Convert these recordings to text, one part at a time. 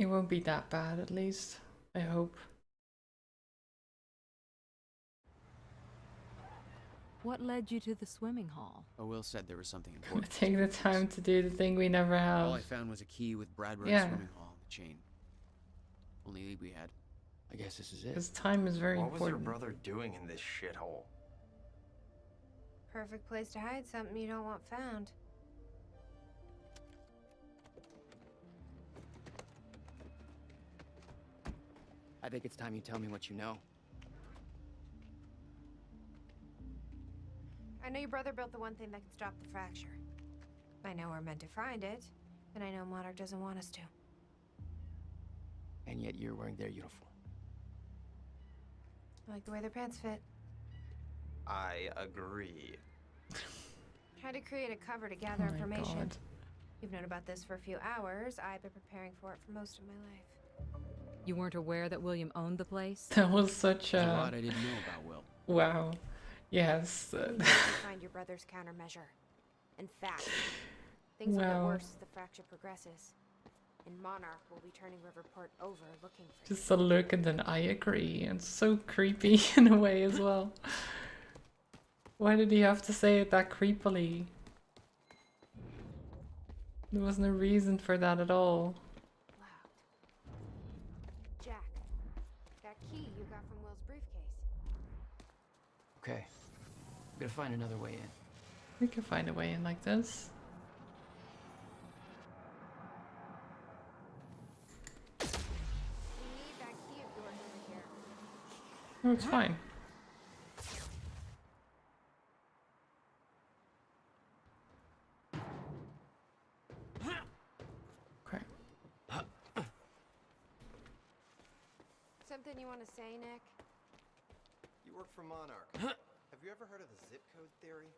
It won't be that bad, at least. I hope. What led you to the swimming hall? Oh, Will said there was something Gonna important. take the time to do the thing we never All I have. found was a key with Bradbury Yeah, Swimming Hall on the chain. Only lead we had. I guess this is it. because time is very What was your important. brother doing in this shithole? Perfect place to hide something you don't want found. I think it's time you tell me what you know. I know your brother built the one thing that can stop the fracture. I know we're meant to find it, and I know Monarch doesn't want us to. And yet you're wearing their uniform. I like the way their pants fit. I agree. Tried to create a cover to Oh gather my information. god. You've known about this for a few hours. I've been preparing for it for most of my life. You weren't aware that William owned the place? That was such There's a a. lot I didn't know about Will. Wow. Yes. We need to find your brother's countermeasure. In fact, things will get Wow. worse as the fracture progresses. And Monarch will be turning Riverport over looking for you. Just a look and then I agree. And so creepy in a way as well. Why did he have to say it that creepily? There was no reason for that at all. Loud. Jack, that key you got from Will's briefcase. Okay. I'm gonna find another way in. We can find a way in like this. We need that key of yours over here. Oh, it's fine. Okay. Something you want to say, Nick? You work for Monarch. Have you ever heard of the zip code theory?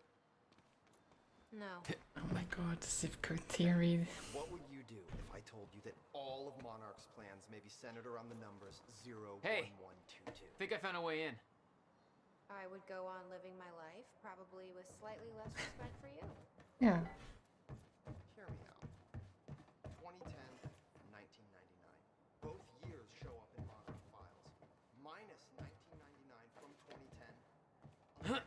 No. Oh my god, the zip code theory. What would you do if I told you that all of Monarch's plans may be centered around the numbers 0, Hey. 1, 1, 2, 2? Think I found a way in. I would go on living my life, probably with slightly less respect for you. Yeah. Hear me out. 2010 and 1999. Both years show up in Monarch files. Minus 1999 from 2010.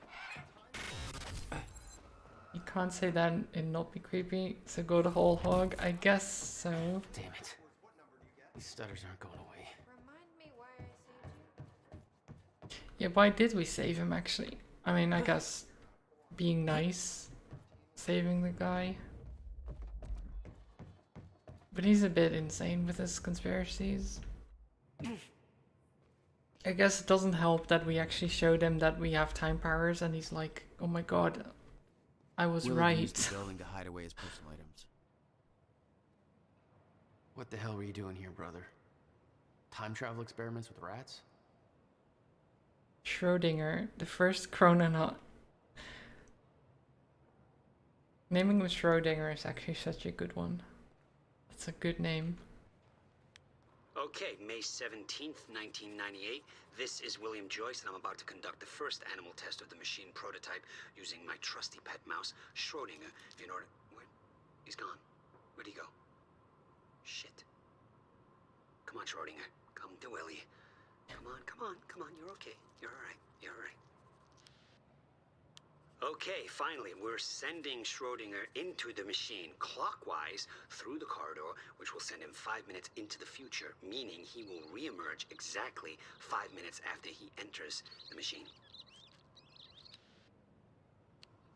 You can't say that and not be creepy, so go the whole hog. I guess so. Damn it. These stutters aren't going away. Remind me why I saved you? Yeah, why did we save him actually? I mean, I guess being nice, saving the guy. But he's a bit insane with his conspiracies. I guess it doesn't help that we actually showed him that we have time powers and he's like, oh my god, I was Will right. used the building to hide away his personal items. What the hell were you doing here, brother? Time travel experiments with rats? Schrodinger, the first chrononaut. Naming him Schrodinger is actually such a good one. That's a good name. Okay, May 17th, 1998. This is William Joyce, and I'm about to conduct the first animal test of the machine prototype using my trusty pet mouse, Schrodinger, in order... Where? He's gone. Where'd he go? Shit. Come on, Schrodinger. Come to Willie. Come on, come on, come on. You're okay. You're alright. You're alright. Okay, finally, we're sending Schrodinger into the machine clockwise through the corridor, which will send him 5 minutes into the future, meaning he will reemerge exactly 5 minutes after he enters the machine.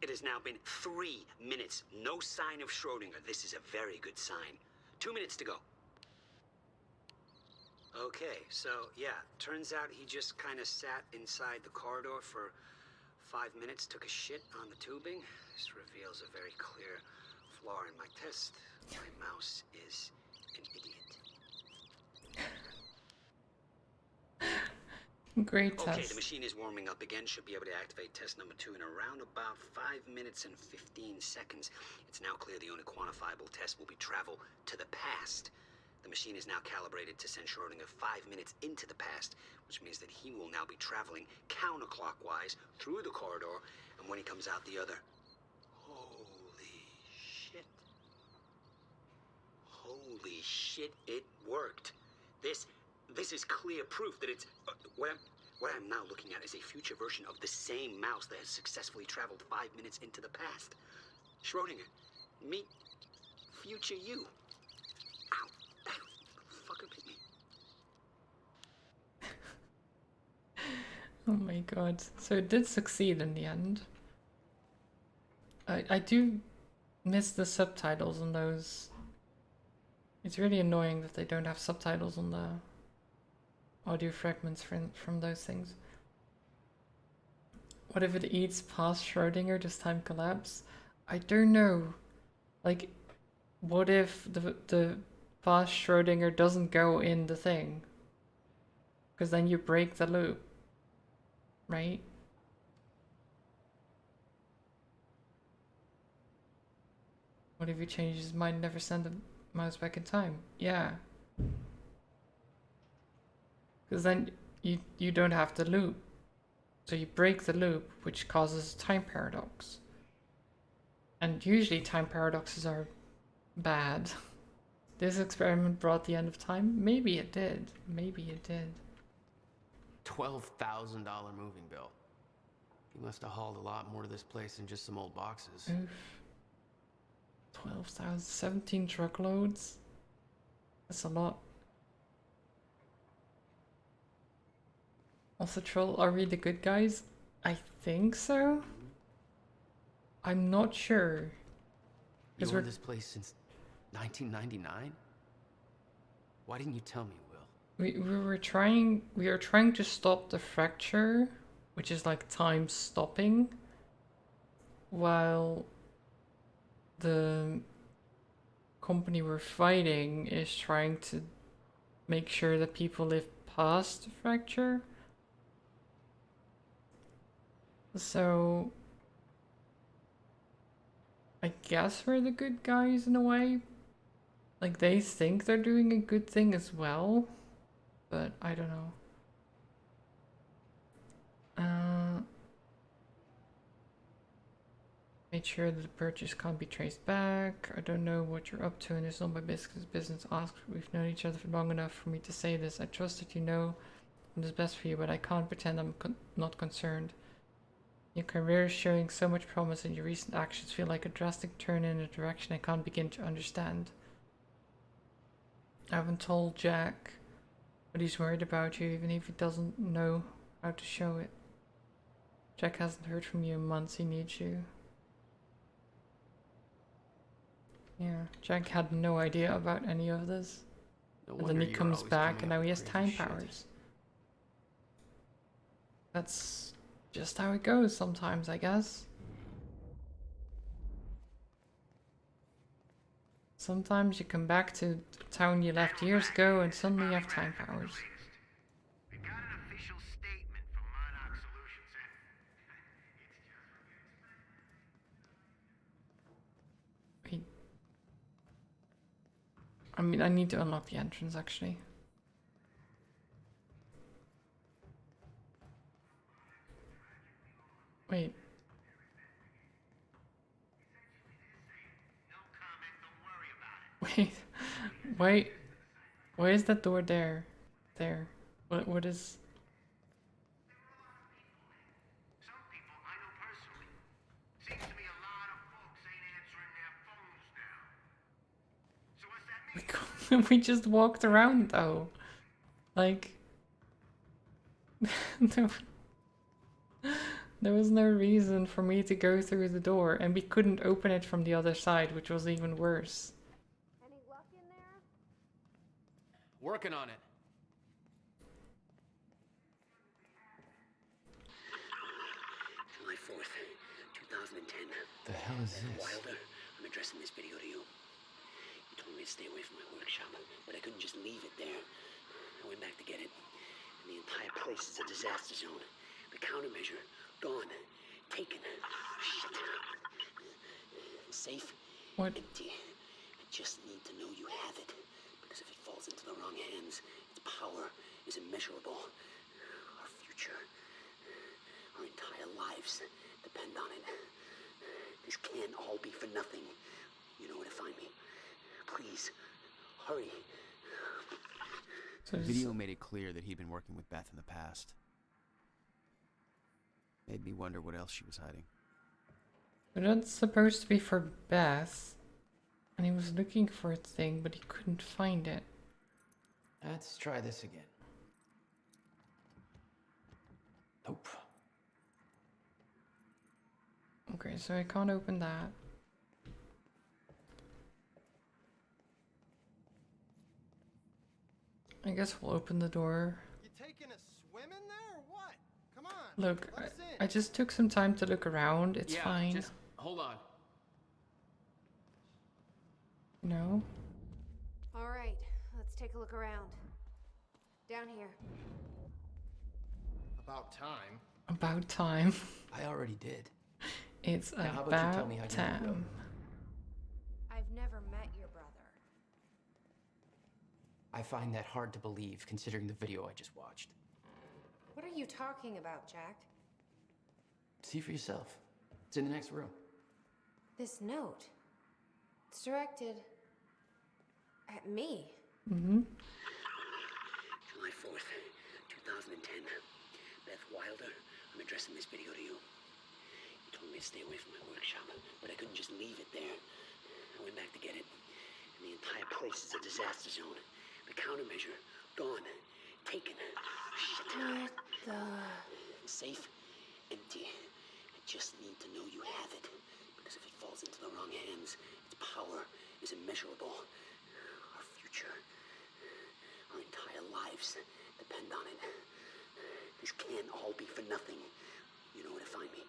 It has now been 3 minutes. No sign of Schrodinger. This is a very good sign. 2 minutes to go. Okay, so yeah, turns out he just kind of sat inside the corridor for 5 minutes, took a shit on the tubing. This reveals a very clear flaw in my test. My mouse is an idiot. Great Okay, test. the machine is warming up again. Should be able to activate test number 2 in around about 5 minutes and 15 seconds. It's now clear the only quantifiable test will be travel to the past. The machine is now calibrated to send Schrodinger 5 minutes into the past, which means that he will now be traveling counterclockwise through the corridor, and when he comes out the other... Holy shit. Holy shit, it worked. This is clear proof that it's... what I'm now looking at is a future version of the same mouse that has successfully traveled 5 minutes into the past. Schrodinger, meet future you. Ow, that fucker bit me. Oh my god. So it did succeed in the end. I do miss the subtitles on those. It's really annoying that they don't have subtitles on the audio fragments from those things. What if it eats past Schrodinger? Does time collapse? I don't know. Like, what if the past Schrodinger doesn't go in the thing? Because then you break the loop, right? What if he changes his mind and never send the mouse back in time? Yeah. Because then you don't have the loop. So you break the loop, which causes time paradox. And usually time paradoxes are bad. This experiment brought the end of time? Maybe it did. Maybe it did. $12,000 moving bill. He must have hauled a lot more to this place than just some old boxes. Oof. 12,000, 17 truckloads? That's a lot. Also, Troll, are we the good guys? I think so. I'm not sure. You Because owned this place since 1999? Why didn't you tell me, Will? we are trying to stop the fracture, which is like time stopping, while the company we're fighting is trying to make sure that people live past the fracture. So I guess we're the good guys in a way. Like, they think they're doing a good thing as well, but I don't know. Made sure that the purchase can't be traced back. I don't know what you're up to, and it's not my business. Ask. We've known each other for long enough for me to say this. I trust that you know what is best for you, but I can't pretend I'm not concerned. Your career is showing so much promise, and your recent actions feel like a drastic turn in a direction I can't begin to understand. I haven't told Jack, but he's worried about you, even if he doesn't know how to show it. Jack hasn't heard from you in months. He needs you. Yeah, Jack had no idea about any of this. No And then wonder he you were comes always back coming and up now he with has crazy time shit. powers. That's just how it goes sometimes, I guess. Sometimes you come back to the town you left years ago and suddenly you have time powers. We got an official statement from Monarch Solutions, and Wait. I mean, I need to unlock the entrance actually. Wait. no comment, don't worry about it. Wait. Why is that door there? There. What is... Some people I know personally. Seems to be a lot of folks ain't answering their phones now. So what's that mean? We just walked around though. Like... There was no reason for me to go through the door, and we couldn't open it from the other side, which was even worse. Any luck in there? Working on it. July 4th, 2010. The hell is this? Wilder, I'm addressing this video to you. You told me to stay away from my workshop, but I couldn't just leave it there. I went back to get it, and the entire place is a disaster zone. The countermeasure, gone. Taken. Shit. Safe. What? Empty. I just need to know you have it, because if it falls into the wrong hands, its power is immeasurable. Our future, our entire lives depend on it. This can't all be for nothing. You know where to find me. Please, Hurry. So The it's- video made it clear that he'd been working with Beth in the past. Made me wonder what else she was hiding. so that's supposed to be for Beth. And he was looking for a thing, but he couldn't find it. Let's try this again. Nope. Okay, so I can't open that. I guess we'll open the door. You taking a swim in there or what? Come on. Look, let us in. I just took some time to look around. It's Yeah, fine. just hold on. No? All right, let's take a look around. Down here. About time. About time. I already did. It's Now, how about you tell about me how you time. know? I've never met your brother. I find that hard to believe, considering the video I just watched. What are you talking about, Jack? See for yourself. It's in the next room. This note. It's directed at me. Mm-hmm. July 4th, 2010. Beth Wilder, I'm addressing this video to you. You told me to stay away from my workshop, but I couldn't just leave it there. I went back to get it, and the entire place is a disaster zone. The countermeasure, gone. Taken. Shit. What the... Safe, empty. I just need to know you have it. Because if it falls into the wrong hands, its power is immeasurable. Our future, our entire lives depend on it. This can't all be for nothing. You know where to find me.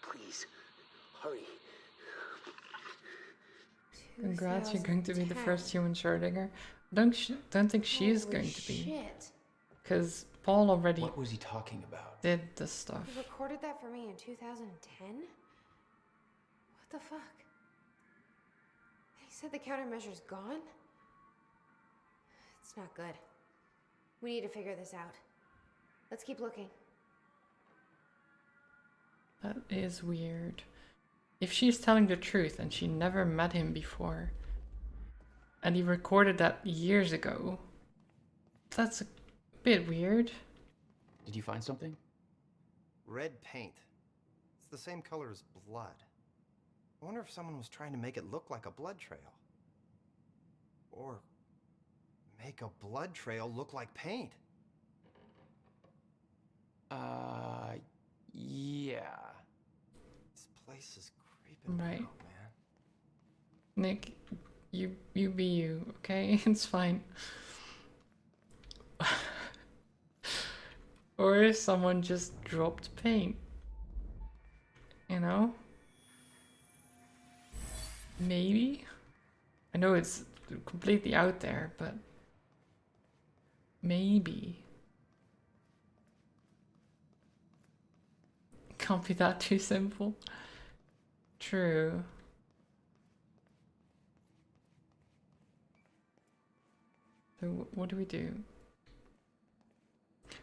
Please, hurry. Congrats, you're going to be the 2010. first human Schrödinger. Don't think she is Holy going to be. Shit. Because Paul already What was he talking about? did the stuff. You recorded that for me in 2010? What the fuck? He said the countermeasure's gone? It's not good. We need to figure this out. Let's keep looking. That is weird. If she's telling the truth and she never met him before, and he recorded that years ago, that's a bit weird. Did you find something? Red paint. It's the same color as blood. I wonder if someone was trying to make it look like a blood trail. Or make a blood trail look like paint. Yeah. This place is creeping me Right. out, man. Nick, you be you, okay? It's fine. Or if someone just dropped paint. You know? Maybe? I know it's completely out there, but maybe. Can't be that too simple. True. So what do we do?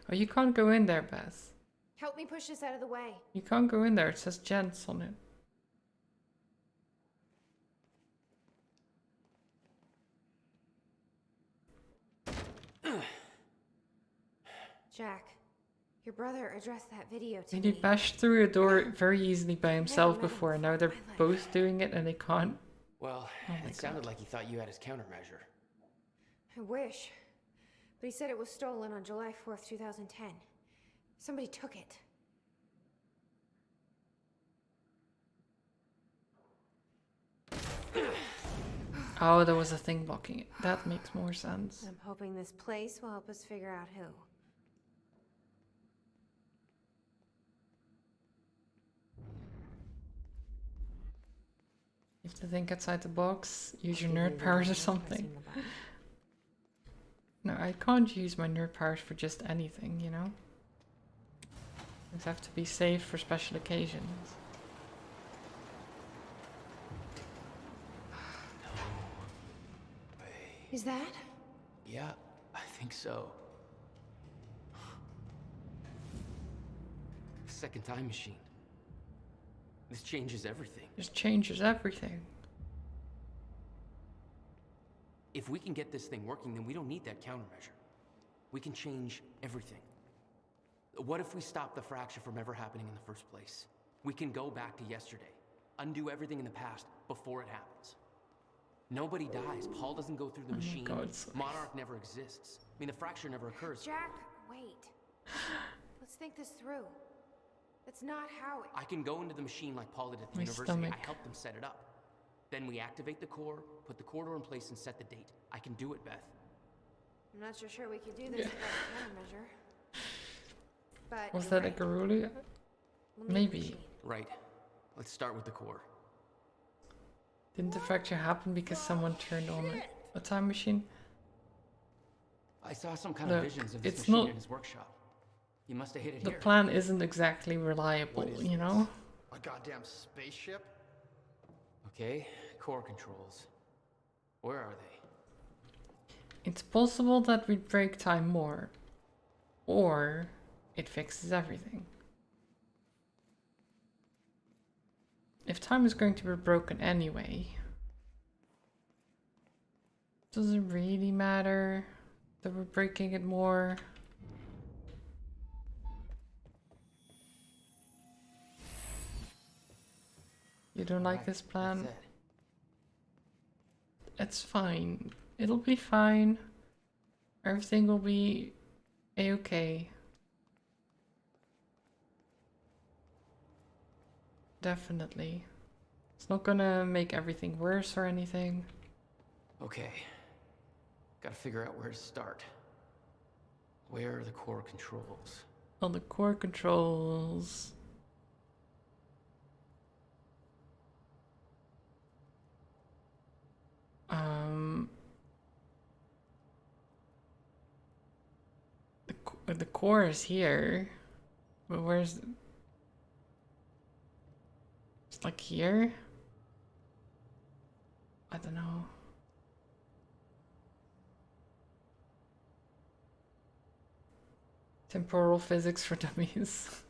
Oh, you can't go in there, Beth. Help me push this out of the way. You can't go in there. It says gents on it. Jack, your brother addressed that video to And he me. bashed through a door very easily by himself met him before, and now before they're in my life. both doing it and they can't. Well, Oh my it sounded like he thought you had his countermeasure. I wish. But he said it was stolen on July 4th, 2010. Somebody took it. Oh, there was a thing blocking it. That makes more sense. I'm hoping this place will help us figure out who. You have to think outside the box, use your nerd powers or something. No, I can't use my nerd powers for just anything, you know? Things have to be saved for special occasions. Is that? Yeah, I think so. Second time machine. This changes everything. Just changes everything. If we can get this thing working, then we don't need that countermeasure. We can change everything. What if we stop the fracture from ever happening in the first place? We can go back to yesterday, undo everything in the past before it happens. Nobody dies. Paul doesn't go through the machine. God, sorry. Monarch never exists. I mean, the fracture never occurs. Jack, wait. Let's think this through. That's not how it... I can go into the machine like Paul did at the My university. stomach. I help them set it up. Then we activate the core, put the corridor in place, and set the date. I can do it, Beth. I'm not so sure we could do this without a countermeasure. But Was you're that right. a Garuli? We'll need the Maybe. machine. Right. Let's start with the core. Didn't the fracture happen because someone turned on a time machine? I saw some kind Look, of visions of this it's machine not- in his workshop. You must have hit it The here. plan isn't exactly reliable, What is you this? know? A goddamn spaceship? Okay, core controls. Where are they? It's possible that we break time more. Or it fixes everything. If time is going to be broken anyway, does it really matter that we're breaking it more? You don't like Alright, this plan? that's it. It's fine. It'll be fine. Everything will be a-okay. Definitely. It's not gonna make everything worse or anything. Okay. Gotta figure out where to start. Where are the core controls? On the core controls. The core is here, but where's? It's like here. I don't know. Temporal physics for dummies.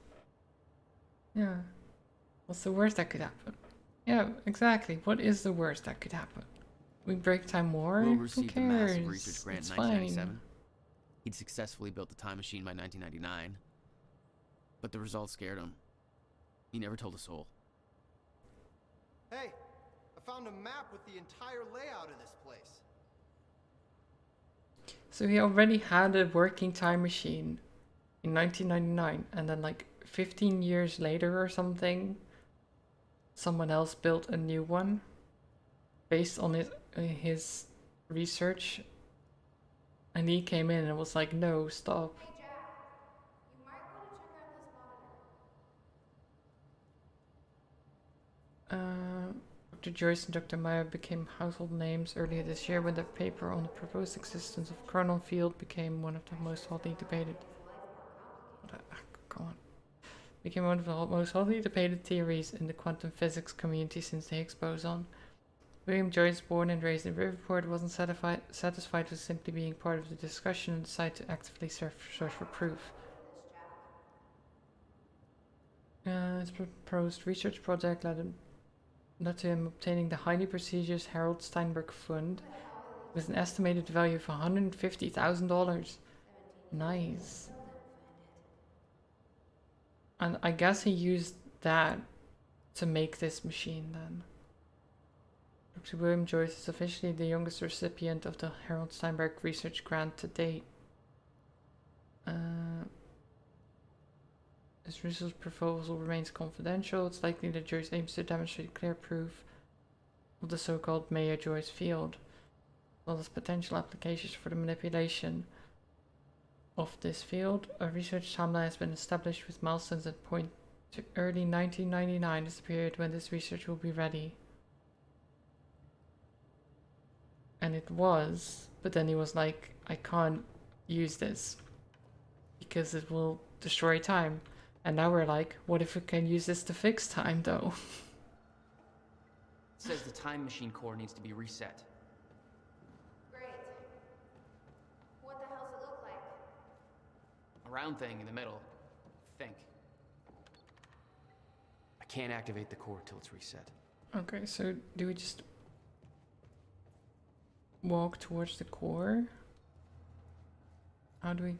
Yeah. What's the worst that could happen? Yeah, exactly. What is the worst that could happen? We break time more? Will Who received a cares? massive research grant It's in fine. 1997. He'd successfully built the time machine by 1999. But the results scared him. He never told a soul. Hey, I found a map with the entire layout of this place. So he already had a working time machine in 1999, and then like 15 years later or something, someone else built a new one based on his research, and he came in and was like, no, stop. Hey Jack, you might want to check out this monitor. Dr. Joyce and Dr. Meyer became household names earlier this year when their paper on the proposed existence of Chronon Field became one of the most hotly debated. Go on. Became one of the most hotly debated theories in the quantum physics community since the Higgs boson. William Joyce, born and raised in Riverport, wasn't satisfied with simply being part of the discussion and decided to actively search for proof. His proposed research project led to him obtaining the highly prestigious Harold Steinberg Fund with an estimated value of $150,000. Nice. And I guess he used that to make this machine then. Dr. William Joyce is officially the youngest recipient of the Harold Steinberg Research Grant to date. His research proposal remains confidential. It's likely that Joyce aims to demonstrate clear proof of the so-called Mayer-Joyce field, as well as potential applications for the manipulation of this field. A research timeline has been established with milestones that point to early 1999 as the period when this research will be ready. And it was, but then he was like, I can't use this because it will destroy time. And now we're like, what if we can use this to fix time though? It says the time machine core needs to be reset. Great. What the hell's it look like? A round thing in the middle. Think. I can't activate the core till it's reset. Okay, so do we just walk towards the core? How do we...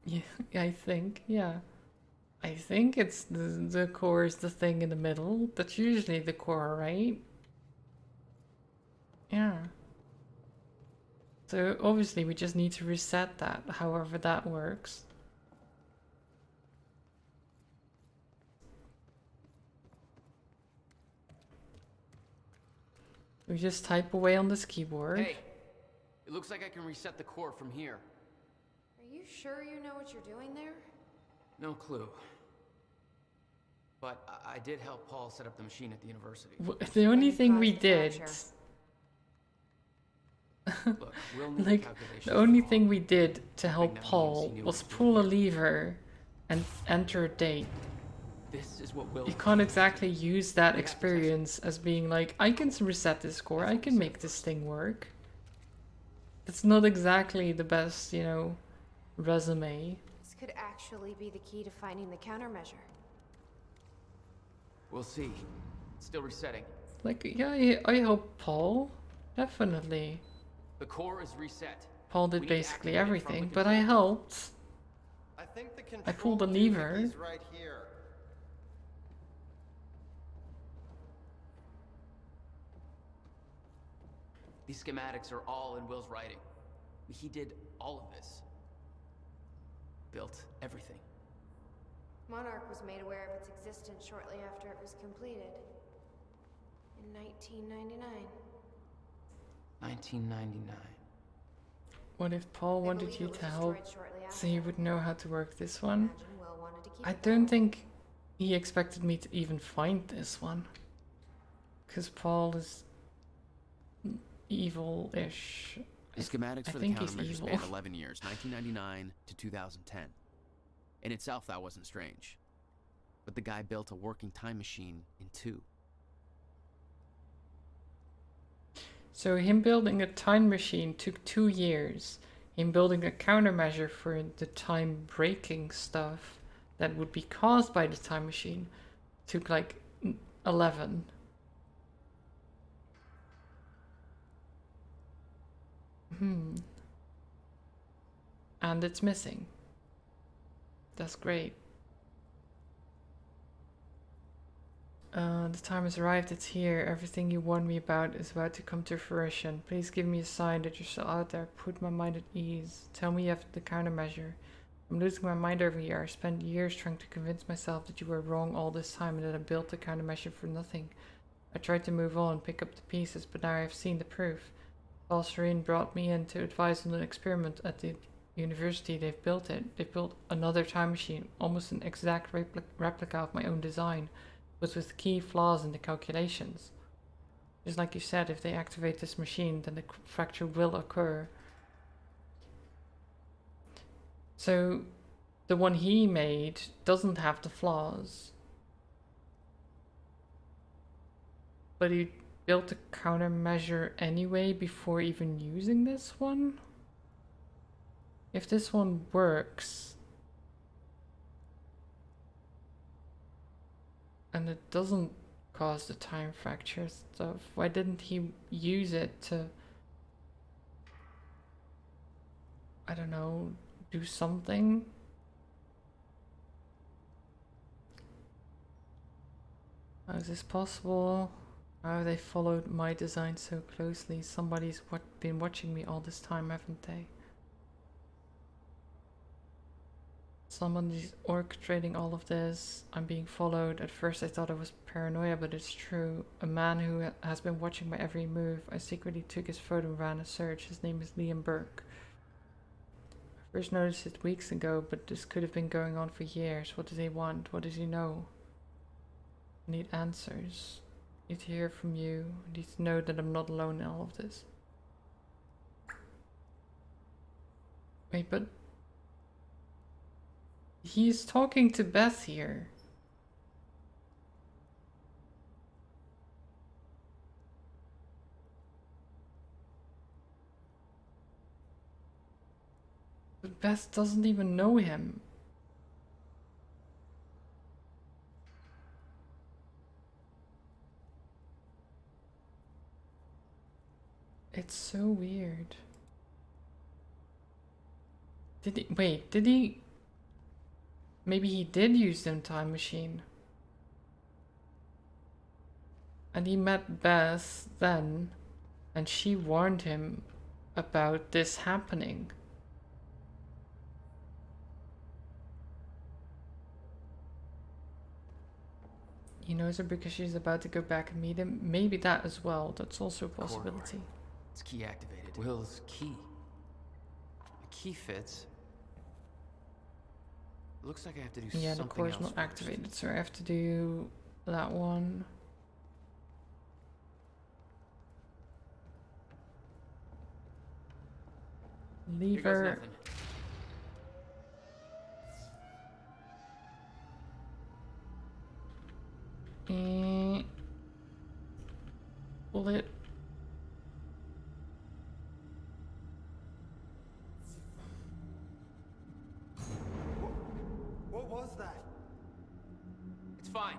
Yeah, I think, yeah. I think it's the core is the thing in the middle. That's usually the core, right? Yeah. So obviously we just need to reset that, however that works. We just type away on this keyboard. Hey, it looks like I can reset the core from here. Are you sure you know what you're doing there? No clue. But I did help Paul set up the machine at the university. The only you thing we caused the did... fracture. Look, we'll need Like, calculations the only from thing Paul. we did to help that means Paul he knew was what to do pull a here. lever and enter a date. This is what Will. You can't exactly use that experience as being like, I can reset this core, I can make this thing work. It's not exactly the best, you know, resume. This could actually be the key to finding the countermeasure. We'll see. It's still resetting. Like, yeah, I hope Paul. Definitely. The core is reset. Paul We did need to basically activate it from everything, the but I control. helped. I think the control I pulled the lever. is right here. These schematics are all in Will's writing. He did all of this. Built everything. Monarch was made aware of its existence shortly after it was completed. In 1999. 1999. What if Paul They wanted believe you it was to help destroyed shortly so he after. would know how to work this one? Imagine Will wanted to keep I it don't going. think he expected me to even find this one. Because Paul is evil-ish. The schematics I for the think he's countermeasure evil. spanned 11 years, 1999 to 2010. In itself, that wasn't strange. But the guy built a working time machine in 2. So him building a time machine took 2 years. Him building a countermeasure for the time breaking stuff that would be caused by the time machine took like 11. And it's missing. That's great. The time has arrived, it's here. Everything you warned me about is about to come to fruition. Please give me a sign that you're still out there. Put my mind at ease. Tell me you have the countermeasure. I'm losing my mind over here. I spent years trying to convince myself that you were wrong all this time and that I built the countermeasure for nothing. I tried to move on, pick up the pieces, but now I have seen the proof. Paul Serene brought me in to advise on an experiment at the university. They've built it. They've built another time machine, almost an exact replica of my own design, but with key flaws in the calculations. Just like you said, if they activate this machine, then the fracture will occur. So, the one he made doesn't have the flaws. But he built a countermeasure anyway before even using this one? If this one works, and it doesn't cause the time fracture stuff, why didn't he use it to, I don't know, do something? How is this possible? How have they followed my design so closely? Somebody's been watching me all this time, haven't they? Somebody's orchestrating all of this. I'm being followed. At first I thought it was paranoia, but it's true. A man who has been watching my every move. I secretly took his photo and ran a search. His name is Liam Burke. I first noticed it weeks ago, but this could have been going on for years. What does he want? What does he know? I need answers. I need to hear from you. I need to know that I'm not alone in all of this. Wait, but he's talking to Beth here. But Beth doesn't even know him. It's so weird. Did he? Maybe he did use the time machine. And he met Beth then, and she warned him about this happening. He knows her because she's about to go back and meet him. Maybe that as well. That's also a possibility. Corridor. It's key activated. Will's key. The key fits. Looks like I have to do Yeah, the something core is else not first. activated, so I have to do that one. Here goes Lever. nothing. Pull it. What was that? It's fine.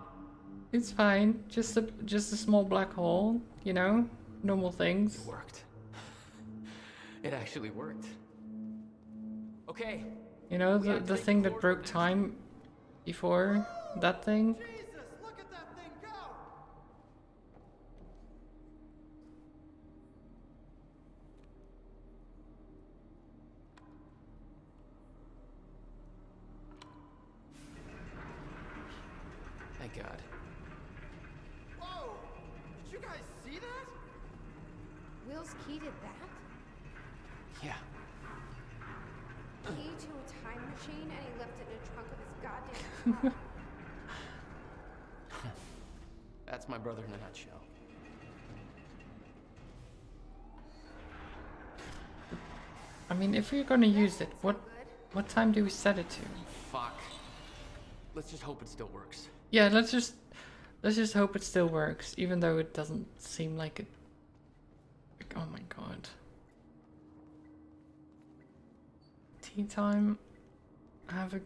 It's fine. Just a small black hole, you know? Normal things. It worked. It actually worked. Okay. You know, We the activate the thing that corridor broke now. time before? That thing? Jesus, look at that thing go! Thank God. Whoa! Did you guys see that? Will's key did that? Yeah. Key to a time machine and he left it in the trunk of his goddamn car. That's my brother in a nutshell. I mean, if we're gonna use it, So good. what time do we set it to? Fuck. Let's just hope it still works. Yeah, let's just hope it still works, even though it doesn't seem like it. Like, oh my god. Tea time. Have a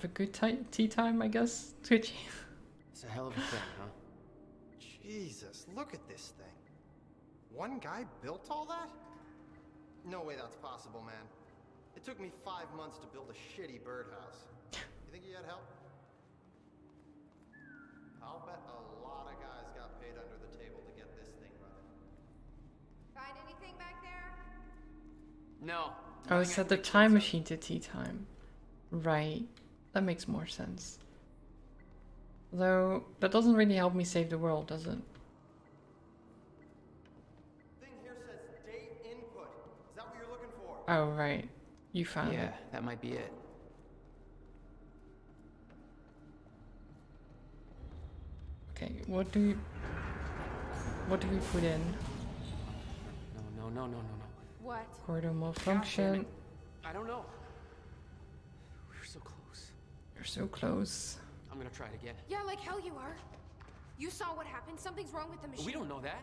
good tea time, I guess. Twitchy. It's a hell of a thing, huh? Jesus, look at this thing. One guy built all that? No way that's possible, man. It took me 5 months to build a shitty birdhouse. You think he had help? I'll bet a lot of guys got paid under the table to get this thing running. Find anything back there? No. Oh, nothing I set can the make time sense of. machine to tea time. Right. That makes more sense. Though, that doesn't really help me save the world, does it? Thing here says date input. Is that what you're looking for? Oh, right. You found Yeah, it. that might be it. Okay, what do we put in? No. What? Corridor God damn malfunction. it. I don't know. We're so close. You're so close. I'm gonna try it again. Yeah, like hell you are. You saw what happened. Something's wrong with the machine. We don't know that.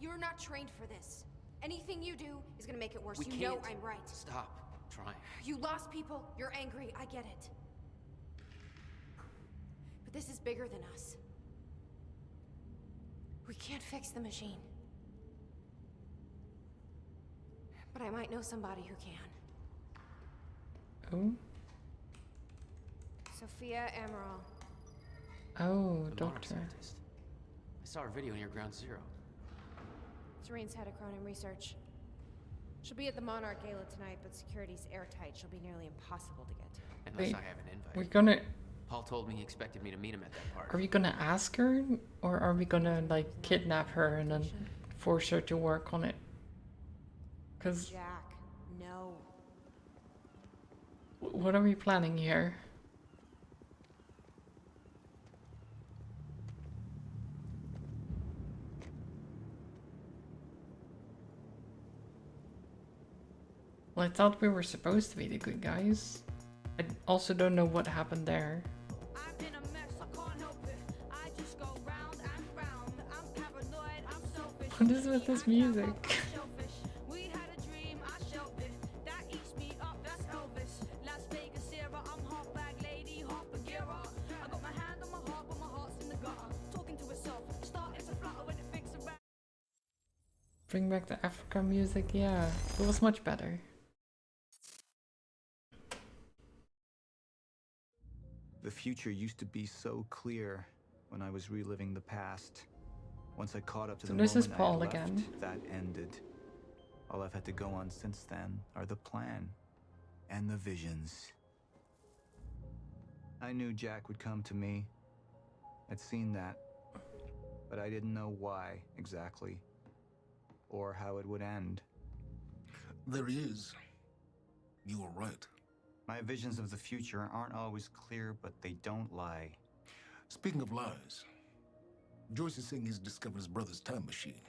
You're not trained for this. Anything you do is gonna make it worse. We You know can't. I'm right. Stop trying. You lost people. You're angry. I get it. But this is bigger than us. We can't fix the machine. But I might know somebody who can. Oh? Sophia Amaral. Oh, The Monarch doctor. scientist. I saw her video near Ground Zero. Serene's head of Cronin Research. She'll be at the Monarch Gala tonight, but security's airtight. She'll be nearly impossible to get to. Unless Wait, I have an invite. We're gonna... Paul told me he expected me to meet him at that Are party. we gonna ask her? Or are we gonna, like, kidnap her and then force her to work on it? Because Jack, no. what are we planning here? Well, I thought we were supposed to be the good guys. I also don't know what happened there. I'm in a mess, I can't help it. I just go round and round. I'm paranoid, I'm selfish. What is with this music? Bring back the Africa music, yeah. It was much better. The future used to be so clear when I was reliving the past. Once I caught up to So the this is moment I Paul had left, again. that ended. All I've had to go on since then are the plan and the visions. I knew Jack would come to me. I'd seen that, but I didn't know why exactly, or how it would end. There he is. You were right. My visions of the future aren't always clear, but they don't lie. Speaking of lies, Joyce is saying he's discovered his brother's time machine.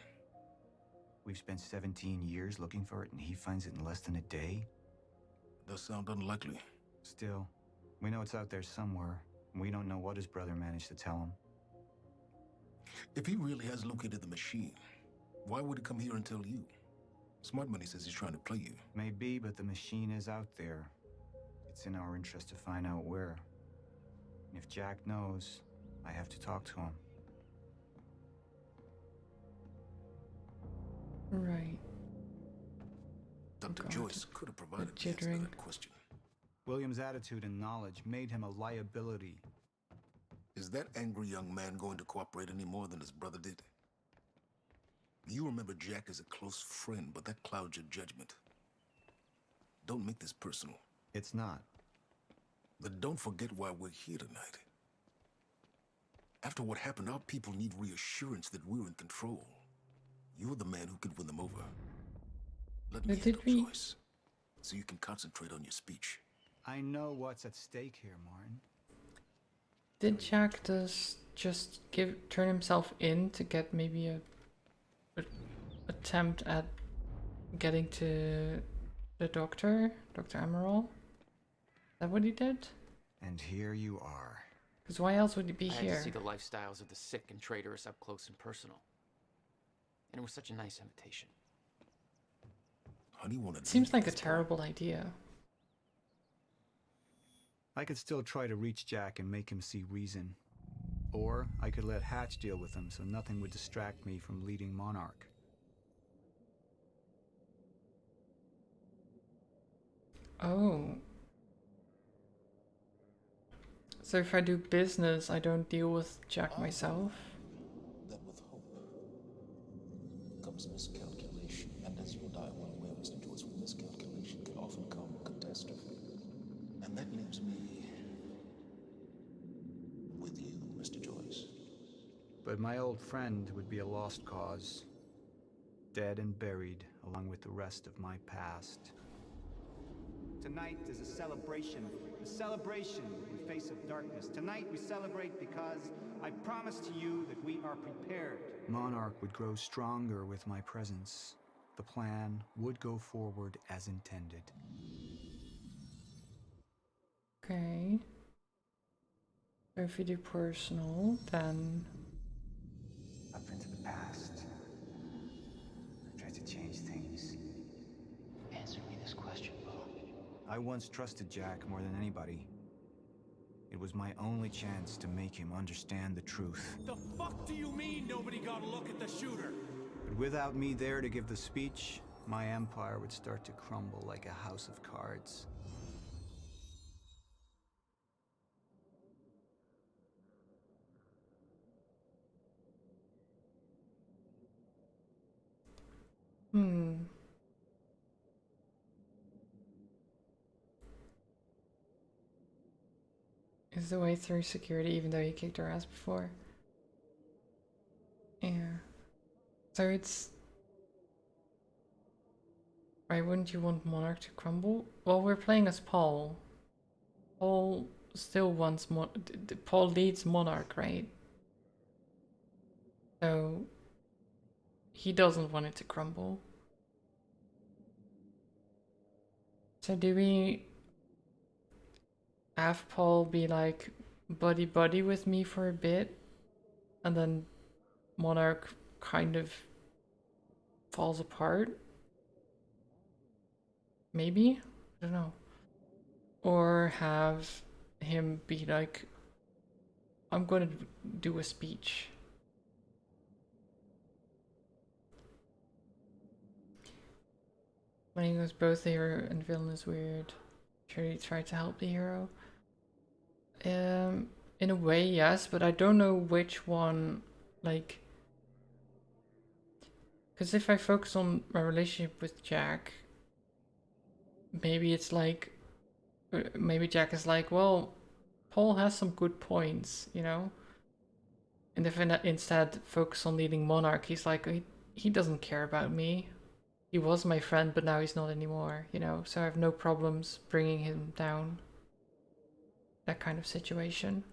We've spent 17 years looking for it, and he finds it in less than a day? Does sound unlikely. Still, we know it's out there somewhere, and we don't know what his brother managed to tell him. If he really has located the machine, why would he come here and tell you? Smart Money says he's trying to play you. Maybe, but the machine is out there. It's in our interest to find out where. And if Jack knows, I have to talk to him. Right. Dr. God. Joyce could have provided the answer to Jittering. that question. William's attitude and knowledge made him a liability. Is that angry young man going to cooperate any more than his brother did? You remember Jack as a close friend, but that clouds your judgment. Don't make this personal. It's not. But don't forget why we're here tonight. After what happened, our people need reassurance that we're in control. You're the man who could win them over. Let me But handle did we- Joyce, so you can concentrate on your speech. I know what's at stake here, Martin. Did Jack just turn himself in to get maybe a attempt at getting to the doctor, Dr. Emerald? Is that what he did? And here you are. Because why else would he be I had here? to see the lifestyles of the sick and traitorous up close and personal. And it was such a nice invitation. Honey wanted It seems me like a this time. terrible idea. I could still try to reach Jack and make him see reason. Or I could let Hatch deal with him so nothing would distract me from leading Monarch. Oh. So if I do business, I don't deal with Jack myself? That with hope comes miscalculation, and as you and I are well aware, Mr. Joyce, with miscalculation can often come catastrophe. And that leaves me with you, Mr. Joyce. But my old friend would be a lost cause. Dead and buried, along with the rest of my past. Tonight is a celebration in face of darkness. Tonight we celebrate because I promise to you that we are prepared. Monarch would grow stronger with my presence. The plan would go forward as intended. Okay. So if you do personal, then... Up into the past. I tried to change things. Answer me this question, Bo. I once trusted Jack more than anybody. It was my only chance to make him understand the truth. The fuck do you mean nobody got a look at the shooter? But without me there to give the speech, my empire would start to crumble like a house of cards. Is the way through security even though you kicked her ass before? Yeah. So it's... Why wouldn't you want Monarch to crumble? Well, we're playing as Paul. Paul still wants Paul leads Monarch, right? So... he doesn't want it to crumble. So do we... have Paul be like buddy with me for a bit, and then Monarch kind of falls apart? Maybe? I don't know. Or have him be like, I'm gonna do a speech. When he goes both the hero and villain is weird. Sure, he tried to help the hero. In a way, yes, but I don't know which one, like... Because if I focus on my relationship with Jack, maybe it's like... Maybe Jack is like, well, Paul has some good points, you know? And if I instead focus on leading Monarch, he's like, he doesn't care about me. He was my friend, but now he's not anymore, you know? So I have no problems bringing him down. That kind of situation.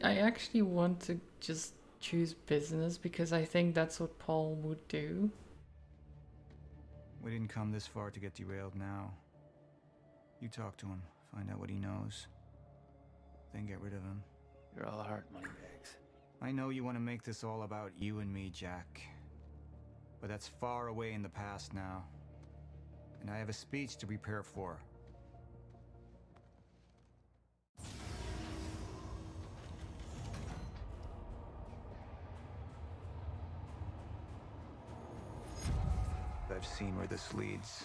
I actually want to just choose business because I think that's what Paul would do. We didn't come this far to get derailed now. You talk to him, find out what he knows, then get rid of him. You're all heart, Moneybags. I know you want to make this all about you and me, Jack. But that's far away in the past now. And I have a speech to prepare for. I've seen where this leads.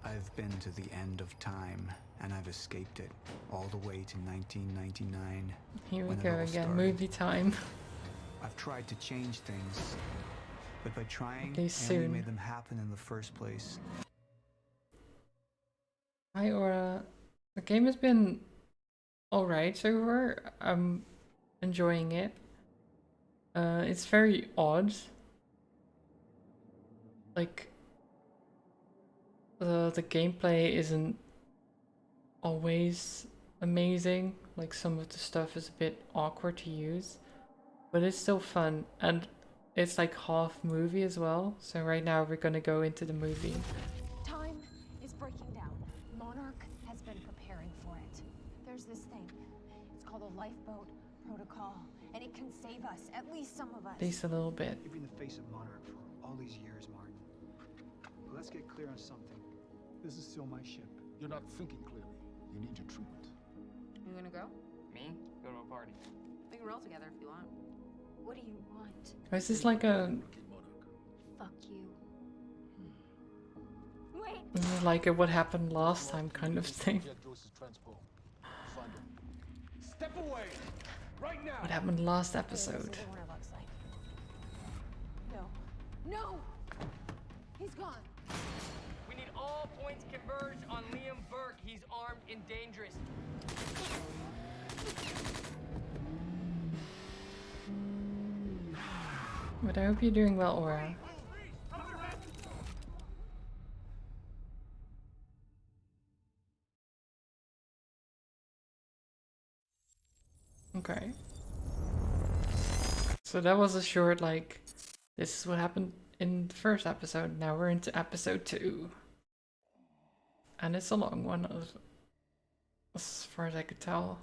I've been to the end of time, and I've escaped it, all the way to 1999. Here we when it go all again, started. movie time. I've tried to change things, but by trying, Okay, I only soon. made them happen in the first place. Hi Aura. The game has been alright so far. I'm enjoying it. It's very odd. Like the gameplay isn't always amazing. Like some of the stuff is a bit awkward to use, but it's still fun, and it's like half movie as well. So right now we're gonna go into the movie. Time is breaking down. Monarch has been preparing for it. There's this thing. It's called a lifeboat protocol, and it can save us, at least some of us. At least a little bit. You've been the face of Monarch for all these years, Martin. But let's get clear on something. This is still my ship. You're not thinking clearly. You need your treatment. You gonna go? Me? Go to a party. We can roll together if you want. What do you want? Is this like a Fuck you. Wait! this is like a what happened last time kind of thing? Step away! Right now! What happened last episode? This isn't what it looks like. No. No! He's gone. We need all points converged on Liam Burke. He's armed and dangerous. But I hope you're doing well, Aura. Okay. So that was a short, like, this is what happened in the first episode. Now we're into episode 2. And it's a long one, as far as I could tell.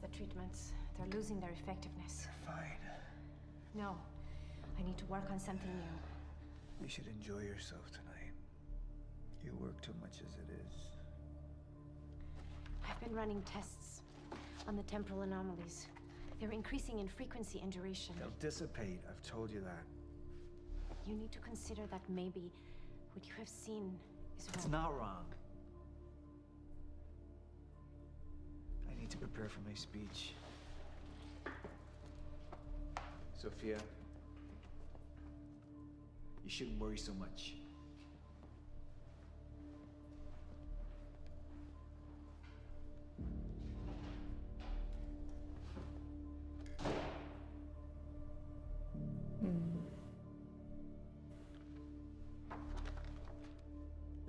The treatments, they're losing their effectiveness. Fine. No. I need to work on something new. You should enjoy yourself tonight. You work too much as it is. I've been running tests on the temporal anomalies. They're increasing in frequency and duration. They'll dissipate, I've told you that. You need to consider that maybe what you have seen is wrong. It's not wrong. I need to prepare for my speech. Sophia, you shouldn't worry so much.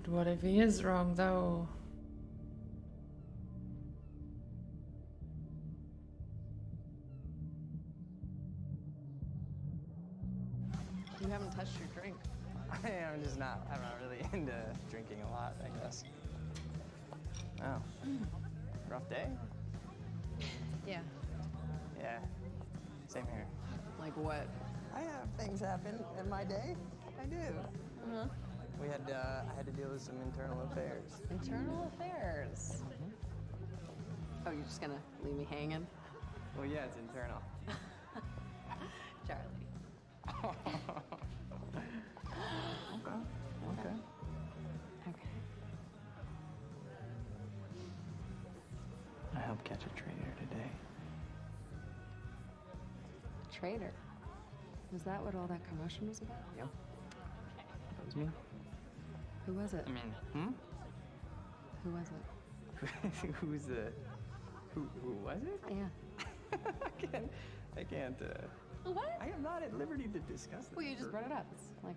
But what if he is wrong, though? You haven't touched your drink. I'm just not. I'm not really into drinking a lot, I guess. Oh. Rough day? Yeah. Yeah. Same here. Like what? I have things happen in my day. I do. Uh-huh. I had to deal with some internal affairs. Internal affairs. Oh, you're just gonna leave me hanging? Well, yeah, it's internal. Charlie. Okay. Okay. I helped catch a traitor today. Traitor? Was that what all that commotion was about? Yep. That was me. Who was it? I mean, Who was it? Who's the... Who was it? Yeah. I can't, What? I am not at liberty to discuss this. Well, you just brought it up. It's like,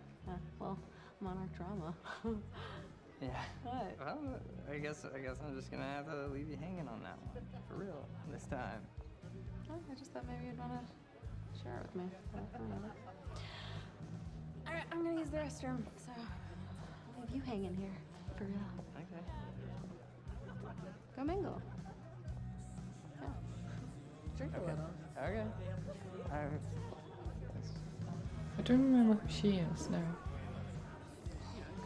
well, Monarch drama. Yeah. What? Well, I guess I'm just gonna have to leave you hanging on that one. For real, this time. Oh, I just thought maybe you'd want to share it with me. Whatever. All right, I'm gonna use the restroom, so I'll leave you hanging here. For real. Okay. Go mingle. Yeah. Drink a little. Okay. I don't remember who she is now.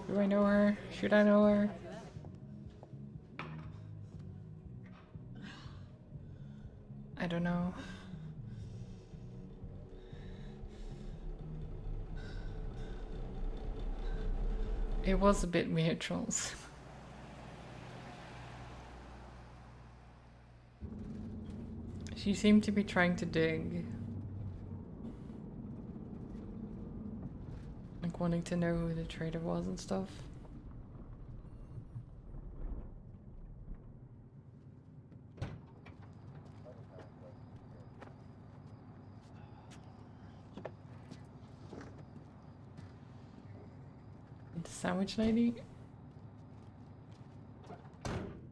Do I know her? Should I know her? I don't know. It was a bit weird, trolls. She seemed to be trying to dig. Like wanting to know who the traitor was and stuff. The sandwich lady?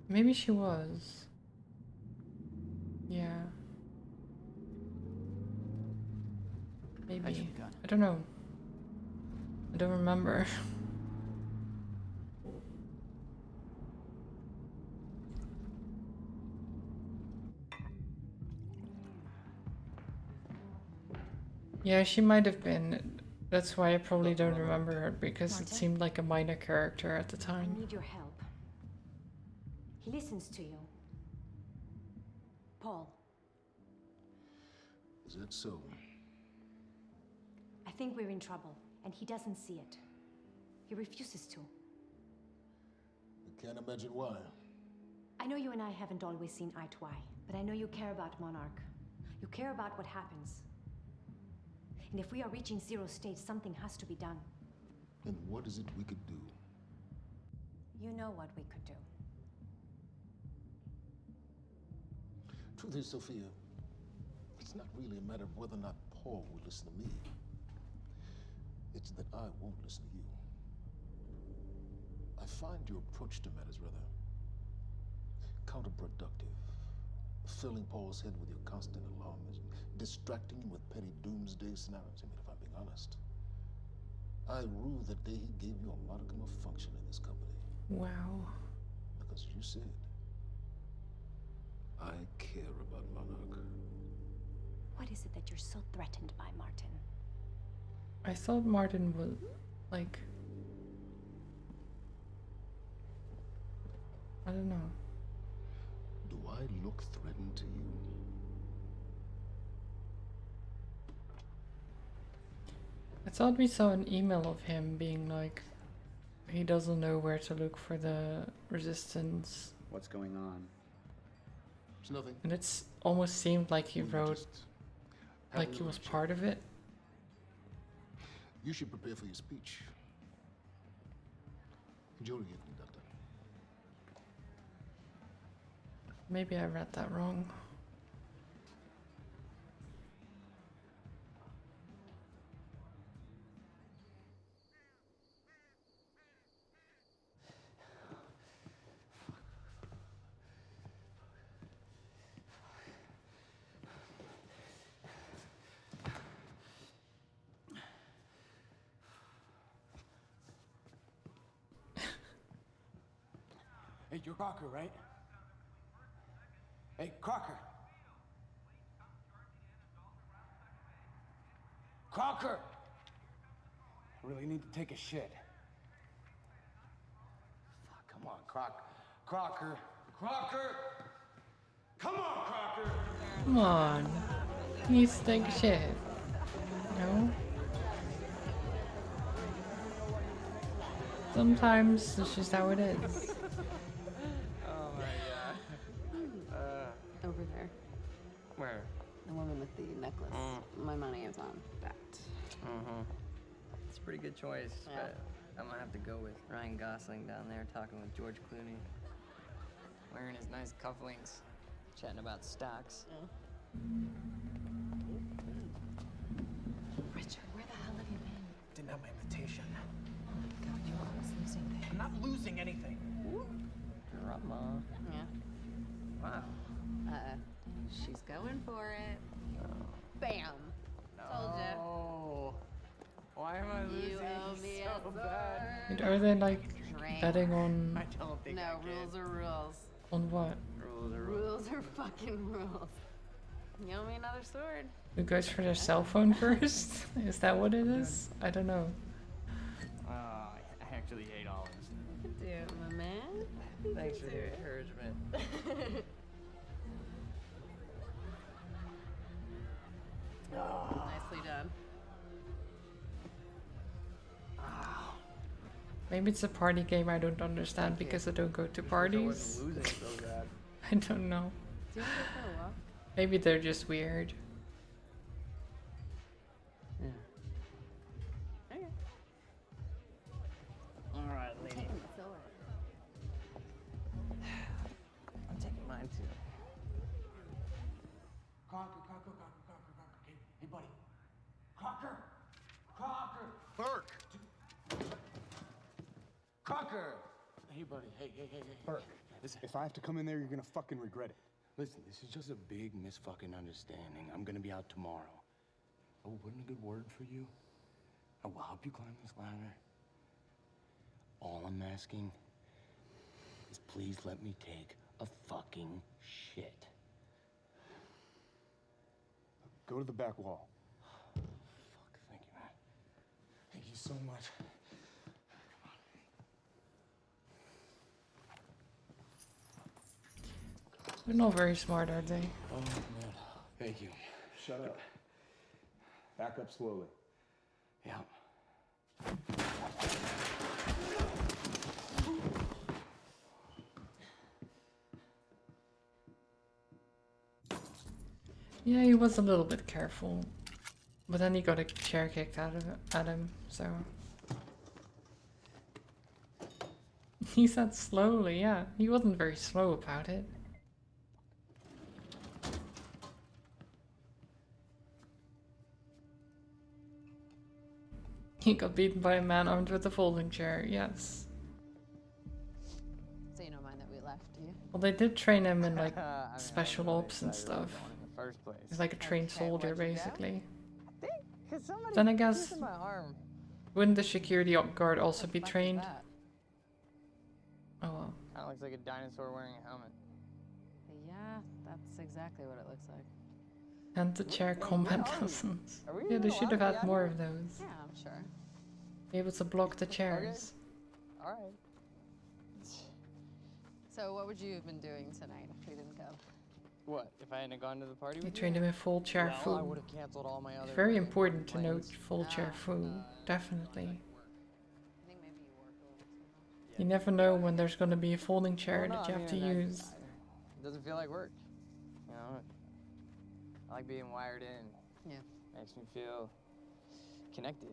Maybe she was. Yeah. Maybe. I don't know. I don't remember. Yeah, she might have been. That's why I probably don't remember her, because it seemed like a minor character at the I time. need your help. He listens to you. Paul, Is that so? I think we're in trouble, and he doesn't see it. He refuses to. I can't imagine why. I know you and I haven't always seen eye to eye, but I know you care about Monarch. You care about what happens. And if we are reaching zero state, something has to be done. And what is it we could do? You know what we could do. Truth is, Sophia, it's not really a matter of whether or not Paul will listen to me. It's that I won't listen to you. I find your approach to matters rather counterproductive. Filling Paul's head with your constant alarmism, distracting him with petty doomsday scenarios. I mean, if I'm being honest, I rue the day he gave you a modicum of function in this company. Wow. Because you said, I care about Monarch. What is it that you're so threatened by, Martin? I thought Martin was like, I don't know. Do I look threatened to you? I thought we saw an email of him being like, he doesn't know where to look for the resistance. What's going on? It's nothing. And it's almost seemed like he wrote, like he was part of it. You should prepare for your speech. Enjoy getting that done. Maybe I read that wrong. Hey, you're Crocker, right? Hey, Crocker! Crocker! I really need to take a shit. Fuck, come on, Crocker. Crocker! Come on, Crocker! Come on. He needs to take a shit. No? Sometimes it's just how it is. Oh my god. Over there. Where? The woman with the necklace. My money is on that. Mm-hmm. It's a pretty good choice, Yeah. but I'm gonna have to go with Ryan Gosling down there talking with George Clooney. Wearing his nice cufflinks, chatting about stocks. Richard, where the hell have you been? Didn't have my invitation. God, you're always losing things. I'm not losing anything. Drama. Yeah. Wow. She's going for it. Bam. Told ya. Oh. Why am I losing You owe me so a bad? Wait, are they like Drink. betting on I don't think I No, can. rules are rules. on what? Rules are rules. Rules are fucking rules. You owe me another sword. Who goes for their cell phone first? Is that what it is? I don't know. I actually hate olives. You can do it, my man. Thanks for the encouragement. Nicely done. Maybe it's a party game I don't understand because I don't go to parties. Losing so bad. I don't know. Do you want to go for a walk? Maybe they're just weird. Yeah. Okay. All right, lady. I'm taking mine too. Crocker. Hey, buddy. Crocker! Burke! Crocker! Hey, buddy. Hey. Burke, listen, if I have to come in there, you're gonna fucking regret it. Listen, this is just a big misfucking understanding. I'm gonna be out tomorrow. I will put in a good word for you. I will help you climb this ladder. All I'm asking is please let me take a fucking shit. Go to the back wall. Fuck, thank you, man. Thank you so much. They're not very smart, are they? Oh, man. Thank you. Shut up. Back up slowly. Yeah. Yeah, he was a little bit careful. But then he got a chair kicked out of at him, so... He said slowly, yeah. He wasn't very slow about it. He got beaten by a man armed with a folding chair, yes. So you don't mind that we left, do you? Well, they did train him in like I mean, I was special really ops and excited about stuff. going in the first place. He's like a trained Okay, soldier, what'd you get? basically. Cause somebody Then I guess- twisted my arm. Wouldn't the security guard also be Fuck is trained? that? Oh well. Kinda looks like a dinosaur wearing a helmet. Yeah, that's exactly what it looks like. And the chair combat lessons. Yeah, they should have had more of those. Yeah, I'm sure. Be able to block the chairs. All right. So what would you have been doing tonight if we didn't go? What? If I hadn't gone to the party They with trained him in full chair well, I food. would have canceled all my other. It's very important to note plans. full chair food. Definitely. I think maybe you work a little too much. You never know when there's gonna be a folding chair Well, no, that you I have to mean, use. It doesn't feel like work. You know, I like being wired in. Yeah. Makes me feel connected.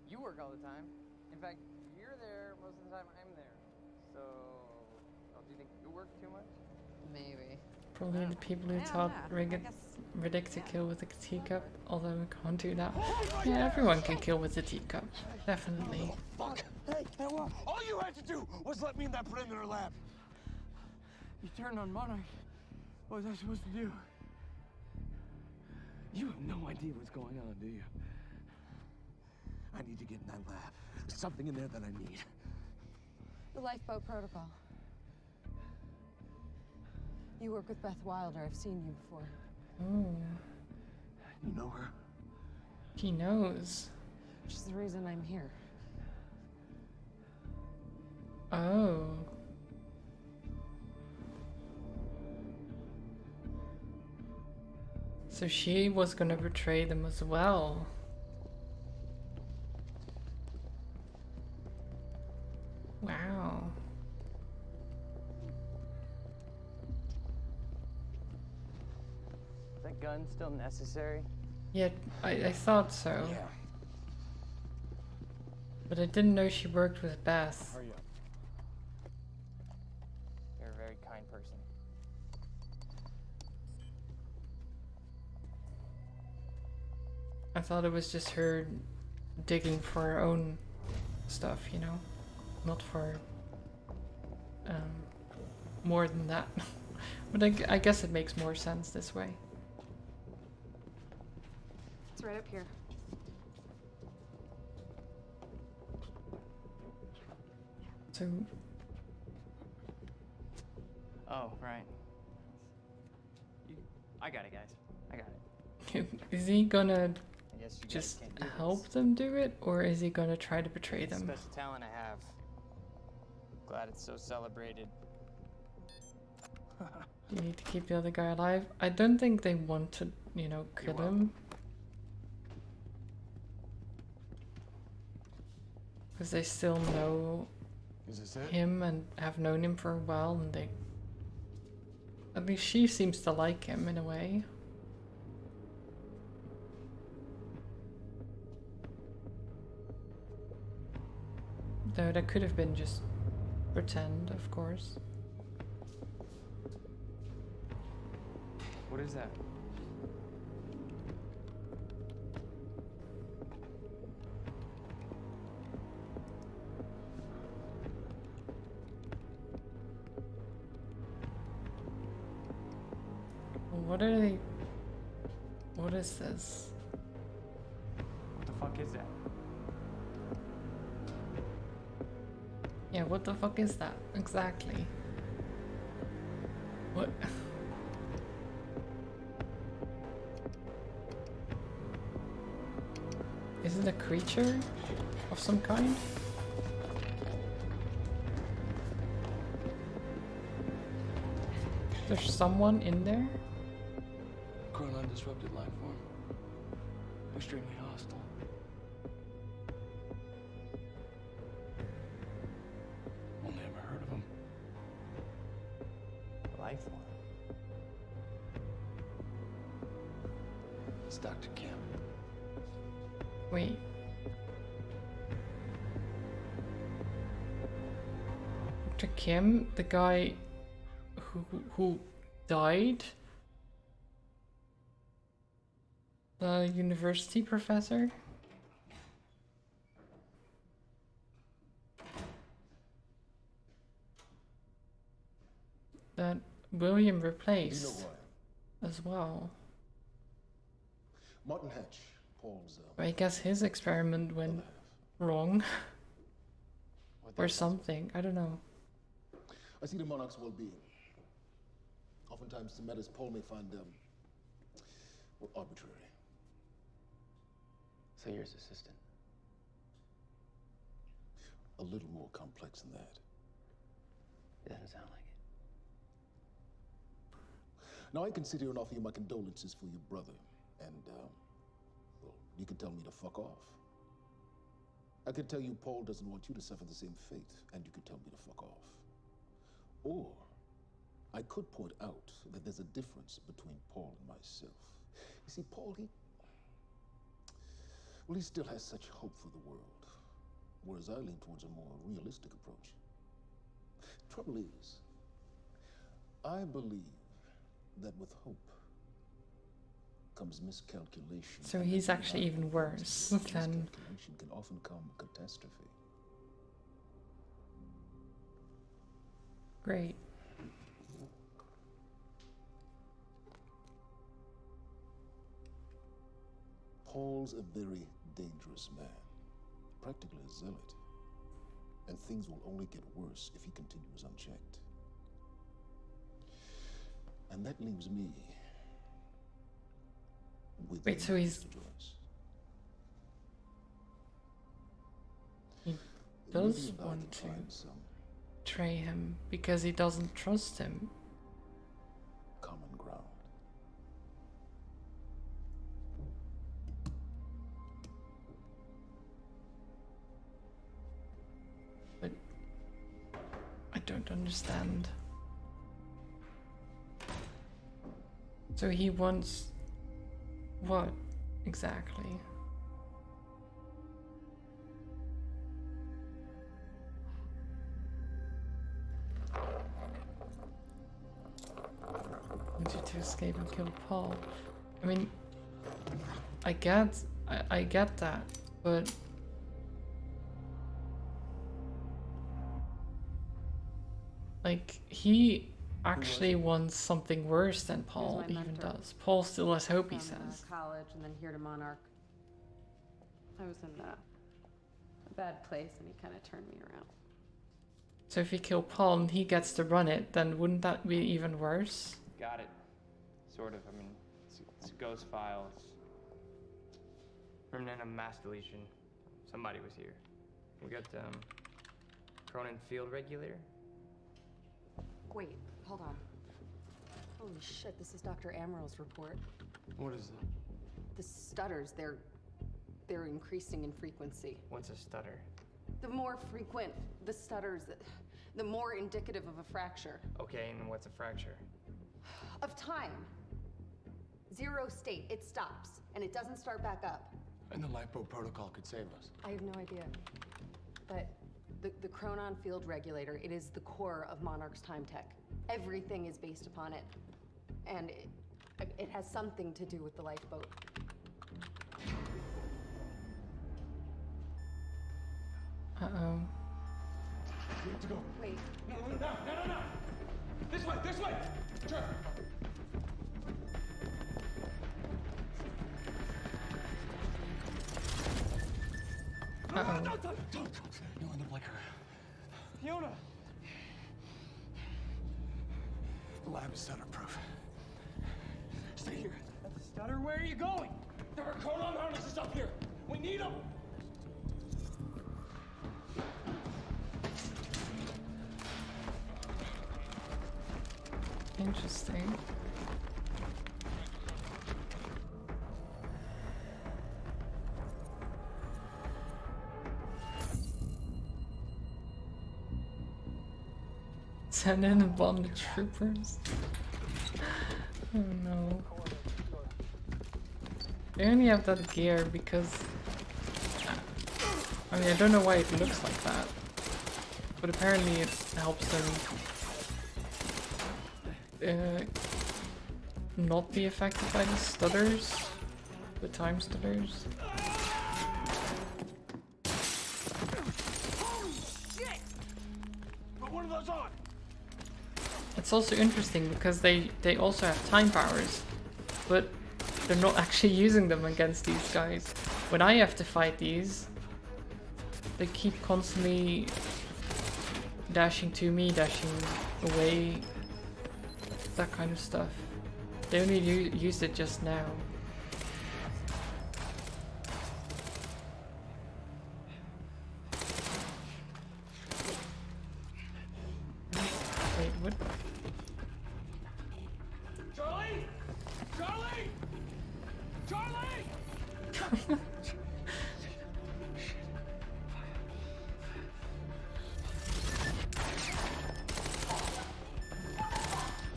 You work all the time. In fact, you're there most of the time I'm there. So, don't you think you work too much? Maybe. Probably the people who Yeah, taught yeah, Riddick to kill with a teacup, although we can't do that. Yeah, everyone can kill with a teacup. Definitely. Fuck! Hey, what? All you had to do was let me in that perimeter lab. You turned on Monarch. What was I supposed to do? You have no idea what's going on, do you? I need to get in that lab. There's something in there that I need. The Lifeboat Protocol. You work with Beth Wilder. I've seen you before. Oh. You know her? He knows. She's the reason I'm here. Oh. So she was gonna betray them as well. Wow. Is that gun still necessary? Yeah, I thought so. Yeah. But I didn't know she worked with Beth. Hurry up. You're a very kind person. I thought it was just her digging for her own stuff, you know? Not for more than that. But I guess it makes more sense this way. It's right up here. So, Oh, right. I got it, guys. I got it. is he gonna I guess you guys just can't do this. help them do it, or is he gonna try to betray It's a them? special talent I have. Glad it's so celebrated. Do you need to keep the other guy alive? I don't think they want to, you know, kill him. Because they still know Is this it? him and have known him for a while, and they... At least she seems to like him in a way. Though that could have been just pretend, of course. What is that? What are they... What is this? What the fuck is that? Yeah, what the fuck is that? Exactly. What? Is it a creature of some kind? There's someone in there? Current undisrupted life form. Extremely hostile. Only ever heard of him. Life form. It's Dr. Kim. Wait. Dr. Kim, the guy who died? The university professor? That William replaced You know why? as well. Martin Hatch, Paul's. I guess his experiment went wrong. Or something. I don't know. I see the monarch's well-being. Oftentimes, the matters Paul may find arbitrary. So you're his assistant? A little more complex than that. It doesn't sound like it. Now, I can sit here and offer you my condolences for your brother, and, well, you can tell me to fuck off. I could tell you Paul doesn't want you to suffer the same fate, and you could tell me to fuck off. Or, I could point out that there's a difference between Paul and myself. You see, Paul, he still has such hope for the world, whereas I lean towards a more realistic approach. Trouble is, I believe that with hope comes miscalculation. So he's actually even worse than... Miscalculation can often come catastrophe. Great. Paul's a very dangerous man, practically a zealot. and things will only get worse if he continues unchecked. And that leaves me with Wait, so he's... He does want to betray him because he doesn't trust him. Common ground. But I don't understand. So he wants what exactly? Wanted to escape and kill Paul. I mean, I get that, but like he actually wants something worse than Paul my even mentor. does. Paul still has hope, he From, says. college and then here to Monarch. I was in a bad place and he kind of turned me around. So if you kill Paul and he gets to run it, then wouldn't that be even worse? Got it. Sort of. I mean, it's ghost files. Remnant of mass deletion. Somebody was here. We got Cronin Field Regulator. Wait, hold on. Holy shit, this is Dr. Amaril's report. What is it? The stutters, they're increasing in frequency. What's a stutter? The more frequent the stutters, the more indicative of a fracture. Okay, and what's a fracture? Of time. Zero state, it stops, and it doesn't start back up. And the lifeboat protocol could save us. I have no idea. But the Chronon Field Regulator, it is the core of Monarch's time tech. Everything is based upon it. And it has something to do with the lifeboat. Uh-oh. We have to go. Wait. No. This way! Sure. Uh-oh. Don't. You end up like her. Fiona! The lab is stutter-proof. Stay here. Stutter, where are you going? There are Chronon harnesses up here. We need them. Interesting. Send in a bomb the troopers. Oh no. They only have that gear because... I mean, I don't know why it looks like that. But apparently it helps them not be affected by the stutters. The time stutters. Put one of those on. It's also interesting because they also have time powers, but they're not actually using them against these guys. When I have to fight these, they keep constantly dashing to me, dashing away, that kind of stuff. They only used it just now. Wait, what? Charlie! Charlie! Charlie!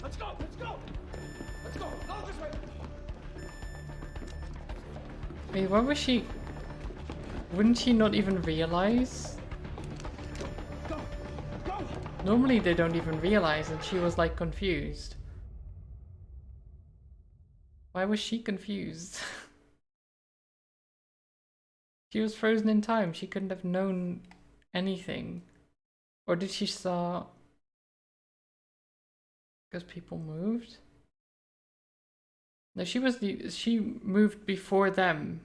Let's go! Go this way! Wait, what was she? Wouldn't she not even realize? Normally they don't even realize, and she was like confused. Why was she confused? She was frozen in time. She couldn't have known anything. Or did she saw... Because people moved? No, she moved before them.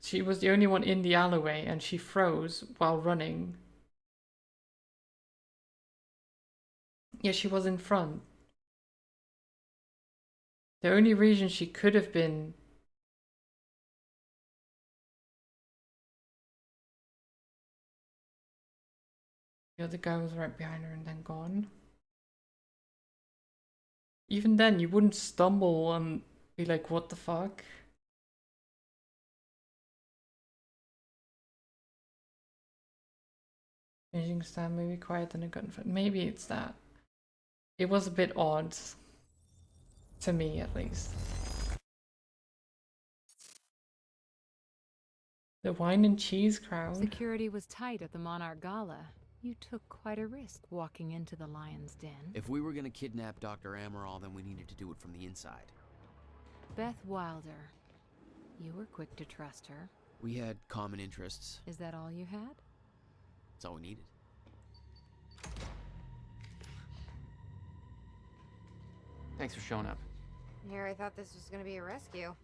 She was the only one in the alleyway and she froze while running. Yeah, she was in front. The only reason she could have been the other guy was right behind her and then gone. Even then, you wouldn't stumble and be like, what the fuck? Changing stand, maybe quiet and a gunfight. Maybe it's that. It was a bit odd. To me, at least. The wine and cheese crowd. Security was tight at the Monarch Gala. You took quite a risk walking into the Lion's Den. If we were gonna kidnap Dr. Amaral, then we needed to do it from the inside. Beth Wilder. You were quick to trust her. We had common interests. Is that all you had? That's all we needed. Thanks for showing up. Here, I thought this was gonna be a rescue.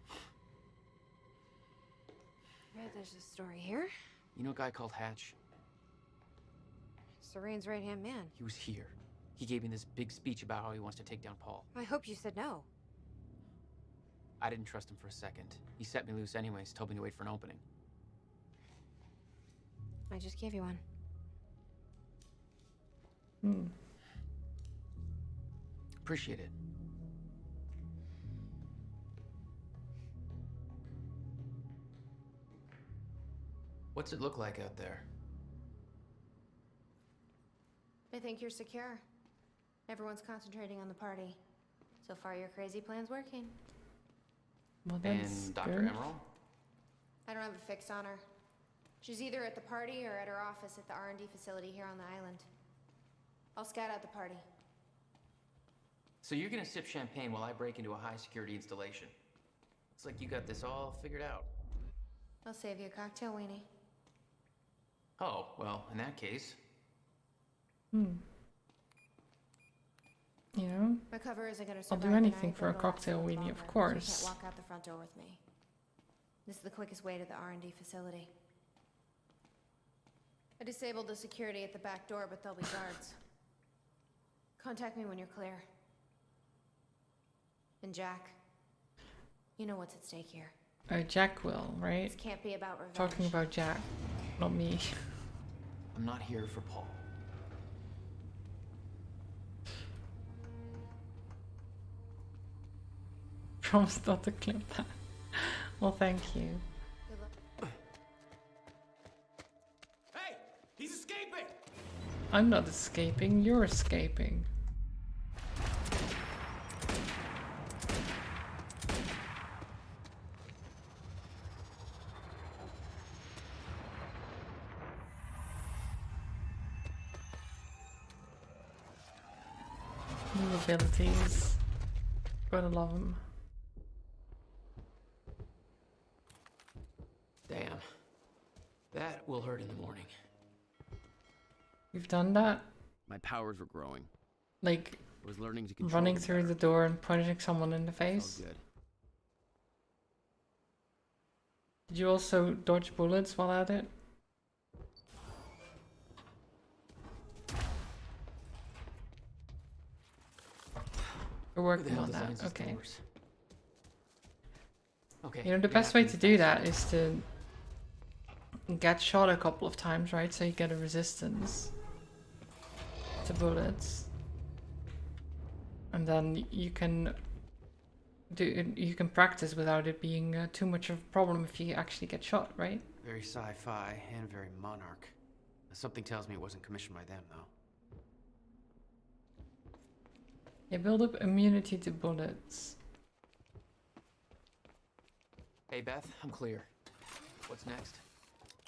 Right, there's a story here. You know a guy called Hatch? Serene's right-hand man. He was here. He gave me this big speech about how he wants to take down Paul. I hope you said no. I didn't trust him for a second. He set me loose anyways, told me to wait for an opening. I just gave you one. Appreciate it. What's it look like out there? I think you're secure. Everyone's concentrating on the party. So far, your crazy plan's working. Well, that's And Dr. good. Emerald? I don't have a fix on her. She's either at the party or at her office at the R&D facility here on the island. I'll scout out the party. So you're gonna sip champagne while I break into a high-security installation. It's like you got this all figured out. I'll save you a cocktail, Weenie. Oh, well, in that case... You know? My cover isn't gonna I'll survive do the anything night, for a but it'll last cocktail, much Weenie, longer, of so you course. can't walk out the front door with me. This is the quickest way to the R&D facility. I disabled the security at the back door, but there'll be guards. Contact me when you're clear. And Jack, you know what's at stake here. Jack will, right? This can't be about revenge. Talking about Jack, not me. I'm not here for Paul. Promise not to clip that. Well, thank you. Hey! He's escaping! I'm not escaping, you're escaping. New abilities. Gotta love them. Damn. That will hurt in the morning. You've done that? My powers were growing. Like, I was learning to control running them through better. the door and punching someone in the face? Felt good. Did you also dodge bullets while at it? We're working on that, okay. Okay. You know, the you're best way not to do that is to get shot a couple of times, right? So you get a resistance to bullets. And then you can practice without it being too much of a problem if you actually get shot, right? Very sci-fi and very Monarch. Something tells me it wasn't commissioned by them, though. Yeah, build up immunity to bullets. Hey, Beth, I'm clear. What's next?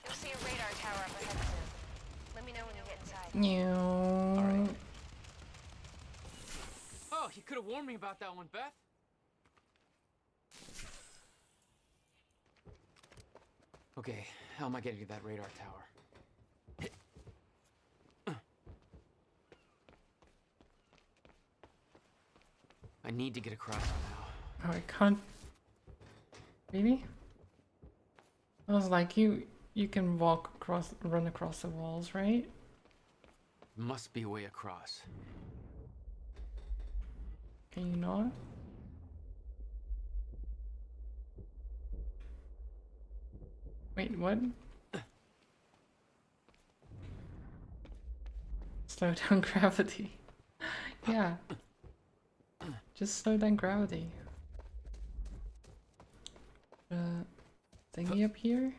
You'll see a radar tower up ahead soon. Let me know when you get inside. No. Alright. Oh, you could have warned me about that one, Beth. Okay, how am I getting to that radar tower? I need to get across somehow. Oh, I can't. Really? I was like, you can walk across, run across the walls, right? Must be a way across. Can you not? Wait, what? Slow down gravity. Yeah. Just slow down gravity. Thingy up here?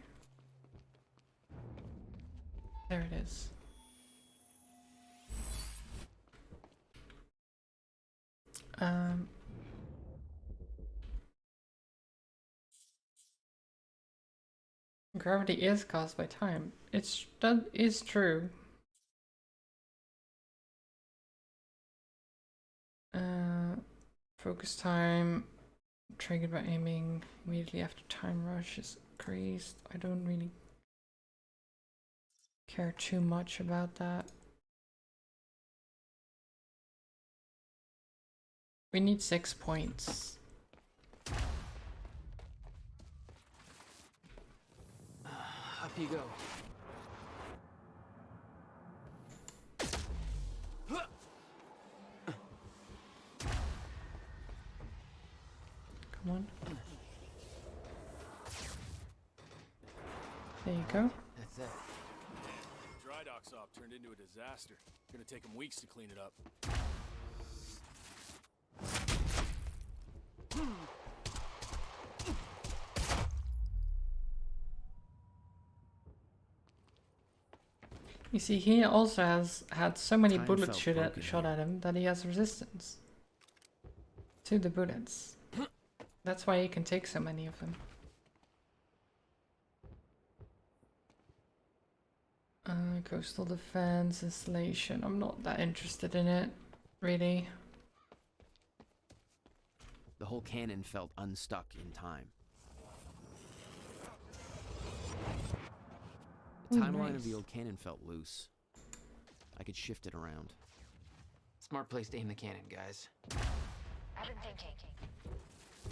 There it is. Gravity is caused by time. That is true. Focus time triggered by aiming immediately after time rush is increased. I don't really care too much about that. We need 6 points. Up you go. Come on. There you go. That's it. Dry dock's op turned into a disaster. Gonna take them weeks to clean it up. You see, he also has had so many Time bullets felt shot at him that he has resistance to the bullets. That's why he can take so many of them. Coastal defense installation. I'm not that interested in it, really. The whole cannon felt unstuck in time. The Ooh, timeline nice. of the old cannon felt loose. I could shift it around. Smart place to aim the cannon, guys. I've been thinking.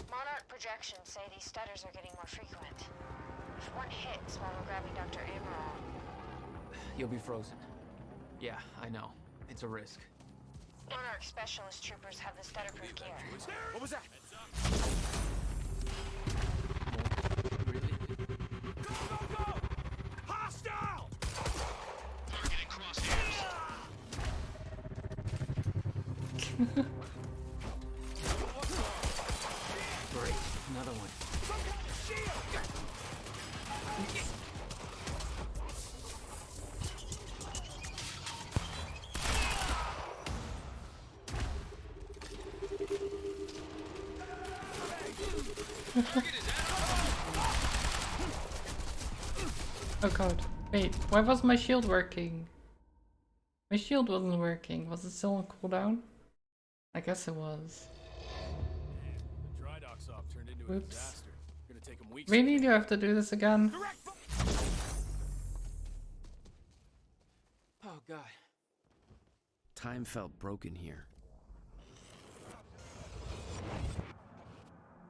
Monarch projections say these stutters are getting more frequent. If one hits while we're grabbing Dr. Amaral, You'll be frozen. Yeah, I know. It's a risk. Monarch specialist troopers have the stutter-proof gear. What was that? Go, go, go! Hostile! Targeting crosshairs. Great. Another one. Some kind of shield! Oh god. Wait, why was my shield working? My shield wasn't working. Was it still on cooldown? I guess it was. The dry dock's off turned into a Whoops. disaster. Gonna take them weeks. Really? Do I have to do this again? Oh god. Time felt broken here.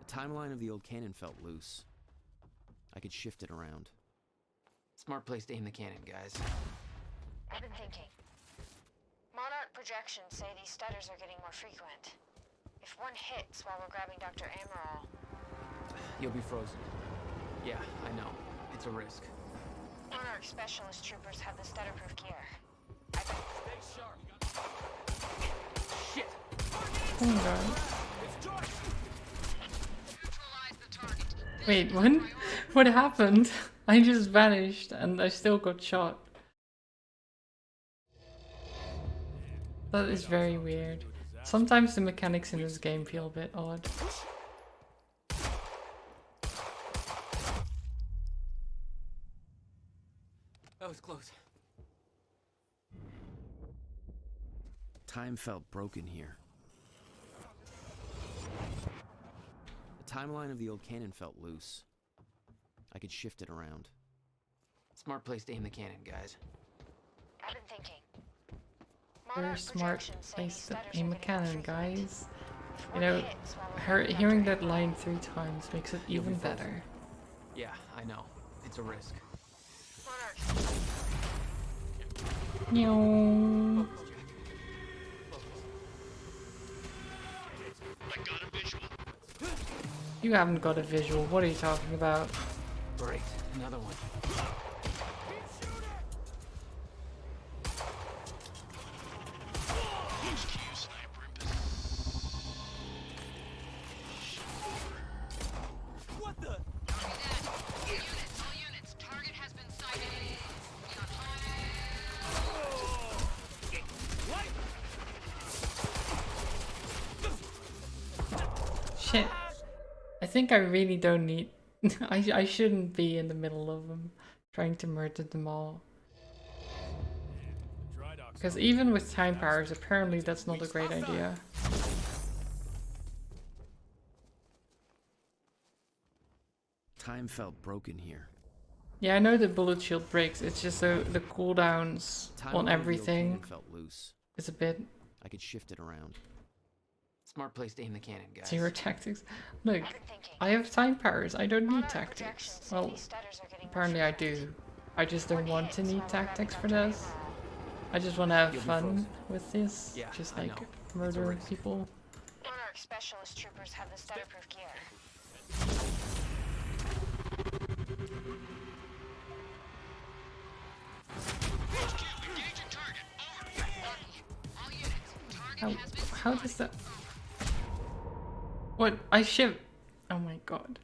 The timeline of the old cannon felt loose. I could shift it around. Smart place to aim the cannon, guys. I've been thinking. Monarch projections say these stutters are getting more frequent. If one hits while we're grabbing Dr. Amaral, You'll be frozen. Yeah, I know. It's a risk. Monarch specialist troopers have the stutter-proof gear. Stay sharp. Shit! Oh god. Wait, what? What happened? I just vanished and I still got shot. That is very weird. Sometimes the mechanics in this game feel a bit odd. That was close. Time felt broken here. The timeline of the old cannon felt loose. I could shift it around. Smart place to aim the cannon, guys. I've been thinking. Very smart place to aim a cannon, guys. You know, hearing that line 3 times makes it even better. Yeah, I know. It's a risk. Meow. You haven't got a visual. What are you talking about? Great, another one. What the? Shit. I think I really don't need... I shouldn't be in the middle of them, trying to murder them all. Because even with time powers, apparently that's not a great idea. Time felt broken here. Yeah, I know the bullet shield breaks, it's just the cooldowns Time on revealed everything cannon felt loose. is a bit... I could shift it around. Smart place to aim the cannon, guys. Zero tactics. Look, I have time powers, I don't need tactics. Well, apparently I do. I just don't want to need tactics for this. I just want to have fun with this. Yeah, just I like know. murdering people. Monarch specialist troopers have the stutter-proof gear. How does that... What? I shiv... Oh my god.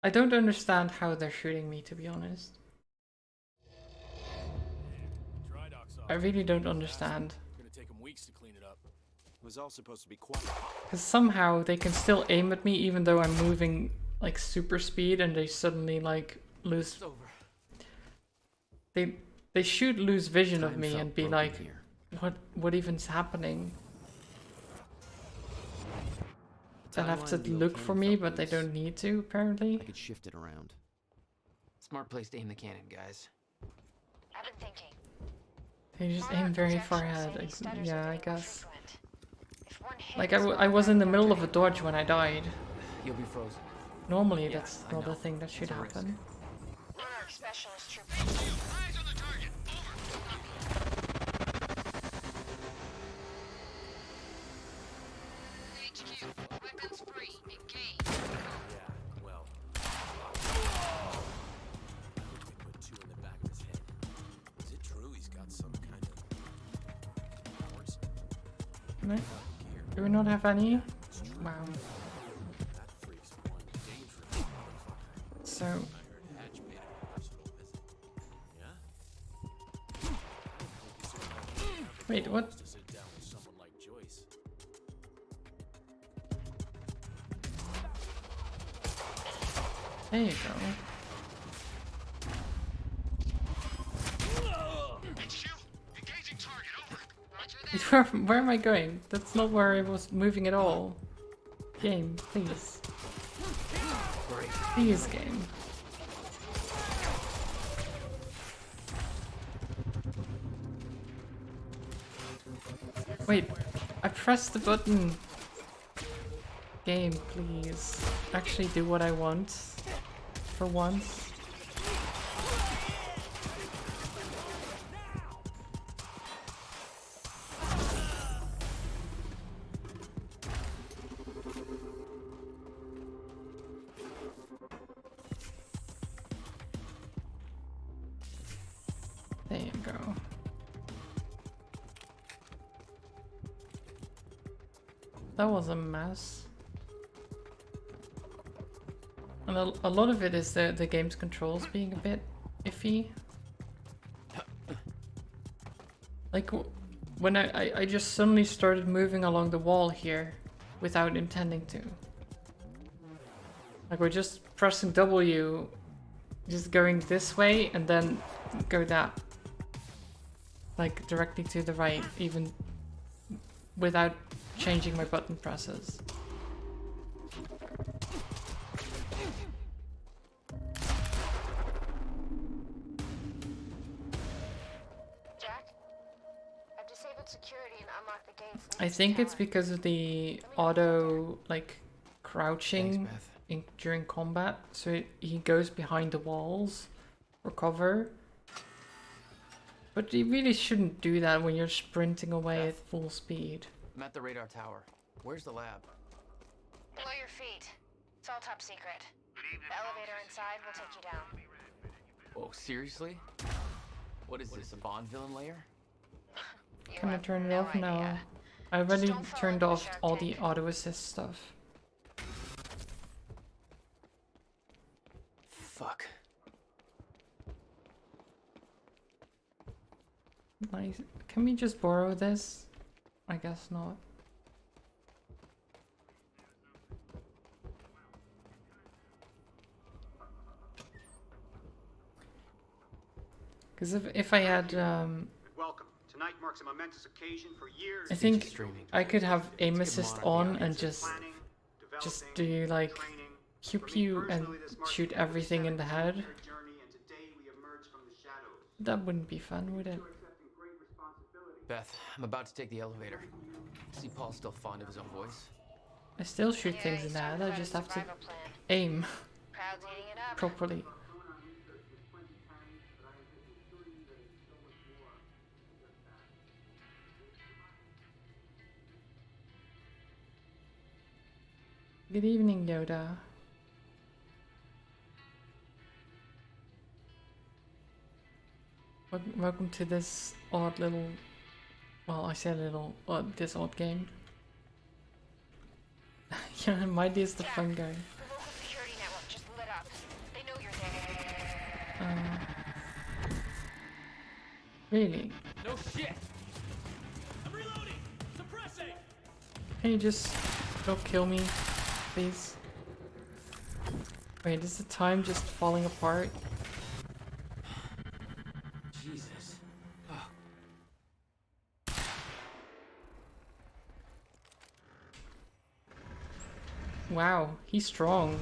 I don't understand how they're shooting me, to be honest. I really don't understand. Gonna take them weeks to clean it up. It was all supposed to be quiet. Because somehow they can still aim at me even though I'm moving like super speed and they suddenly like lose... They should lose vision of Time me felt and be broken like, here. what even's happening? They'll have to Timeline wheel look cannon for me, felt but they loose. don't need to, apparently. I could shift it around. Smart place to aim the cannon, guys. I've been thinking. They just aim very far ahead. Yeah, I guess. If one hit Like, is I was in the middle of a dodge when I died. You'll be frozen. Normally, Yeah, that's I not know. a thing that should It's a risk. happen. Monarch specialist troopers. Well. Put two in the back of his head. Is it true he's got some kind of powers? Can I? Do we not have any? Wow. That freak's one dangerous motherfucker. So, I heard Hatch made it a personal visit. Yeah? wait, what? To sit down with someone like Joyce. There you go. Where am I going? That's not where I was moving at all. Game, please. Please, game. Wait, I pressed the button. Game, please. Actually do what I want. For once. There you go. That was a mess. And a lot of it is the game's controls being a bit iffy. Like, when I just suddenly started moving along the wall here without intending to. Like, we're just pressing W, just going this way, and then go that. Like, directly to the right, even without changing my button presses. Jack, I've disabled security and unlocked the gates. I think it's because of the auto, like, crouching during combat. So he goes behind the walls recover. But you really shouldn't do that when you're sprinting away at full speed. I'm at the radar tower. Where's the lab? Below your feet. It's all top secret. The elevator inside will take you down. Oh, seriously? What is this, a Bond villain lair? Can I turn it off now? I already turned off all the auto assist stuff. Fuck. Nice. Can we just borrow this? I guess not. Because if I had Welcome. Tonight marks a momentous occasion for years. I think I could have aim assist on and just do like pew pew and shoot everything in the head. That wouldn't be fun, would it? Beth, I'm about to take the elevator. See Paul's still fond of his own voice. I still shoot things in the head, I just have to aim properly. Good evening, Yoda. Welcome to this odd little, well, I say little, this odd game. Yeah, Mighty is the fun guy. Security network just lit up. They know you're there. Really? No shit. I'm reloading. Suppressing. Can you just don't kill me, please? Wait, is the time just falling apart? Jesus. Wow, he's strong.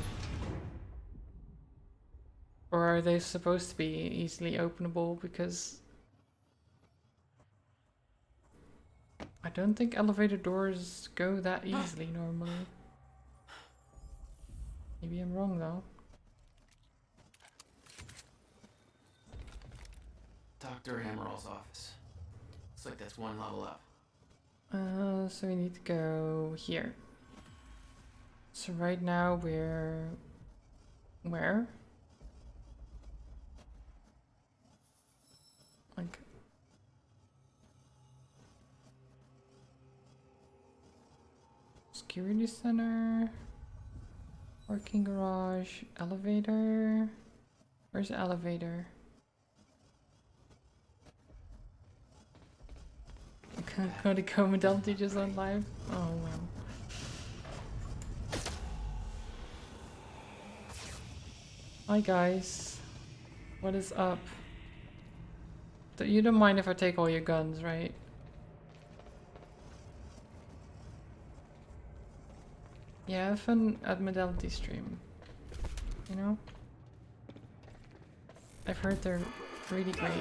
Or are they supposed to be easily openable? Because I don't think elevator doors go that easily normally. Maybe I'm wrong though. Dr. Hammerall's office. Looks like that's one level up. So we need to go here. So right now we're... where? Like... Security center... Working garage... Elevator... Where's the elevator? Cody Comodel teaches on live? Oh wow. Hi guys. What is up? You don't mind if I take all your guns, right? Yeah, have fun at Modality stream. You know? I've heard they're really great.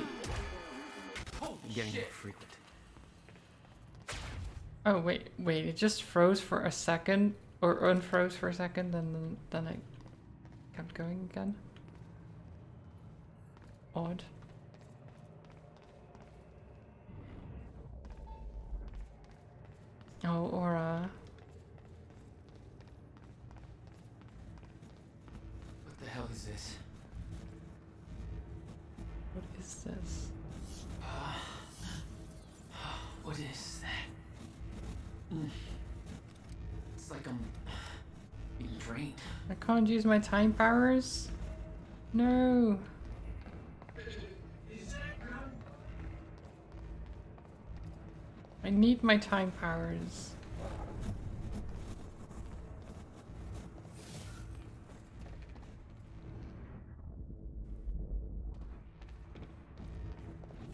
Getting more frequent. Oh wait, it just froze for a second, or unfroze for a second, and then it kept going again. Odd. Oh, Aura. What the hell is this? What is this? What is that? It's like I'm being drained. I can't use my time powers? No. I need my time powers.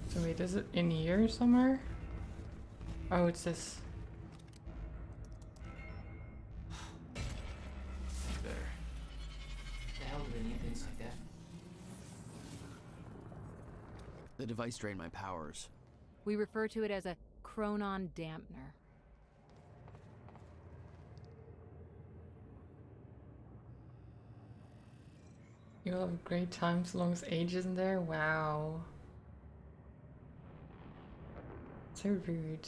So wait, is it in here somewhere? Oh, it's this. Better. The hell do they need things like that? The device drained my powers. We refer to it as a Chronon dampener. You'll have a great time so long as age isn't there? Wow. So rude.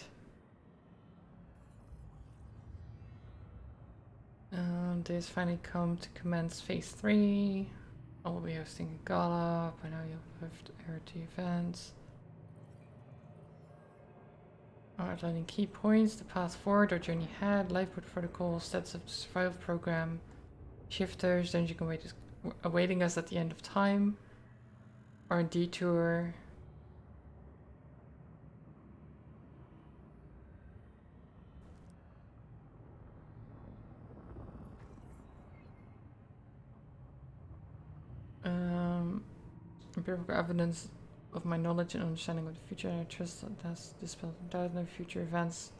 Days finally come to commence phase 3. I will be hosting a gala. By now you'll have aired to events. Outlining key points, the path forward, our journey ahead, lifeboat protocol, sets of the survival program, shifters, dungeon awaiting us at the end of time, our detour. Empirical evidence of my knowledge and understanding of the future, and I trust that has dispelled doubt no future events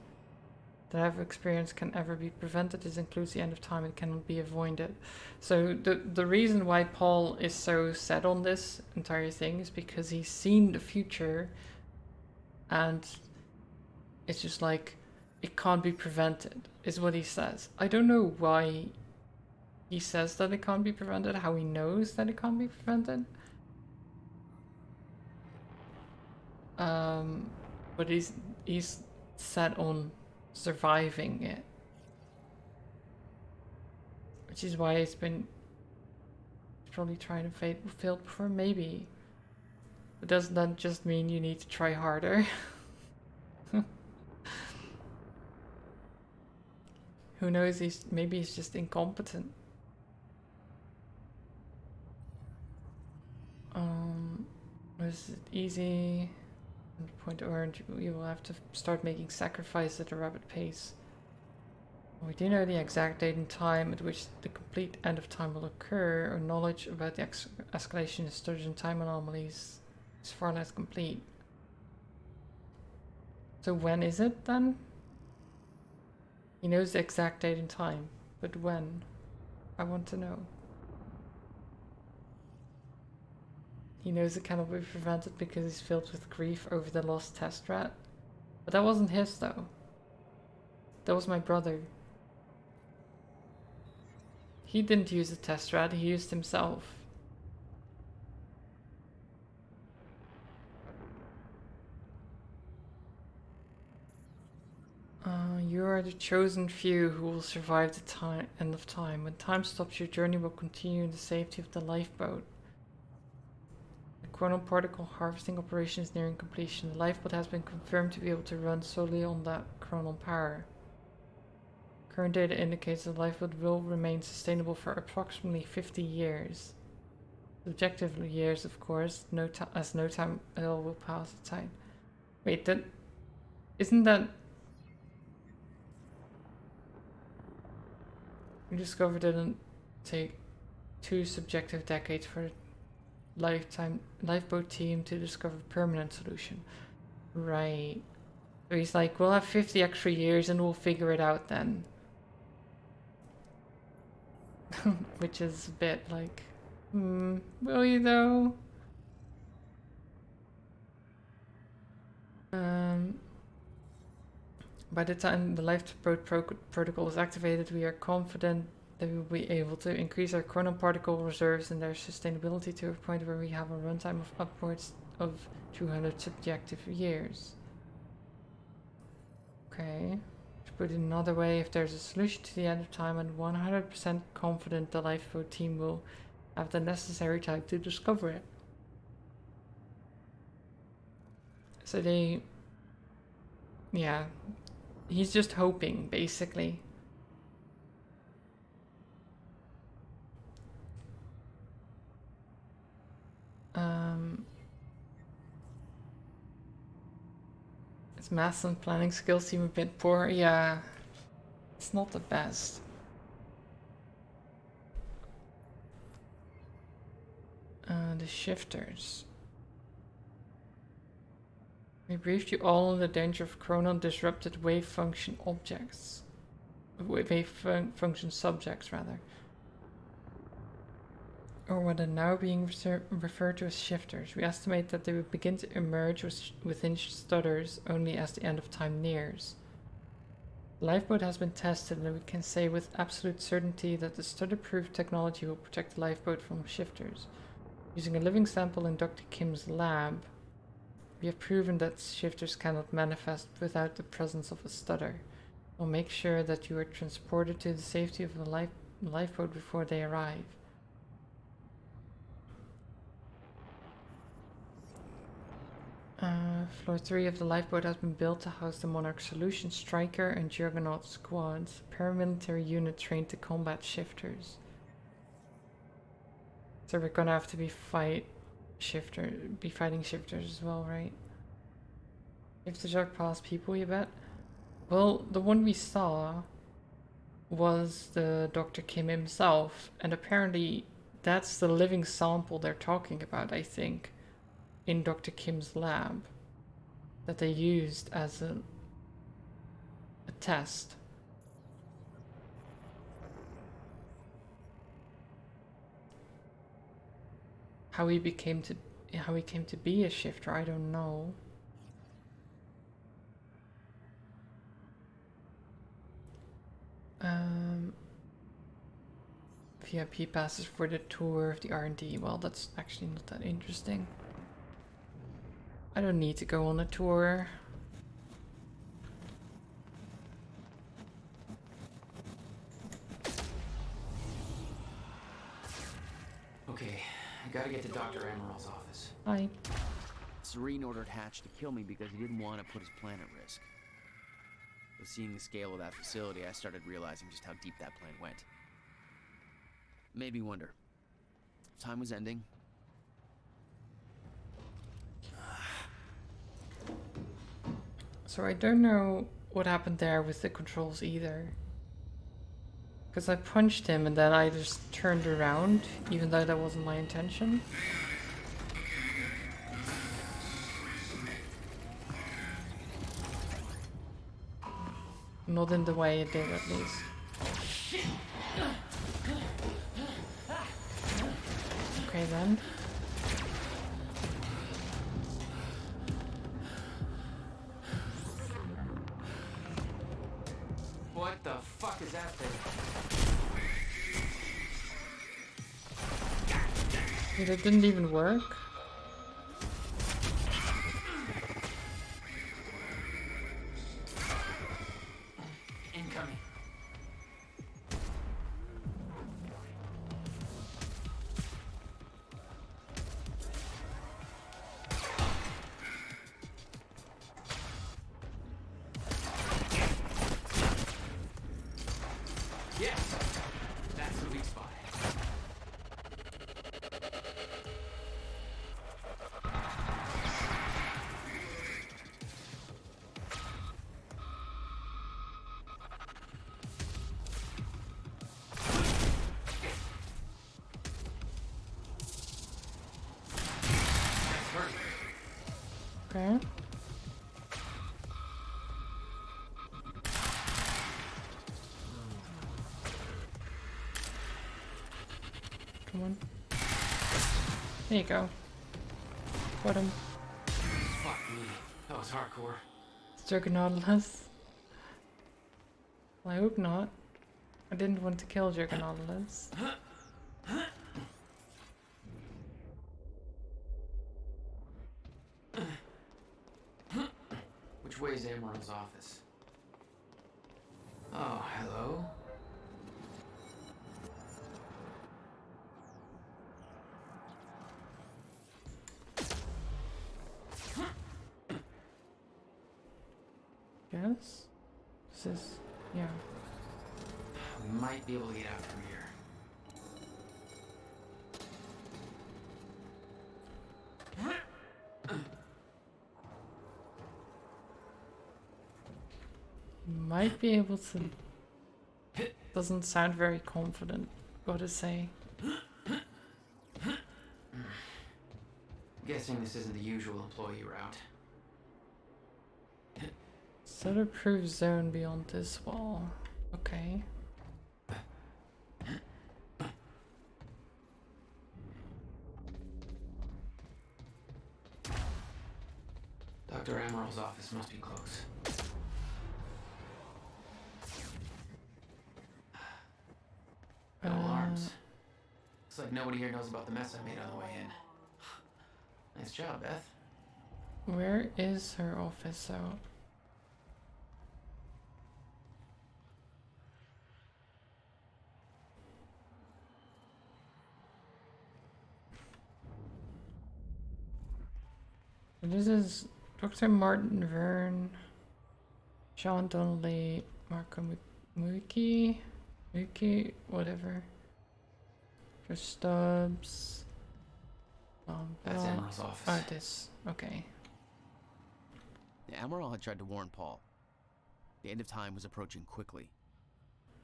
that I have experienced can ever be prevented. This includes the end of time and cannot be avoided. So the reason why Paul is so set on this entire thing is because he's seen the future and it's just like, it can't be prevented, is what he says. I don't know why he says that it can't be prevented, how he knows that it can't be prevented. But he's set on surviving it, which is why he's been probably trying to fail before, maybe. But doesn't that just mean you need to try harder? Who knows? Maybe he's just incompetent. Was it easy? Point earned, you will have to start making sacrifices at a rapid pace. We do know the exact date and time at which the complete end of time will occur. Our knowledge about the escalation in stutters and time anomalies is far less complete. So when is it then? He knows the exact date and time, but when? I want to know. He knows it cannot be prevented because he's filled with grief over the lost test rat. But that wasn't his though. That was my brother. He didn't use the test rat, he used himself. You are the chosen few who will survive the end of time. When time stops, your journey will continue in the safety of the lifeboat. The chronal particle harvesting operation is nearing completion. The lifeboat has been confirmed to be able to run solely on that chronal power. Current data indicates the lifeboat will remain sustainable for approximately 50 years. Subjectively years, of course, as no time at all will pass the time. Wait, isn't that... We discovered it didn't take 2 subjective decades for the lifeboat team to discover a permanent solution. Right. So he's like, we'll have 50 extra years and we'll figure it out then. Which is a bit like, will you though? By the time the lifeboat protocol is activated, we are confident that we will be able to increase our chronal particle reserves and their sustainability to a point where we have a runtime of upwards of 200 subjective years. Okay. To put it another way, if there's a solution to the end of time, I'm 100% confident the lifeboat team will have the necessary time to discover it. So yeah, he's just hoping, basically. His maths and planning skills seem a bit poor. Yeah, it's not the best. The shifters. We briefed you all on the danger of chronal disrupted wave function objects. Wave function subjects, rather. Or what are now being referred to as shifters. We estimate that they will begin to emerge within stutters only as the end of time nears. The lifeboat has been tested and we can say with absolute certainty that the study-proof technology will protect the lifeboat from shifters. Using a living sample in Dr. Kim's lab, we have proven that shifters cannot manifest without the presence of a stutter. We'll make sure that you are transported to the safety of the lifeboat before they arrive. Floor 3 of the lifeboat has been built to house the Monarch Solution Striker and Juggernaut squads, a paramilitary unit trained to combat shifters. So we're gonna have to be fighting shifters as well, right? Shifters are past people, you bet? Well, the one we saw was the Dr. Kim himself, and apparently that's the living sample they're talking about, I think, in Dr. Kim's lab that they used as a test. How he came to be a shifter, I don't know. VIP passes for the tour of the R&D. Well, that's actually not that interesting. I don't need to go on a tour. Okay, I gotta get to Dr. Amaril's office. Hi. Serene ordered Hatch to kill me because he didn't want to put his plan at risk. But seeing the scale of that facility, I started realizing just how deep that plan went. Made me wonder. Time was ending. So I don't know what happened there with the controls either. Because I punched him and then I just turned around, even though that wasn't my intention. Not in the way it did, at least. Okay then. What the fuck is that thing? Wait, it didn't even work? Incoming. Yes! That's the weak spot. Okay. Come on. There you go. Got him. Fuck me. That was hardcore. It's Juggernautolus. Well, I hope not. I didn't want to kill Juggernautolus. Which way is Amaril's office? Oh, hello? Yes? This is... yeah. We might be able to get out from here. Might be able to... Doesn't sound very confident, gotta say. Guessing this isn't the usual employee route. Stutter-proof zone beyond this wall. Okay. Dr. Amaril's office must be close. Looks like nobody here knows about the mess I made on the way in. Nice job, Beth. Where is her office, so? This is Dr. Martin Verne, Sean Donnelly, Marco Muki, whatever. For Stubbs. That's Bell. Emerald's office. Oh, this. Okay. The Amaral had tried to warn Paul. The end of time was approaching quickly.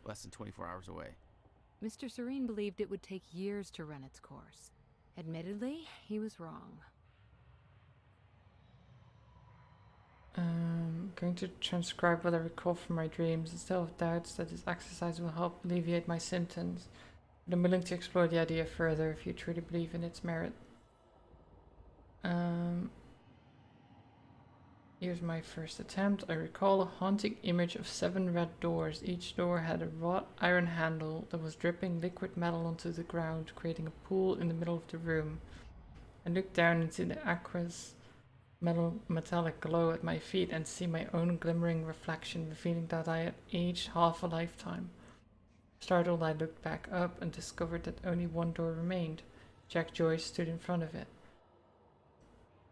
Less than 24 hours away. Mr. Serene believed it would take years to run its course. Admittedly, he was wrong. Going to transcribe what I recall from my dreams instead of doubts that this exercise will help alleviate my symptoms. But I'm willing to explore the idea further if you truly believe in its merit. Here's my first attempt. I recall a haunting image of 7 red doors. Each door had a wrought iron handle that was dripping liquid metal onto the ground, creating a pool in the middle of the room. I looked down into the aqueous metallic glow at my feet and see my own glimmering reflection, revealing that I had aged half a lifetime. Startled, I looked back up and discovered that only one door remained. Jack Joyce stood in front of it.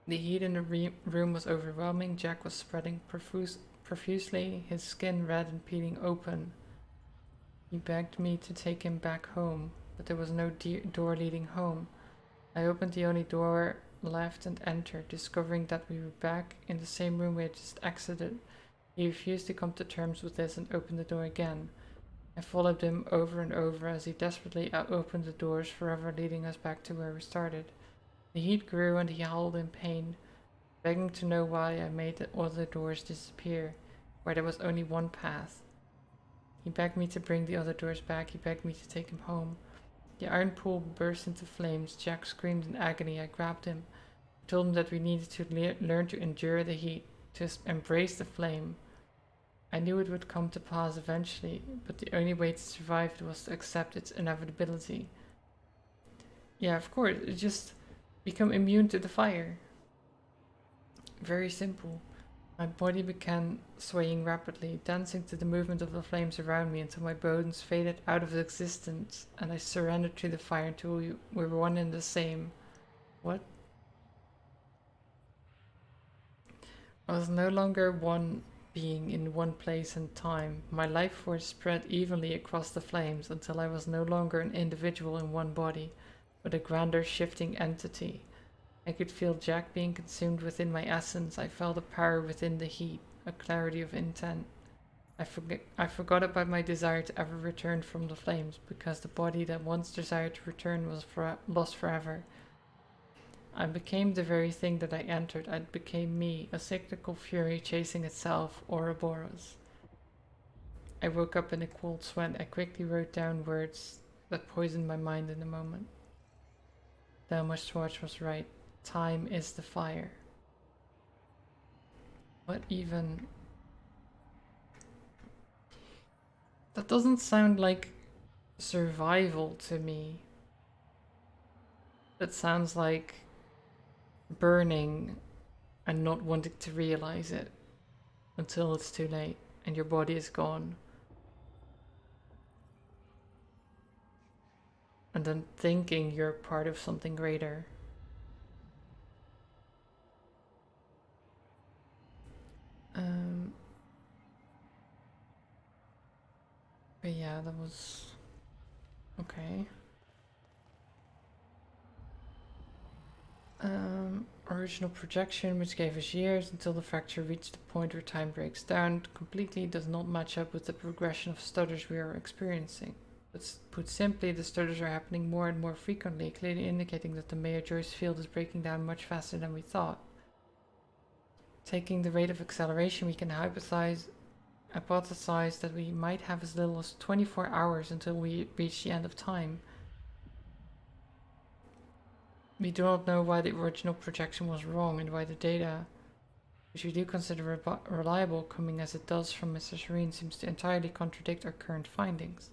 The heat in the room was overwhelming. Jack was spreading profusely, his skin red and peeling open. He begged me to take him back home, but there was no door leading home. I opened the only door left and entered, discovering that we were back in the same room we had just exited. He refused to come to terms with this and opened the door again. I followed him over and over as he desperately opened the doors, forever leading us back to where we started. The heat grew and he howled in pain, begging to know why I made the other doors disappear, where there was only one path. He begged me to bring the other doors back. He begged me to take him home. The iron pool burst into flames. Jack screamed in agony. I grabbed him. I told him that we needed to learn to endure the heat, to embrace the flame. I knew it would come to pass eventually, but the only way to survive it was to accept its inevitability. Yeah, of course, just become immune to the fire. Very simple. My body began swaying rapidly, dancing to the movement of the flames around me until my bones faded out of existence and I surrendered to the fire until we were one and the same. What? I was no longer one being in one place and time. My life force spread evenly across the flames until I was no longer an individual in one body, but a grander shifting entity. I could feel Jack being consumed within my essence. I felt a power within the heat, a clarity of intent. I forgot about my desire to ever return from the flames, because the body that once desired to return was lost forever. I became the very thing that I entered. I became me, a cyclical fury chasing itself, Ouroboros. I woke up in a cold sweat. I quickly wrote down words that poisoned my mind in a moment. Thelma Schwartz was right. Time is the fire. What even? That doesn't sound like survival to me. That sounds like burning and not wanting to realize it until it's too late and your body is gone. And then thinking you're part of something greater. But yeah, that was okay. Original projection, which gave us years until the fracture reached the point where time breaks down, completely does not match up with the progression of stutters we are experiencing. But put simply, the stutters are happening more and more frequently, clearly indicating that the Mayer-Joyce field is breaking down much faster than we thought. Taking the rate of acceleration, we can hypothesize that we might have as little as 24 hours until we reach the end of time. We do not know why the original projection was wrong and why the data, which we do consider reliable, coming as it does from Mr. Serene, seems to entirely contradict our current findings.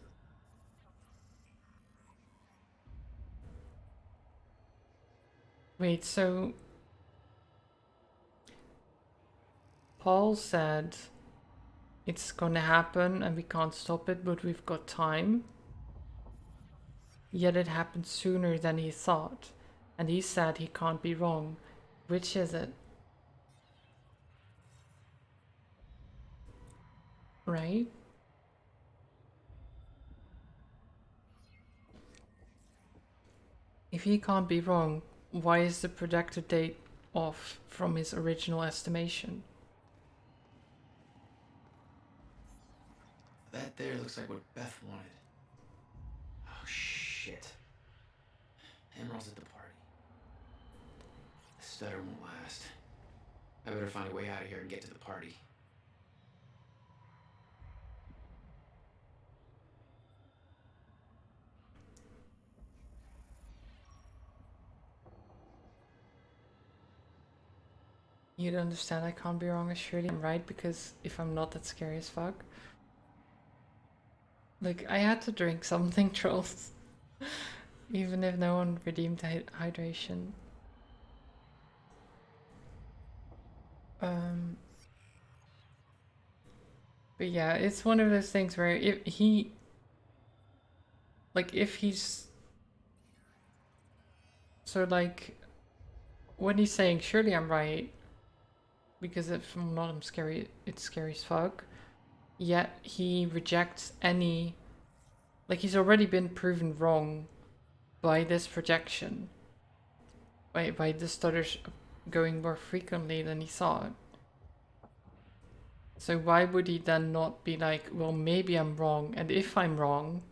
Wait, so Paul said it's gonna happen and we can't stop it, but we've got time. Yet it happened sooner than he thought, and he said he can't be wrong. Which is it? Right? If he can't be wrong, why is the projected date off from his original estimation? That there looks like what Beth wanted. Oh, shit. Emerald's at the party. The stutter won't last. I better find a way out of here and get to the party. You don't understand, I can't be wrong, surely I'm right, because if I'm not, that's scary as fuck. Like, I had to drink something, trolls. Even if no one redeemed hydration. But yeah, it's one of those things where if he's... So like, when he's saying, surely I'm right, because if I'm not, I'm scary, it's scary as fuck. Yet he rejects any... Like, he's already been proven wrong by this projection. By the stutters going more frequently than he thought. So why would he then not be like, well, maybe I'm wrong, and if I'm wrong,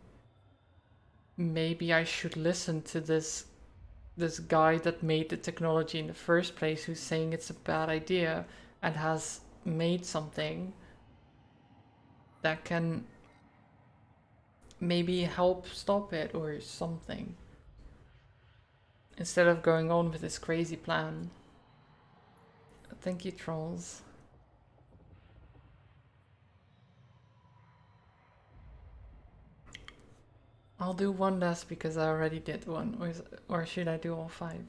maybe I should listen to this guy that made the technology in the first place, who's saying it's a bad idea and has made something that can maybe help stop it or something, instead of going on with this crazy plan. Thank you, trolls. I'll do one less because I already did one, or should I do all 5?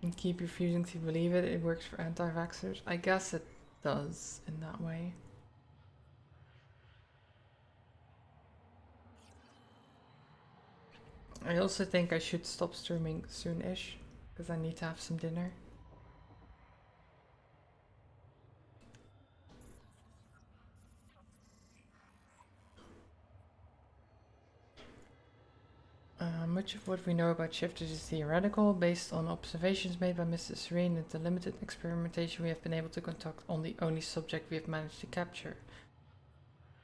And keep refusing to believe it, it works for anti-vaxxers. I guess it does in that way. I also think I should stop streaming soon-ish, because I need to have some dinner. Much of what we know about shifters is theoretical, based on observations made by Mr. Serene and the limited experimentation we have been able to conduct on the only subject we have managed to capture.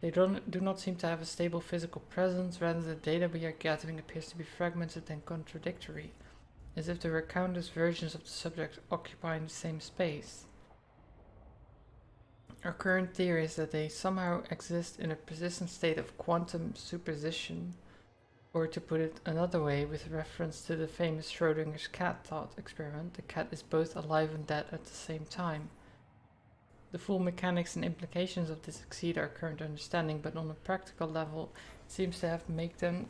They do not seem to have a stable physical presence, rather the data we are gathering appears to be fragmented and contradictory, as if there were countless versions of the subject occupying the same space. Our current theory is that they somehow exist in a persistent state of quantum superposition. Or to put it another way, with reference to the famous Schrödinger's cat thought experiment, the cat is both alive and dead at the same time. The full mechanics and implications of this exceed our current understanding, but on a practical level, it seems to have make them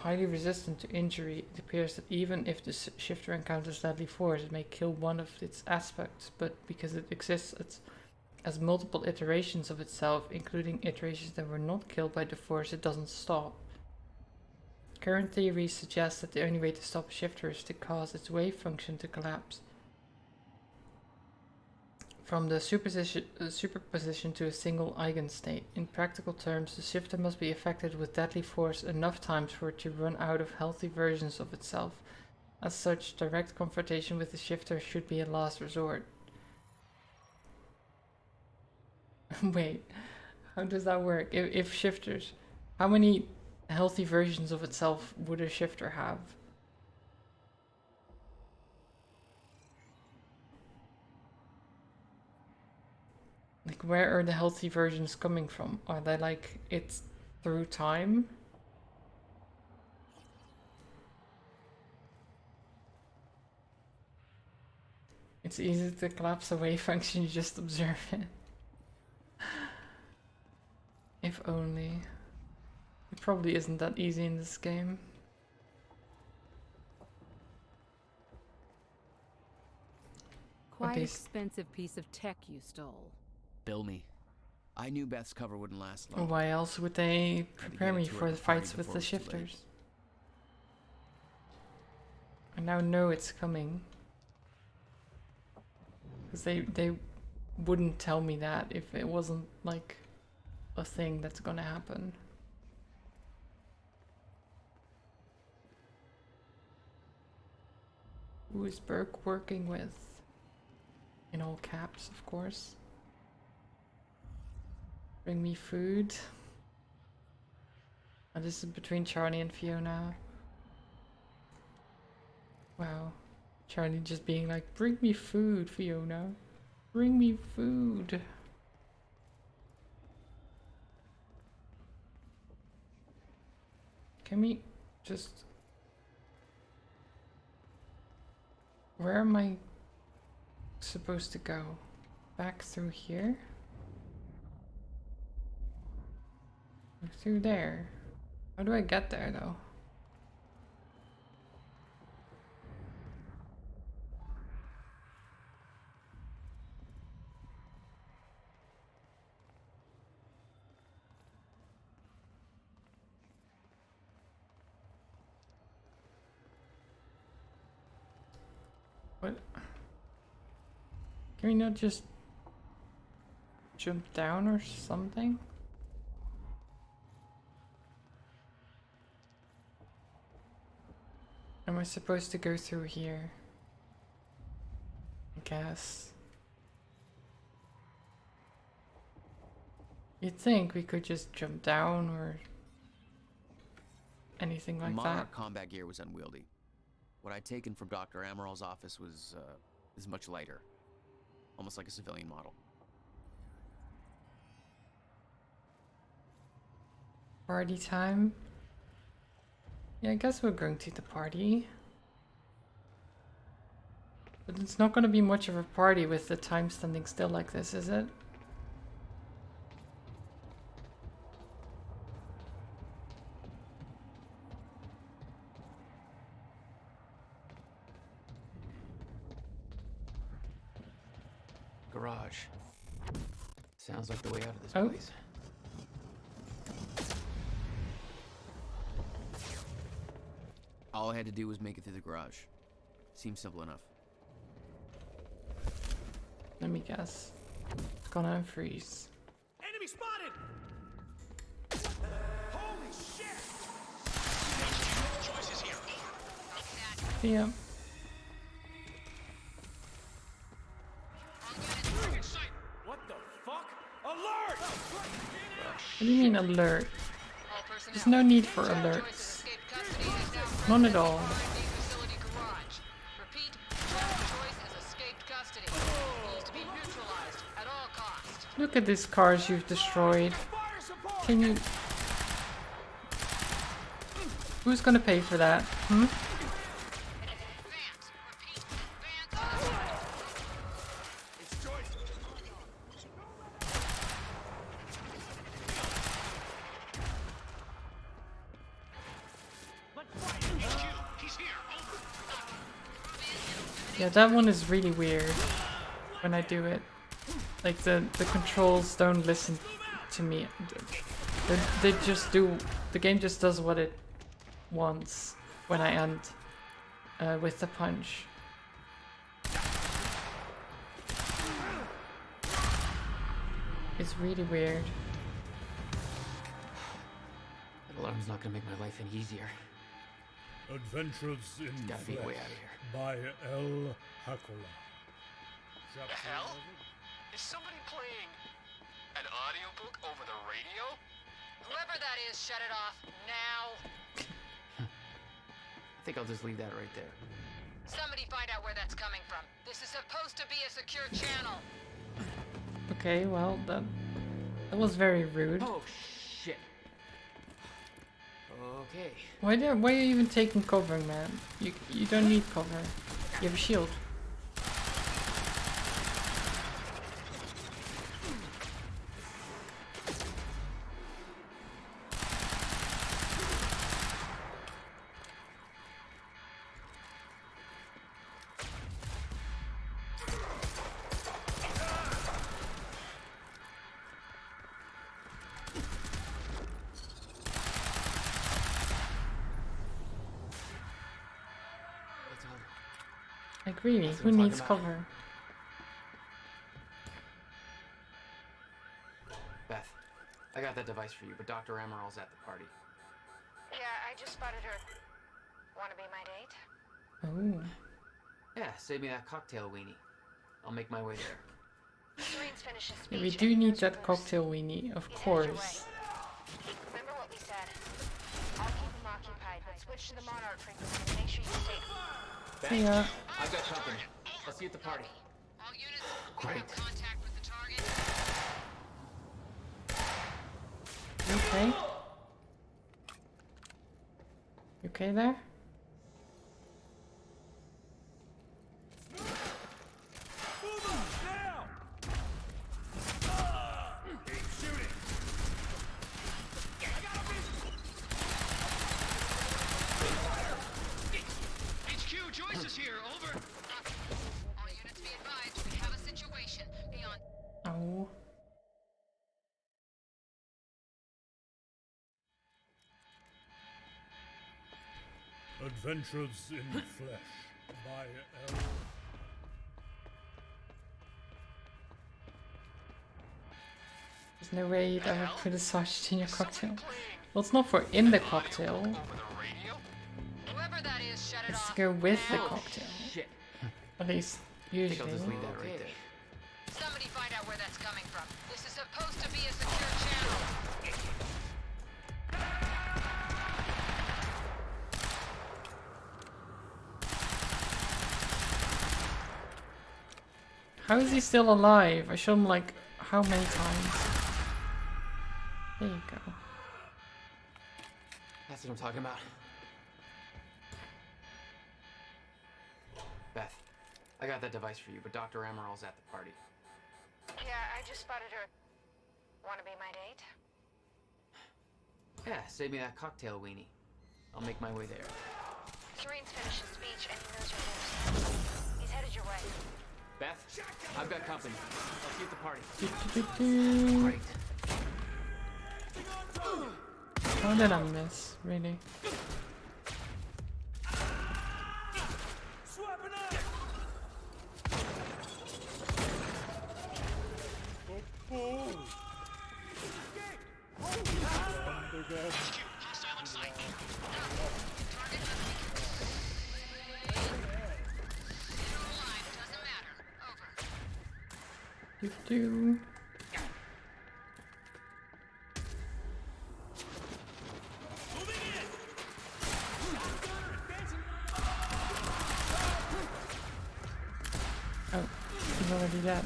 highly resistant to injury. It appears that even if the shifter encounters deadly force, it may kill one of its aspects, but because it exists as multiple iterations of itself, including iterations that were not killed by the force, it doesn't stop. Current theories suggest that the only way to stop a shifter is to cause its wave function to collapse from the superposition to a single eigenstate. In practical terms, the shifter must be affected with deadly force enough times for it to run out of healthy versions of itself. As such, direct confrontation with the shifter should be a last resort. Wait, how does that work? If shifters, how many healthy versions of itself would a shifter have? Like, where are the healthy versions coming from? Are they like, it's through time? It's easy to collapse a wave function, you just observe it. If only. It probably isn't that easy in this game. Quite these- expensive piece of tech you stole. Bill me. I knew Beth's cover wouldn't last long. Why else would they Had to prepare get me it to her for at the the party fights with before the it was too late. shifters? I now know it's coming. Because they wouldn't tell me that if it wasn't like a thing that's gonna happen. Who is Burke working with? In all caps, of course. Bring me food. Oh, this is between Charlie and Fiona. Wow. Charlie just being like, bring me food, Fiona. Bring me food. Can we just... Where am I supposed to go? Back through here? Or through there? How do I get there though? What? Can we not just jump down or something? Am I supposed to go through here? I guess. You'd think we could just jump down or anything like Monarch that. combat gear was unwieldy. What I'd taken from Dr. Amaral's office was much lighter, almost like a civilian model. Party time? Yeah, I guess we're going to the party. But it's not going to be much of a party with the time standing still like this, is it? Garage. Sounds like the way out of this Oh. place. All I had to do was make it through the garage. Seems simple enough. Let me guess. It's gonna unfreeze. Enemy spotted! Holy shit! Choices here. Yeah. What the fuck? Alert! What do you mean alert? There's no need for alerts. None at all. Look at these cars you've destroyed. Can you... Who's gonna pay for that? Hmm? Yeah, that one is really weird when I do it. Like the controls don't listen to me. They just do, the game just does what it wants when I end with the punch. It's really weird. That alarm's not gonna make my life any easier. Adventures in Gotta be Flesh way out of here. by El Hakola. The hell? Is somebody playing an audiobook over the radio? Whoever that is, shut it off now. I think I'll just leave that right there. Somebody find out where that's coming from. This is supposed to be a secure channel. Okay, well, that was very rude. Oh, shit. Okay. Why are you even taking cover, man? You don't need cover. You have a shield. Like really, That's who what I'm needs talking cover? Beth, I got that device for you, but Dr. Amaril's at the party. Yeah, I just spotted her. Wanna be my date? Oh. Yeah, save me that cocktail weenie. I'll make my way there. Serene's finished his Yeah, speech. we and do he need knows your that moves. cocktail weenie, of course. Remember what we said? I'll keep him occupied, but switch to the Monarch frequency and make sure you stay. Beth, Yeah. I've got company. I'll see you at the party. All units, Great. contact with the target. Okay. You okay there? HQ, Joyce is here. Over. All units be advised, we have a situation. Beyond. Oh. Adventures in the Flesh by L. There's no way you'd ever put a sausage in your cocktail. Well, it's not for in the cocktail. Whoever that is, shut it It's to off. go with the now. cocktail. Shit. At least I think I'll usually. just leave that right there. Somebody find out where that's coming from. This is supposed to be a secure channel. How is he still alive? I shot him like how many times? There you go. That's what I'm talking about. Beth, I got that device for you, but Dr. Amaril's at the party. Yeah, I just spotted her. Wanna be my date? Yeah, save me that cocktail weenie. I'll make my way there. Serene's finished his speech and he knows your moves. He's headed your way. Beth, I've got company. I'll see you at the party. Great. How did I miss? Really? Do. Oh, he's already dead.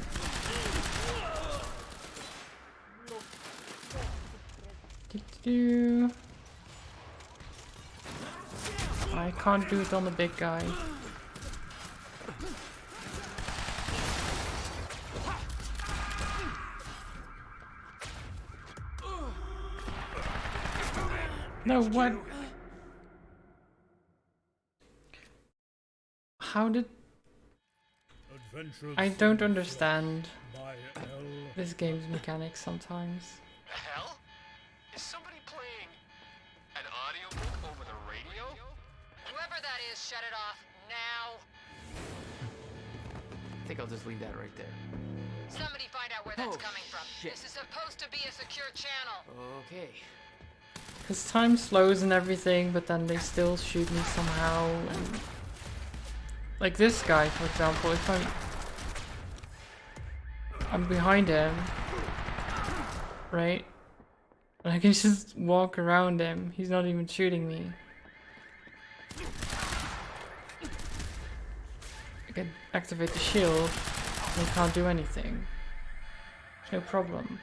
Do. I can't do it on the big guy. No, what? How did... I don't understand this game's mechanics sometimes. The hell? Is somebody playing an audiobook over the radio? Whoever that is, shut it off now. I think I'll just leave that right there. Somebody find out where that's Oh, coming from. shit. This is supposed to be a secure channel. Okay. Because time slows and everything, but then they still shoot me somehow. And like this guy, for example, if I'm behind him, right? And I can just walk around him. He's not even shooting me. I can activate the shield, and he can't do anything. No problem.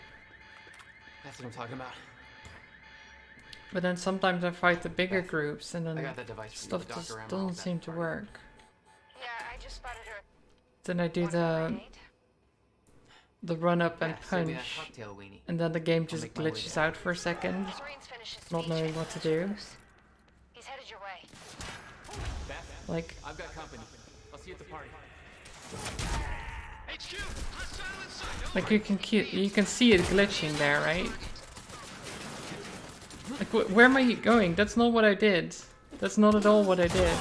That's what I'm talking about. But then sometimes I fight the bigger groups, and I then got that device for you, stuff but just Dr. Amaril's doesn't at the seem to party. work. Yeah, I just spotted her. Then I do the run up and Yeah, save me that punch, cocktail weenie. and then the game I'll just make my way glitches there. out for a second, Serene's finished his not speech knowing and what he to knows your do. moves. He's headed your way. Beth, Like, I've got company. I'll see you at the party. HQ, hostile inside. like you can see it glitching there, right? Like, where am I going? That's not what I did. That's not at all what I did.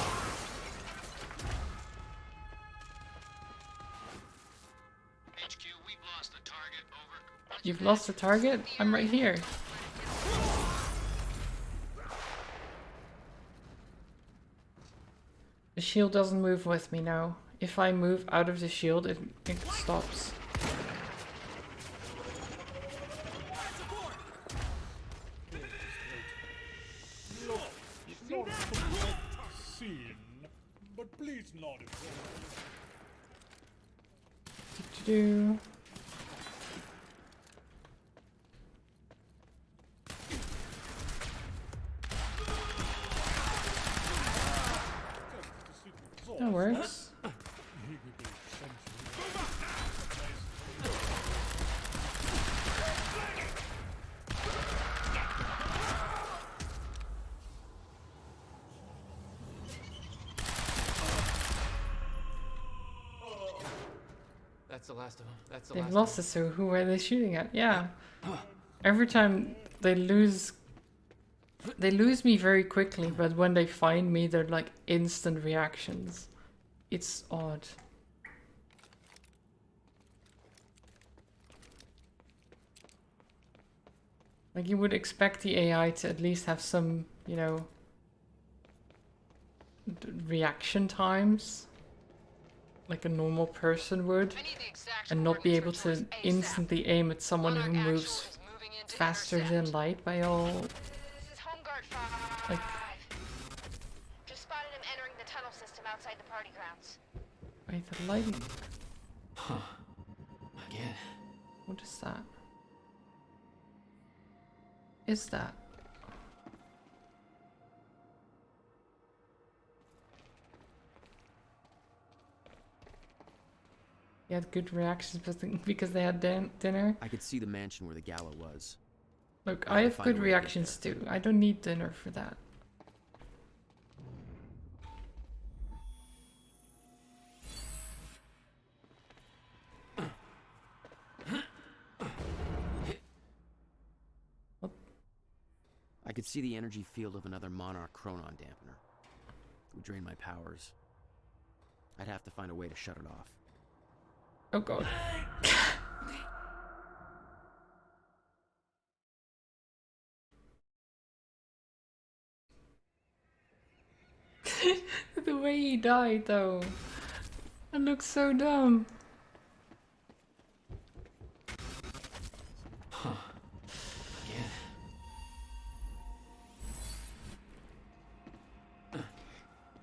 You've lost the target? I'm right here. The shield doesn't move with me now. If I move out of the shield, it stops. Scene, but please not in front Do. That works. That's the last of them. That's the They've last lost of it, so who are they shooting at? Yeah. Every time they lose me very quickly, but when they find me, they're like instant reactions. It's odd. Like you would expect the AI to at least have some, you know, reaction times. Like a normal person would, and not be able to instantly aim at someone who moves faster than light by all. Like, Just spotted him entering the tunnel system outside the party grounds. wait, the lighting. Huh. Again. What is that? Is that? You had good reactions because they had dinner. I could see the mansion where the gala was. Look, I I gotta have find a good way to get reactions too. I don't need dinner for that. I could see the energy field of another Monarch Chronon dampener. It would drain my powers. I'd have to find a way to shut it off. Oh god. The way he died though. It looks so dumb. Huh. Again.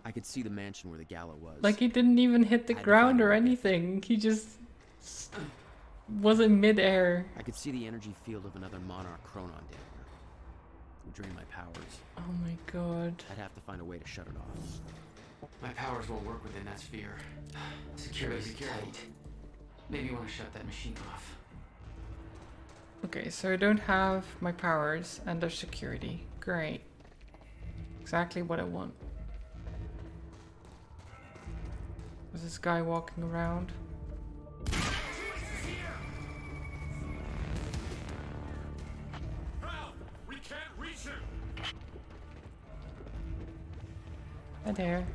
I could see the mansion where the gala was. Like he didn't even hit the ground or anything. He just was in midair. I could see the energy field of another Monarch Chronon dampener. It would drain my powers. Oh my god. I'd have to find a way to shut it off. My powers won't work within that sphere. Security's tight. Maybe you want to shut that machine off. Okay, so I don't have my powers and there's security. Great. Exactly what I want. Is this guy walking around? We can't reach him. Hi there.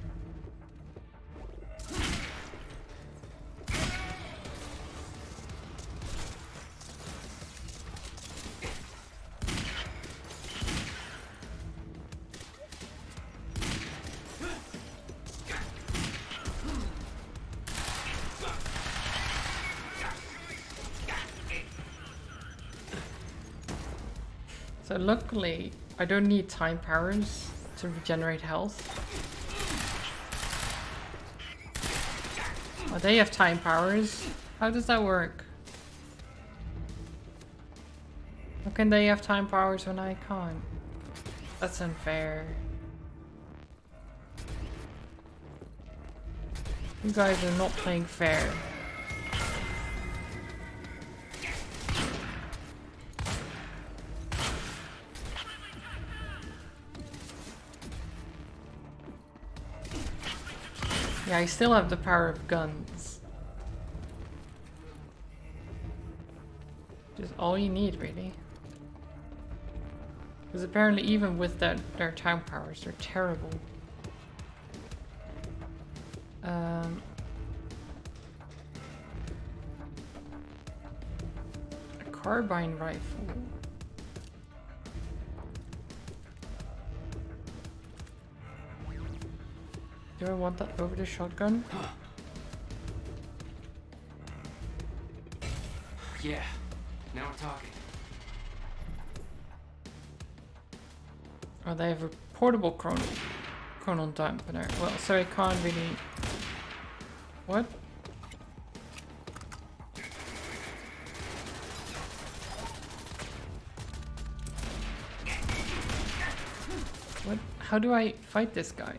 So luckily, I don't need time powers to regenerate health. Oh, they have time powers. How does that work? How can they have time powers when I can't? That's unfair. You guys are not playing fair. Yeah, I still have the power of guns. Just all you need, really. Because apparently even with their time powers, they're terrible. carbine rifle. Do I want that over the shotgun? Yeah, now we're talking. Oh, they have a portable chronon dampener. Well, so I can't really... What? What? How do I fight this guy?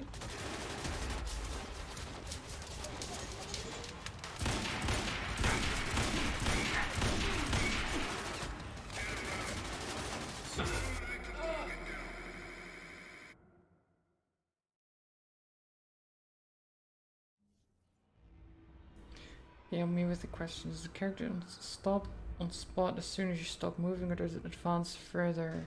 Yeah, me with the questions. Does the character stop on spot as soon as you stop moving, or does it advance further?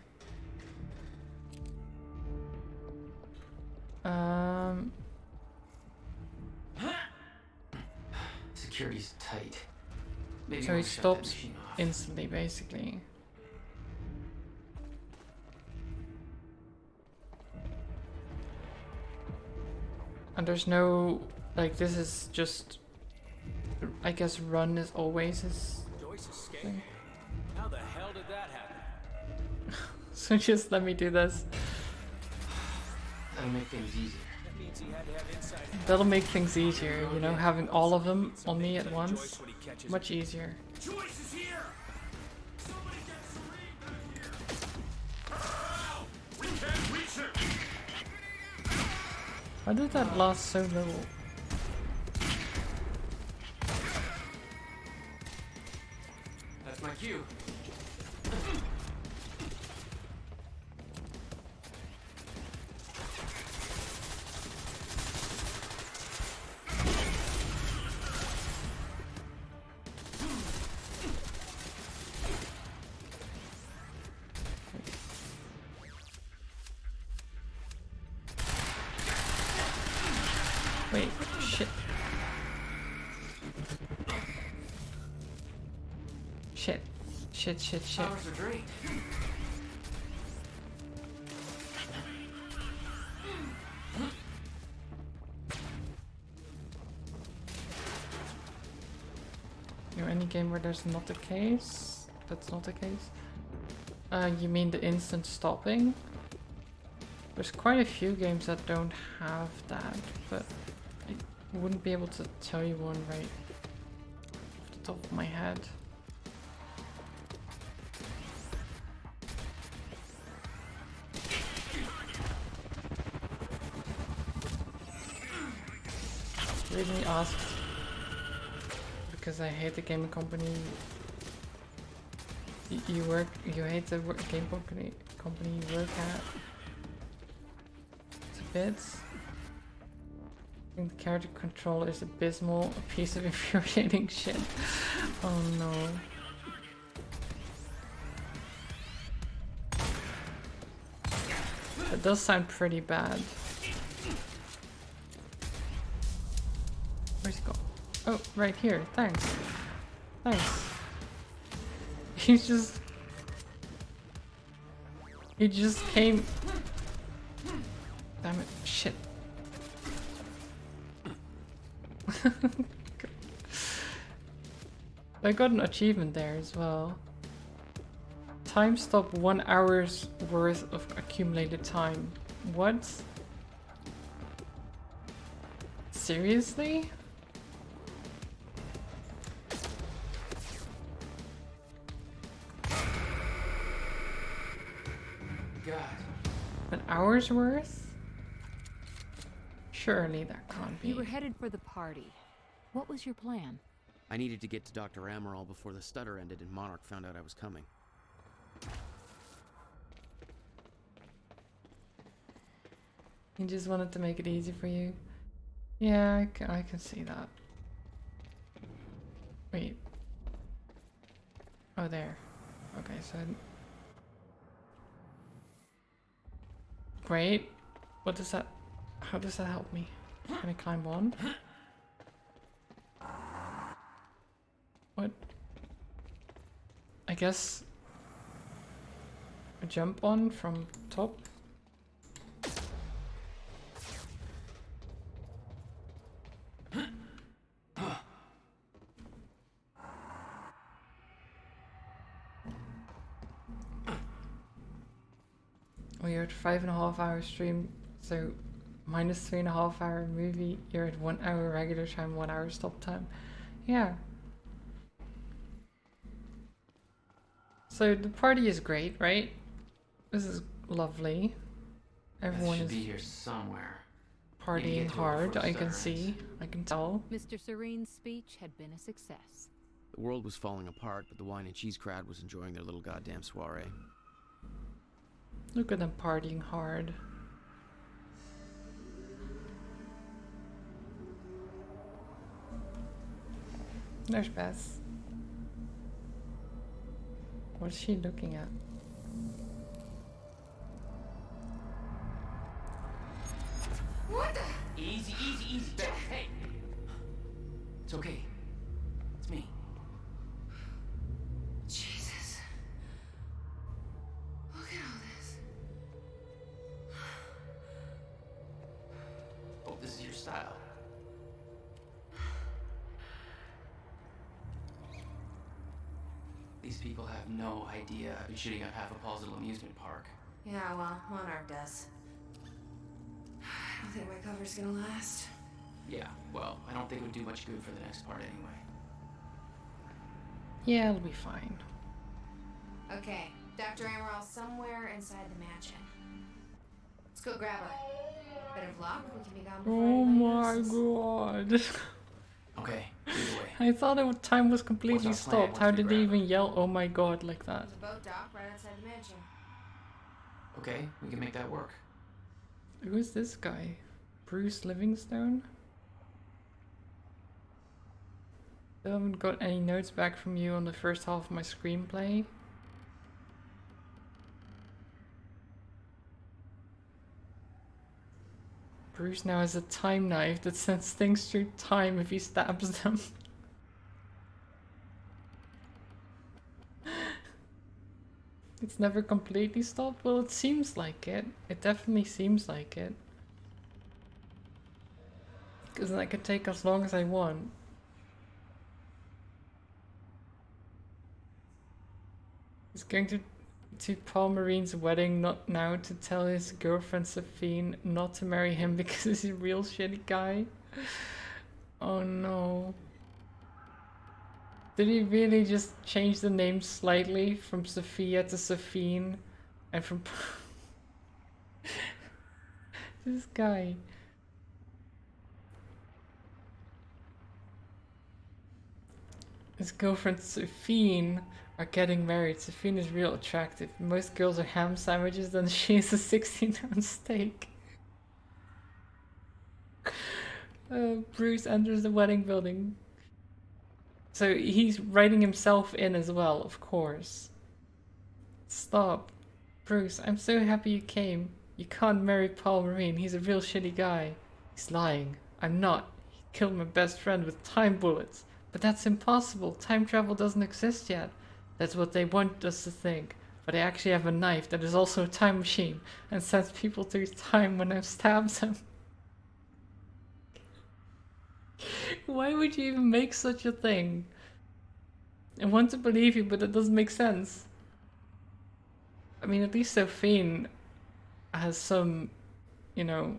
Security's tight. Maybe So you he wanna shut that stops machine off. instantly, basically. And there's no, like, this is just, I guess run is always his Joyce escaped? thing. How the hell did that happen? So just let me do this. That'll make things easier. That means he had to have inside That'll make things easier, you know, having all of them on me at once. Much easier. Joyce is here! Somebody get Serene back here! We can't reach her! Why did that last so little? That's my cue. Wait, shit. Shit. Shit, shit, shit. Powers are drained. You know, any game where there's not the case? That's not the case? You mean the instant stopping? There's quite a few games that don't have that, but I wouldn't be able to tell you one right off the top of my head. Really asked because I hate the gaming company. You hate the game company you work at. It's a bit. I think the character control is abysmal, a piece of infuriating shit. Oh no. That does sound pretty bad. Where's he gone? Oh, right here. Thanks. Thanks. He just came. Damn it. Shit. I got an achievement there as well. Time stop 1 hour's worth of accumulated time. What? Seriously? God. An hour's worth? Surely that can't be. You were headed for the party. What was your plan? I needed to get to Dr. Amaral before the stutter ended and Monarch found out I was coming. He just wanted to make it easy for you. Yeah, I can see that. Wait. Oh, there. Okay, so... Great. What does that... How does that help me? Can I climb on? What? I guess a jump on from top. We are at 5.5 hour stream, so minus 3.5 hour movie. You're at 1 hour regular time, 1 hour stop time. Yeah. So the party is great, right? This is lovely. Everyone should is be here somewhere. partying hard. I can see. I can tell. Mr. Serene's speech had been a success. The world was falling apart, but the wine and cheese crowd was enjoying their little goddamn soiree. Look at them partying hard. There's Beth. What's she looking at? What the? Easy, easy, easy, Beth. Hey! It's okay. It's me. Jesus. Look at all this. Hope this is your style. These people have no idea I've been shooting up half of Paul's little amusement park. Yeah, well, Monarch does. I don't think my cover's gonna last. Yeah, well, I don't think it would do much good for the next part anyway. Yeah, it'll be fine. Okay, Dr. Amaral somewhere inside the mansion. Let's go grab her. Bit of luck, we can be gone before Oh anybody my notices. god. Okay, either way. I thought time was completely What's our plan stopped. once How we did they grab even yell, oh my god, like that? There's a boat dock right outside the mansion. Okay, we can make that work. Who is this guy? Bruce Livingstone? I haven't got any notes back from you on the first half of my screenplay. Bruce now has a time knife that sends things through time if he stabs them. It's never completely stopped? Well, it seems like it. It definitely seems like it. Because then I can take as long as I want. He's going to Paul Marine's wedding, not now, to tell his girlfriend Sophine not to marry him because he's a real shitty guy. Oh no. Did he really just change the name slightly from Sophia to Sophine? And from... this guy. His girlfriend Sophine are getting married. Sophine is real attractive. Most girls are ham sandwiches, then she is a 16-ounce steak. Bruce enters the wedding building. So he's writing himself in as well, of course. Stop. Bruce, I'm so happy you came. You can't marry Paul Marine. He's a real shitty guy. He's lying. I'm not. He killed my best friend with time bullets. But that's impossible. Time travel doesn't exist yet. That's what they want us to think. But I actually have a knife that is also a time machine and sends people through time when I stab them. Why would you even make such a thing? I want to believe you, but it doesn't make sense. I mean, at least Sophine has some, you know...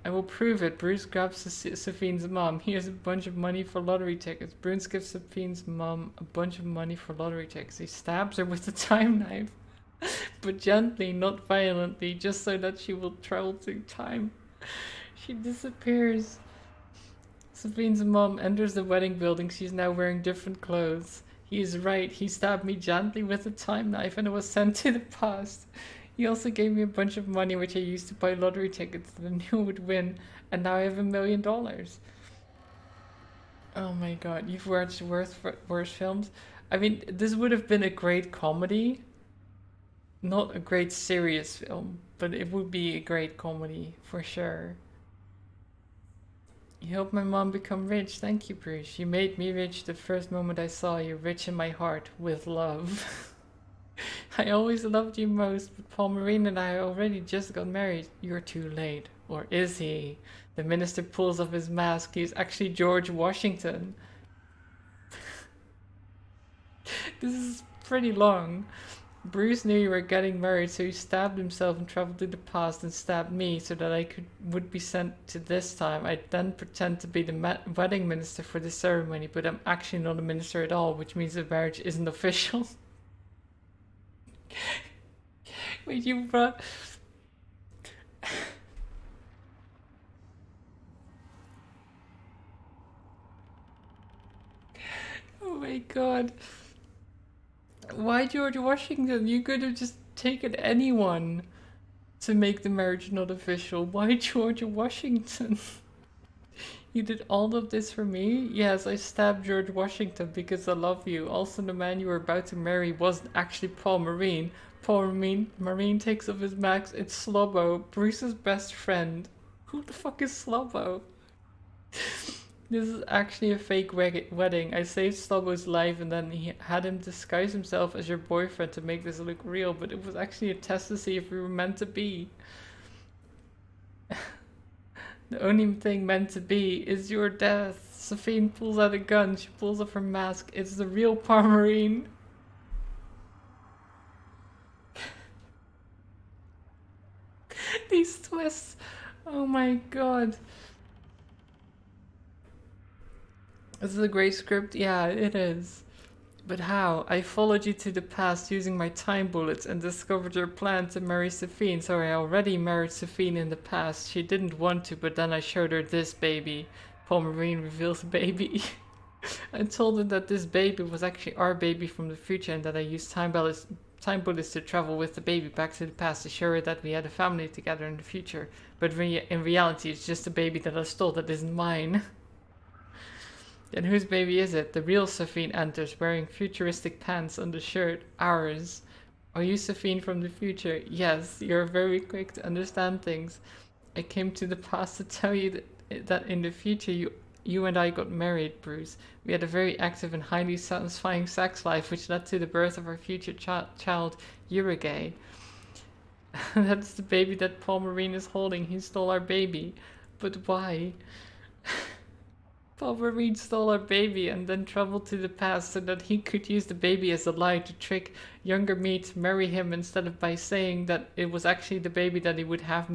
I will prove it. Bruce grabs Sophine's mom. Here's a bunch of money for lottery tickets. Bruce gives Sophine's mom a bunch of money for lottery tickets. He stabs her with a time knife. But gently, not violently, just so that she will travel through time. She disappears. Sophine's mom enters the wedding building. She's now wearing different clothes. He is right. He stabbed me gently with a time knife and it was sent to the past. He also gave me a bunch of money which I used to buy lottery tickets that I knew would win, and now I have $1 million. Oh my god, you've watched worse films? I mean, this would have been a great comedy. Not a great serious film, but it would be a great comedy, for sure. You helped my mom become rich. Thank you, Bruce. You made me rich the first moment I saw you. Rich in my heart. With love. I always loved you most, but Paul Marine and I already just got married. You're too late. Or is he? The minister pulls off his mask. He's actually George Washington. This is pretty long. Bruce knew you were getting married, so he stabbed himself and traveled to the past and stabbed me so that I would be sent to this time. I then pretend to be the wedding minister for the ceremony, but I'm actually not a minister at all, which means the marriage isn't official. Wait, you brought... Oh my god. Why George Washington? You could have just taken anyone to make the marriage not official. Why George Washington? You did all of this for me? Yes, I stabbed George Washington because I love you. Also, the man you were about to marry wasn't actually Paul Marine. Paul Marine takes off his mask. It's Slobbo, Bruce's best friend. Who the fuck is Slobbo? This is actually a fake wedding. I saved Slobbo's life and then he had him disguise himself as your boyfriend to make this look real, but it was actually a test to see if we were meant to be. The only thing meant to be is your death. Safine pulls out a gun. She pulls off her mask. It's the real Paul Marine. These twists. Oh my god. This is a great script. Yeah, it is. But how? I followed you to the past using my time bullets and discovered your plan to marry Safine. So I already married Safine in the past. She didn't want to, but then I showed her this baby. Paul Marine reveals the baby. I told her that this baby was actually our baby from the future and that I used time bullets to travel with the baby back to the past to show her that we had a family together in the future. But in reality, it's just a baby that I stole that isn't mine. Then whose baby is it? The real Safine enters, wearing futuristic pants on the shirt. Ours. Are you Safine from the future? Yes, you're very quick to understand things. I came to the past to tell you that in the future you and I got married, Bruce. We had a very active and highly satisfying sex life, which led to the birth of our future child, Urige. That's the baby that Paul Marine is holding. He stole our baby. But why? Paul Marine stole our baby and then traveled to the past so that he could use the baby as a lie to trick younger me to marry him instead of by saying that it was actually the baby that he would have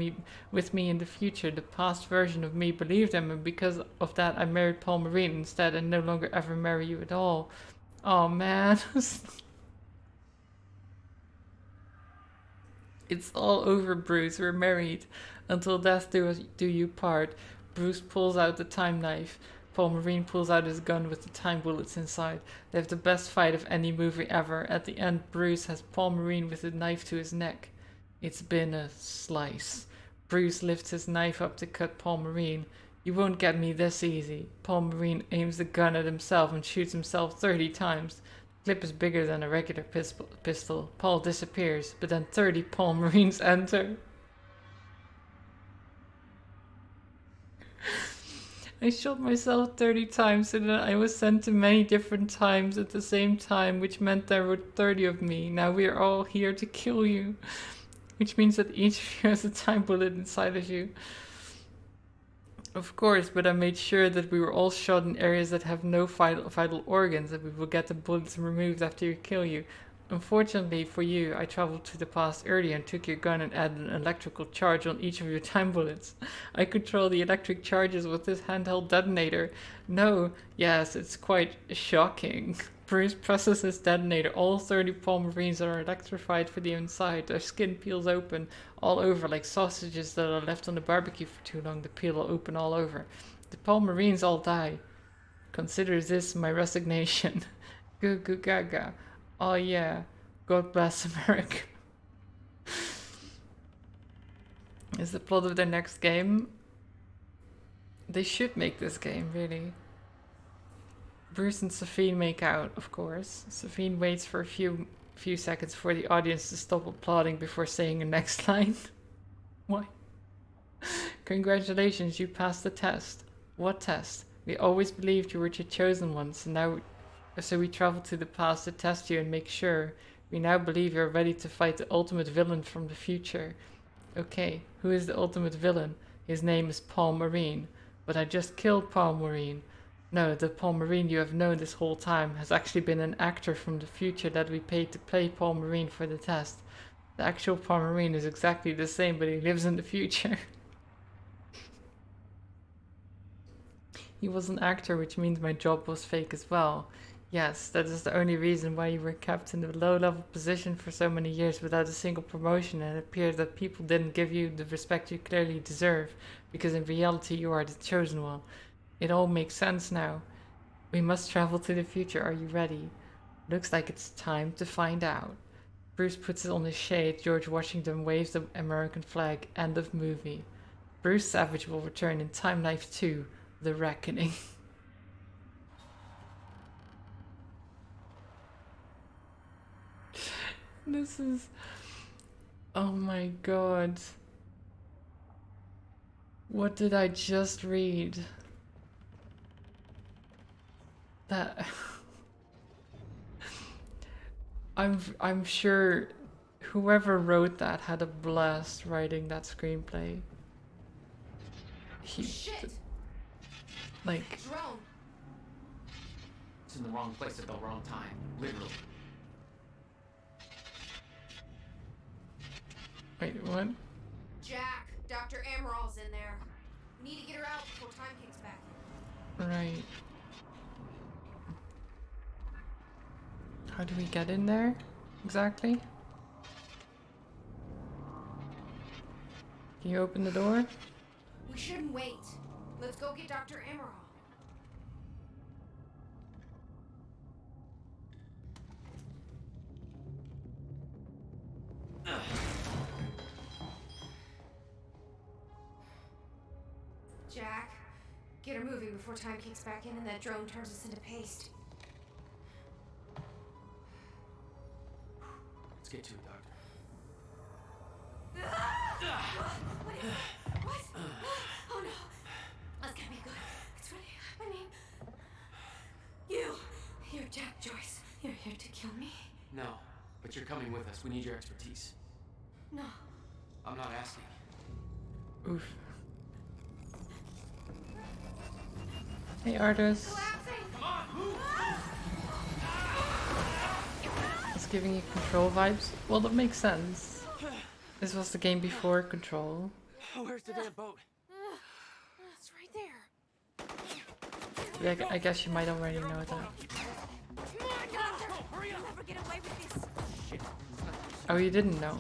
with me in the future. The past version of me believed him, and because of that I married Paul Marine instead and no longer ever marry you at all. Oh man. It's all over, Bruce. We're married. Until death do you part. Bruce pulls out the time knife. Paul Marine pulls out his gun with the time bullets inside. They have the best fight of any movie ever. At the end, Bruce has Paul Marine with a knife to his neck. It's been a slice. Bruce lifts his knife up to cut Paul Marine. You won't get me this easy. Paul Marine aims the gun at himself and shoots himself 30 times. The clip is bigger than a regular pistol. Paul disappears, but then 30 Paul Marines enter. I shot myself 30 times so that I was sent to many different times at the same time, which meant there were 30 of me. Now we are all here to kill you, which means that each of you has a time bullet inside of you. Of course, but I made sure that we were all shot in areas that have no vital organs, that we will get the bullets removed after we kill you. Unfortunately for you, I traveled to the past earlier and took your gun and added an electrical charge on each of your time bullets. I control the electric charges with this handheld detonator. No, yes, it's quite shocking. Bruce presses his detonator. All 30 Paul Marines are electrified for the inside. Their skin peels open all over like sausages that are left on the barbecue for too long. They peel open all over. The Paul Marines all die. Consider this my resignation. Goo goo gaga. Oh yeah, God bless America. Is the plot of their next game? They should make this game, really. Bruce and Safine make out, of course. Safine waits for a few seconds for the audience to stop applauding before saying the next line. Why? Congratulations, you passed the test. What test? We always believed you were the chosen ones, and now, so we traveled to the past to test you and make sure. We now believe you're ready to fight the ultimate villain from the future. Okay, who is the ultimate villain? His name is Paul Marine. But I just killed Paul Marine. No, the Paul Marine you have known this whole time has actually been an actor from the future that we paid to play Paul Marine for the test. The actual Paul Marine is exactly the same, but he lives in the future. He was an actor, which means my job was fake as well. Yes, that is the only reason why you were kept in a low-level position for so many years without a single promotion, and it appears that people didn't give you the respect you clearly deserve, because in reality you are the chosen one. It all makes sense now. We must travel to the future. Are you ready? Looks like it's time to find out. Bruce puts it on his shade. George Washington waves the American flag. End of movie. Bruce Savage will return in Time Life 2, The Reckoning. This is... Oh my god. What did I just read? That... I'm sure whoever wrote that had a blast writing that screenplay. Shit! Like... Drone! It's in the wrong place at the wrong time. Literally. Wait, what? Jack, Dr. Emerald's in there. We need to get her out before time kicks back. Right. How do we get in there? Exactly? Can you open the door? We shouldn't wait. Let's go get Dr. Emerald. Jack, get her moving before time kicks back in and that drone turns us into paste. Let's get to it, Doctor. What? Oh no. That's gonna be good. It's really happening. You're Jack Joyce. You're here to kill me? No, but you're coming with us. We need your expertise. No. I'm not asking. Oof. Hey, Artis. It's giving you Control vibes. Well, that makes sense. This was the game before Control. Where's the damn boat? It's right there. Yeah, I guess you might already know that. Come on, Doctor! Hurry up! You'll never get away with this. Shit. Oh, you didn't know.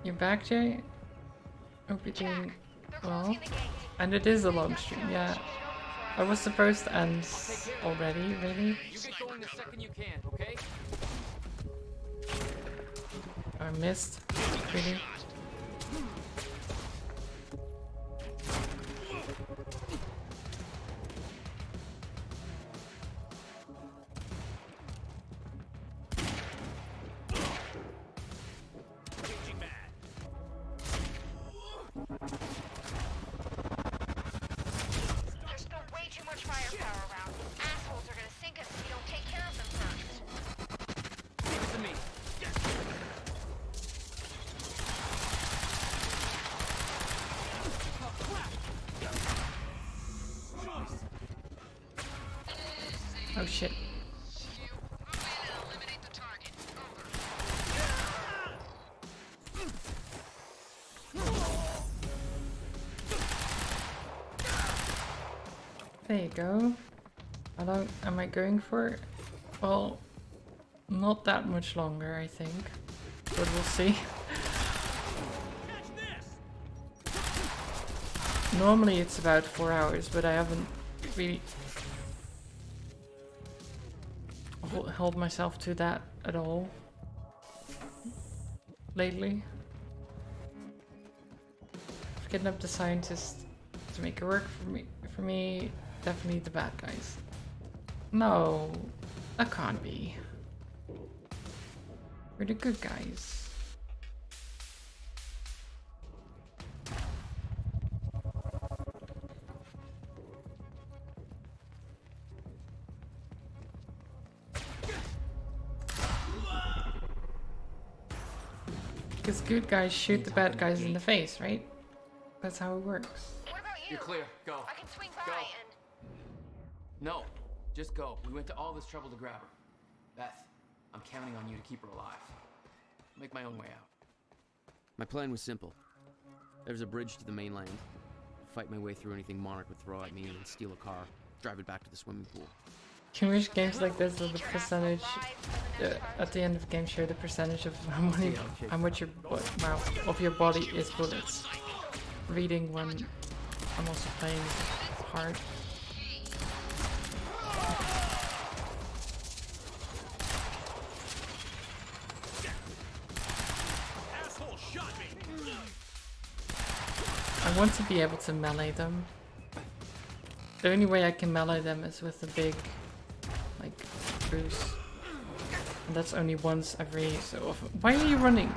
You're back, Jay? Hope you're doing well. And it is a long stream, yeah. I was supposed to end already, really. You get going the second you can, okay? I missed, really. There's still way too much firepower around. Assholes are gonna sink us if you don't take care of them first. Give it to me. Oh shit. There you go. How long am I going for? Well, not that much longer, I think. But we'll see. Normally it's about 4 hours, but I haven't really held myself to that at all lately. Kidnap the scientist to make it work for me, definitely the bad guys. No, that can't be. We're the good guys. Because good guys shoot the bad guys in the face, right? That's how it works. You're clear. Go. I can swing by and... No, just go. We went to all this trouble to grab her. Beth, I'm counting on you to keep her alive. I'll make my own way out. My plan was simple. There was a bridge to the mainland. Fight my way through anything Monarch would throw at me and then steal a car. Drive it back to the swimming pool. Can we wish games like this with the percentage at the end of the game share the percentage of how much of your body is bullets? Reading when I'm also playing hard. I want to be able to melee them. The only way I can melee them is with a big, like, Bruce. And that's only once every so often. Why are you running?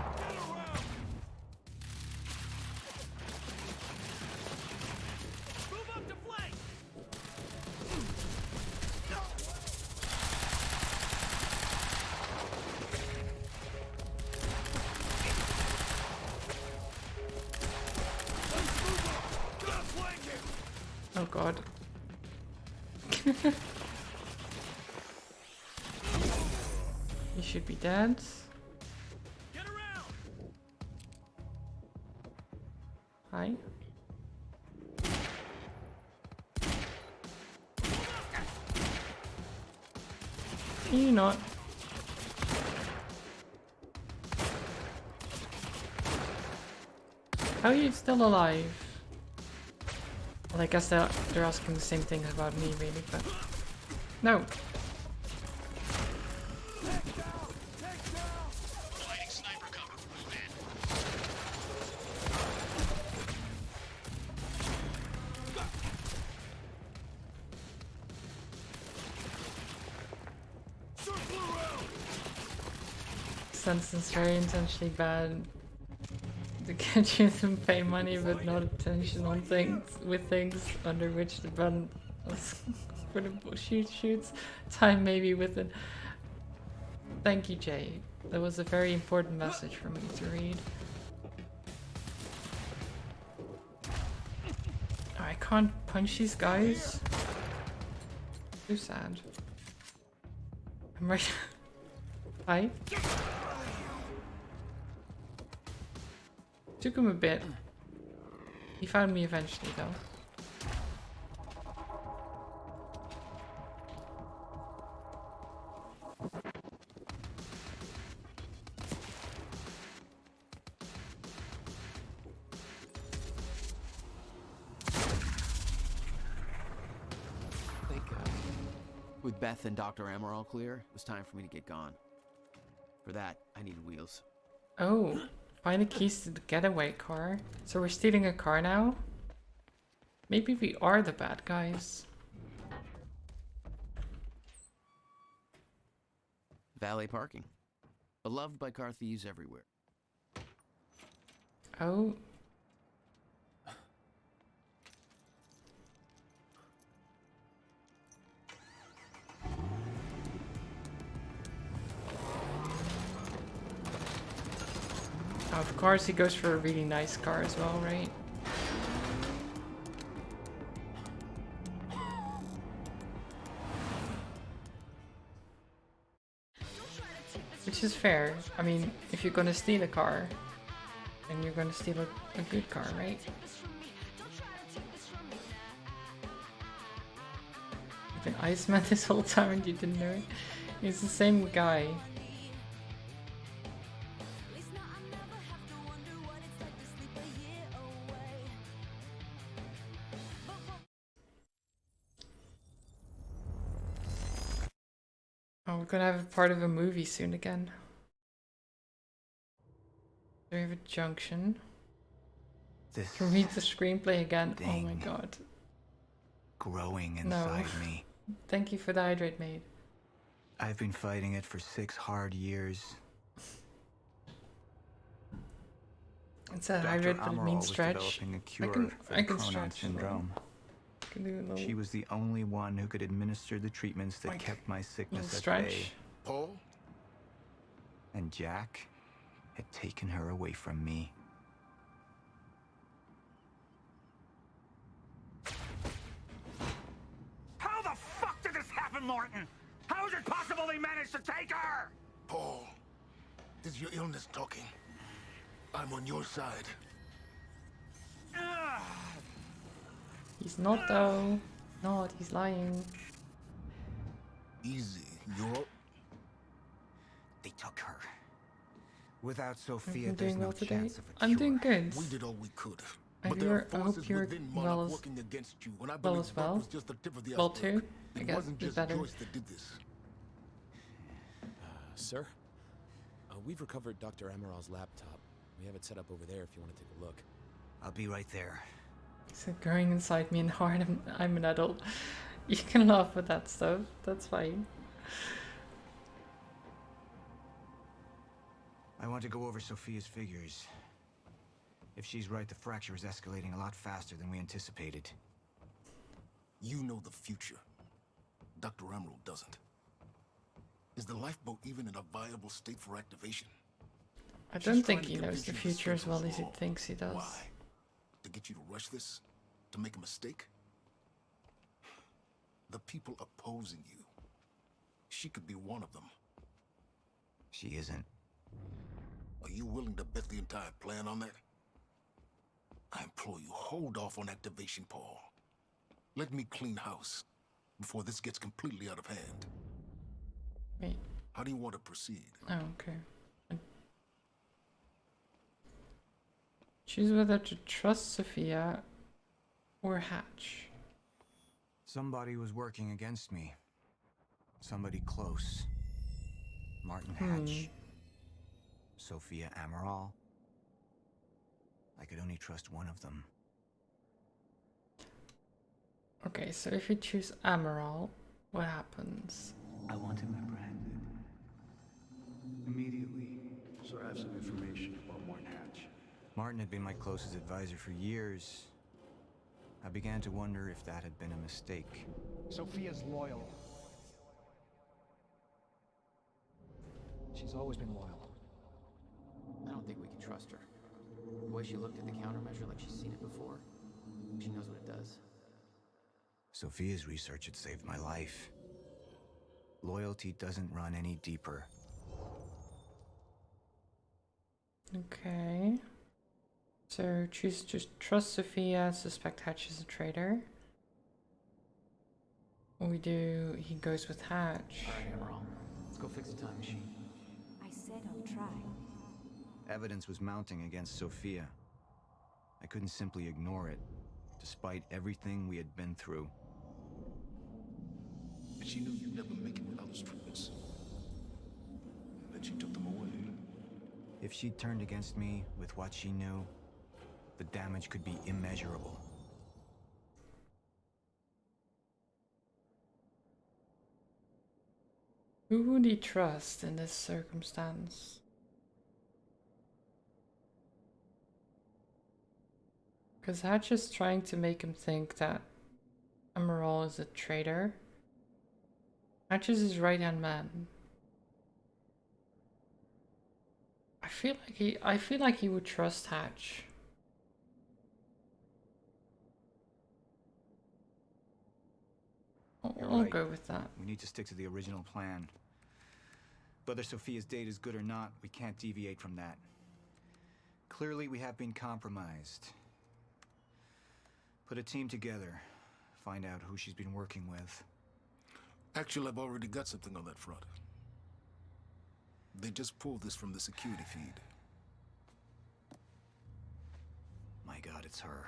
Oh god. You should be dead. Hi. Can you not? How are you still alive? Well, I guess they're asking the same thing about me, really, but... No! Sense is very intentionally bad to get you to pay money but not attention on things under which the button for the shoots time maybe within. Thank you, Jay. That was a very important message for me to read. Oh, I can't punch these guys. Too sad. I'm right. Hi. Took him a bit. He found me eventually, though. With Beth and Dr. Amor all clear, it was time for me to get gone. For that, I needed wheels. Oh. Find the keys to the getaway car. So we're stealing a car now? Maybe we are the bad guys. Valet parking. Beloved by car thieves everywhere. Oh. Of course he goes for a really nice car as well, right? Which is fair. I mean, if you're gonna steal a car, then you're gonna steal a good car, right? You've been Iceman this whole time and you didn't know it? He's the same guy. Oh, we're gonna have a part of a movie soon again. Do we have a junction? Can we read the screenplay again? Oh my god. Growing inside me. Thank you for the hydrate, mate. I've been fighting it for 6 hard years. It's a Dr. hybrid, but it Amaral means was stretch. developing a cure for I the can Cronon stretch. syndrome. Can do a little, She was the only one who could administer the treatments that like, kept my sickness little at stretch. bay. Paul? And Jack had taken her away from me. How the fuck did this happen, Martin? How is it possible they managed to take her? Paul, this is your illness talking. I'm on your side. He's not though. Not. He's lying. Easy. You're... They took her. Without Sophia, I'm there's doing no well today. chance of a I'm doing good. We did all we could. I But there are hope forces you're within well Monarch as working against you, and I well believe as that well. was just the tip of the Well iceberg. too. I It guess wasn't is just better. Joyce that did this. Sir? We've recovered Dr. Amaral's laptop. We have it set up over there if you want to take a look. I'll be right there. It's growing inside me and hard. I'm an adult. You can laugh at that stuff. That's fine. I want to go over Sophia's figures. If she's right, the fracture is escalating a lot faster than we anticipated. You know the future. Dr. Amaral doesn't. Is the lifeboat even in a viable state for activation? I She's don't trying think to he knows convince the you future as well schedule's as he wrong. thinks he does. Why? To get you to rush this? To make a mistake? The people opposing you. She could be one of them. She isn't. Are you willing to bet the entire plan on that? I implore you, hold off on activation, Paul. Let me clean house before this gets completely out of hand. Wait. How do you want to proceed? Oh, okay. Choose whether to trust Sophia or Hatch. Somebody was working against me. Somebody close. Martin Hatch. Sophia Amaral. I could only trust one of them. Okay, so if you choose Amaral, what happens? I want him apprehended. Immediately. So I have some information about Martin Hatch. Martin had been my closest advisor for years. I began to wonder if that had been a mistake. Sophia's loyal. She's always been loyal. I don't think we can trust her. The way she looked at the countermeasure like she's seen it before, she knows what it does. Sophia's research had saved my life. Loyalty doesn't run any deeper. Okay. So choose to trust Sophia, suspect Hatch is a traitor. We do, he goes with Hatch. Alright, Amaral. Let's go fix the time machine. I said I'll try. Evidence was mounting against Sophia. I couldn't simply ignore it, despite everything we had been through. And she knew you'd never make it without those treatments. And then she took them away. If she turned against me with what she knew, the damage could be immeasurable. Who would he trust in this circumstance? Because Hatch is trying to make him think that Amaral is a traitor. Hatch is his right-hand man. I feel like he would trust Hatch. You're I'll right. go with that. We need to stick to the original plan. Whether Sophia's date is good or not, we can't deviate from that. Clearly, we have been compromised. Put a team together. Find out who she's been working with. Actually, I've already got something on that front. They just pulled this from the security feed. My God, it's her.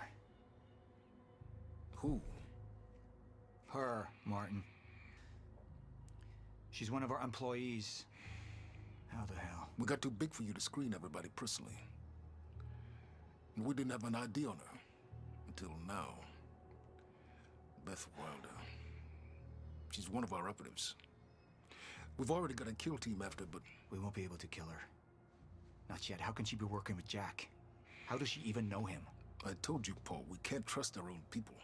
Who? Her, Martin. She's one of our employees. How the hell? We got too big for you to screen everybody personally. And we didn't have an ID on her. Until now. Beth Wilder. She's one of our operatives. We've already got a kill team after, but... We won't be able to kill her. Not yet. How can she be working with Jack? How does she even know him? I told you, Paul, we can't trust our own people.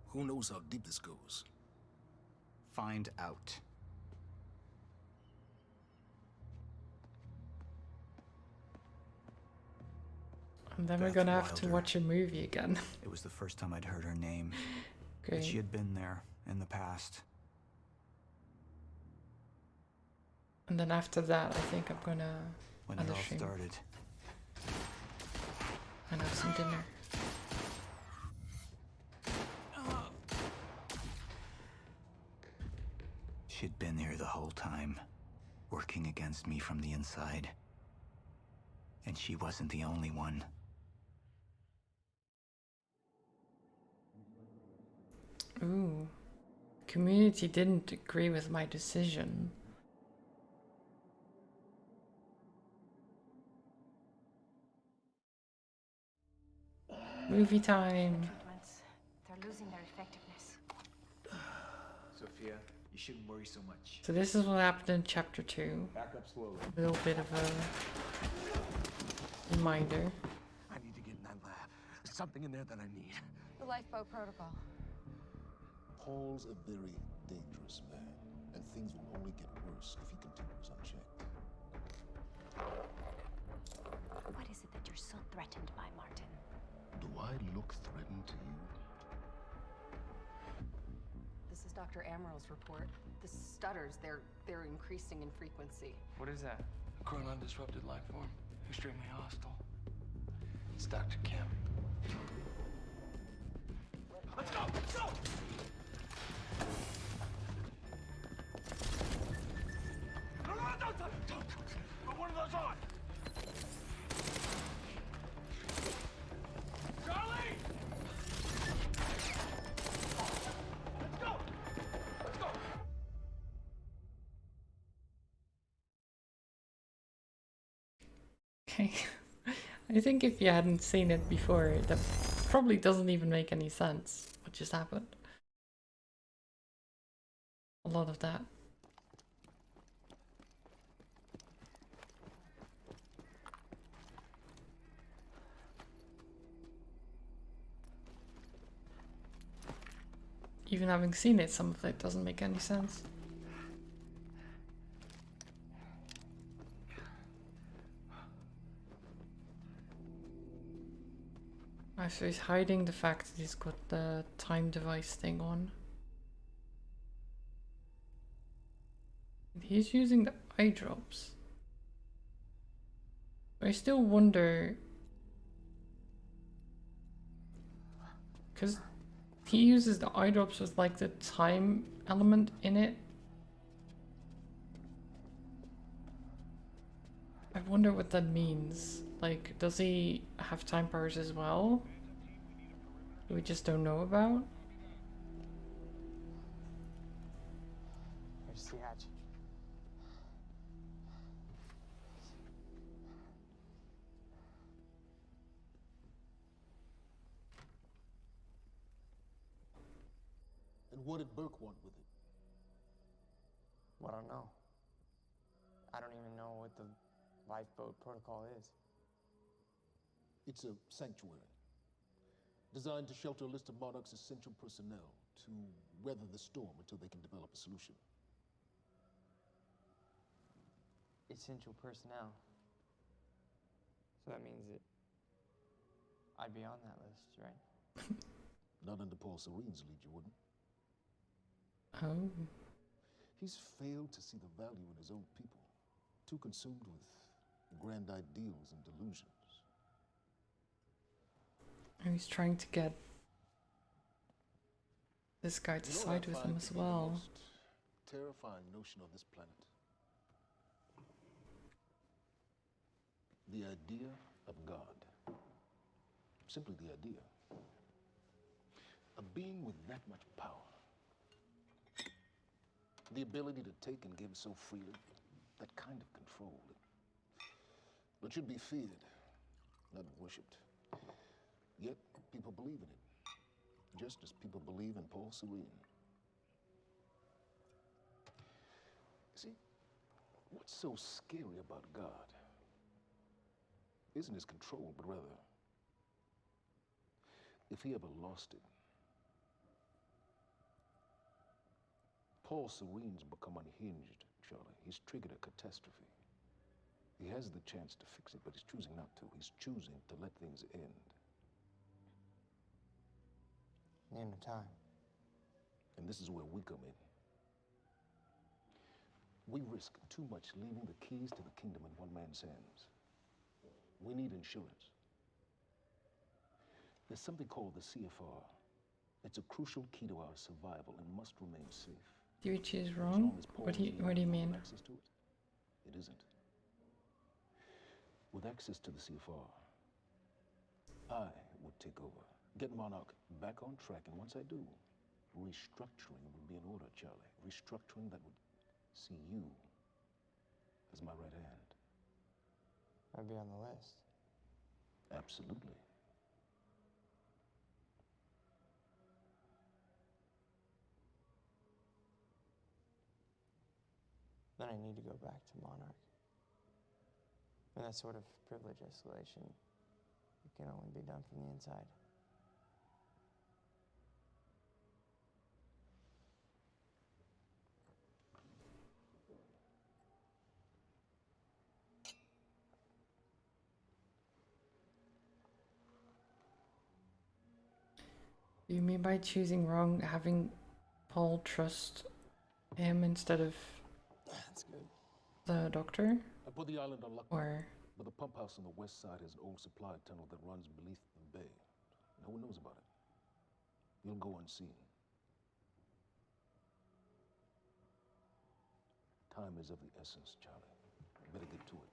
Who knows how deep this goes? Find out. And then we're Beth gonna have to Wilder. watch a movie again. It was the first time I'd heard her name. Great. That she had been there in the past. And then after that, I think I'm gonna When end it the all stream started. and have some dinner. She'd been here the whole time, working against me from the inside. And she wasn't the only one. Ooh. Community didn't agree with my decision. Movie time. Treatments, they're losing their effectiveness. Sophia, you shouldn't worry so much. So this is what happened in chapter 2. Back up slowly. A little bit of a reminder. I need to get in that lab. There's something in there that I need. The lifeboat protocol. Paul's a very dangerous man, and things will only get worse if he continues unchecked. What is it that you're so threatened by, Martin? Do I look threatened to you? This is Dr. Amaril's report. The stutters, they're increasing in frequency. What is that? Chronon disrupted life form. Extremely hostile. It's Dr. Kim. Let's go! Let's go! No, don't! Put one of those on! Charlie! Let's go! Let's go! Okay. I think if you hadn't seen it before, that probably doesn't even make any sense what just happened. A lot of that. Even having seen it, some of it doesn't make any sense. So he's hiding the fact that he's got the time device thing on. He's using the eye drops. I still wonder, because he uses the eye drops with like the time element in it. I wonder what that means. Like, does he have time powers as well? We just don't know about? Here's the hatch. And what did Burke want with it? Well, I don't know. I don't even know what the lifeboat protocol is. It's a sanctuary, designed to shelter a list of Monarch's essential personnel to weather the storm until they can develop a solution. Essential personnel. So that means that I'd be on that list, right? Not under Paul Serene's lead, you wouldn't. Oh. He's failed to see the value in his own people, too consumed with grand ideals and delusions. And he's trying to get this guy to side with him as well. The most terrifying notion on this planet. The idea of God. Simply the idea. A being with that much power. The ability to take and give so freely. That kind of control. It should be feared, not worshipped. Yet, people believe in it. Just as people believe in Paul Serene. See, what's so scary about God isn't his control, but rather, if he ever lost it. Paul Serene's become unhinged, Charlie. He's triggered a catastrophe. He has the chance to fix it, but he's choosing not to. He's choosing to let things end. The end of time. And this is where we come in. We risk too much leaving the keys to the kingdom in one man's hands. We need insurance. There's something called the CFR. It's a crucial key to our survival and must remain safe. Do you choose wrong? What do you mean? Access to it? It isn't. With access to the CFR, I would take over, get Monarch back on track, and once I do, restructuring would be in order, Charlie. Restructuring that would see you as my right hand. I'd be on the list. Absolutely. Then I need to go back to Monarch. And that sort of privilege escalation, it can only be done from the inside. You mean by choosing wrong, having Paul trust him instead of That's good. the doctor? I put the island on lockdown, Or but the pump house on the west side has an old supply tunnel that runs beneath the bay. No one knows about it. You'll go unseen. Time is of the essence, Charlie. Better get to it.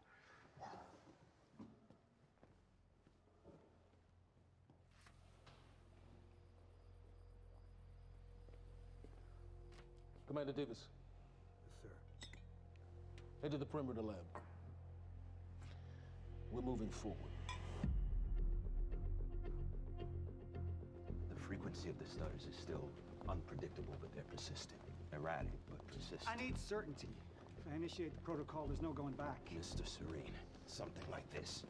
Commander Davis. Yes, sir. Head to the perimeter lab. We're moving forward. The frequency of the stutters is still unpredictable, but they're persistent. Erratic, but persistent. I need certainty. If I initiate the protocol, there's no going back. Mr. Serene, something like this.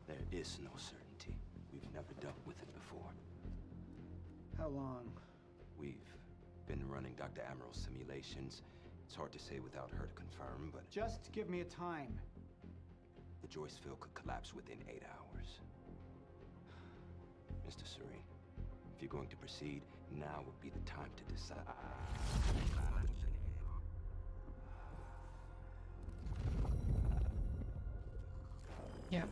There is no certainty. We've never dealt with it before. How long? We've been running Dr. Amaril's simulations. It's hard to say without her to confirm, but... Just give me a time. The Joyce field could collapse within 8 hours. Mr. Serene, if you're going to proceed, now would be the time to decide. yeah.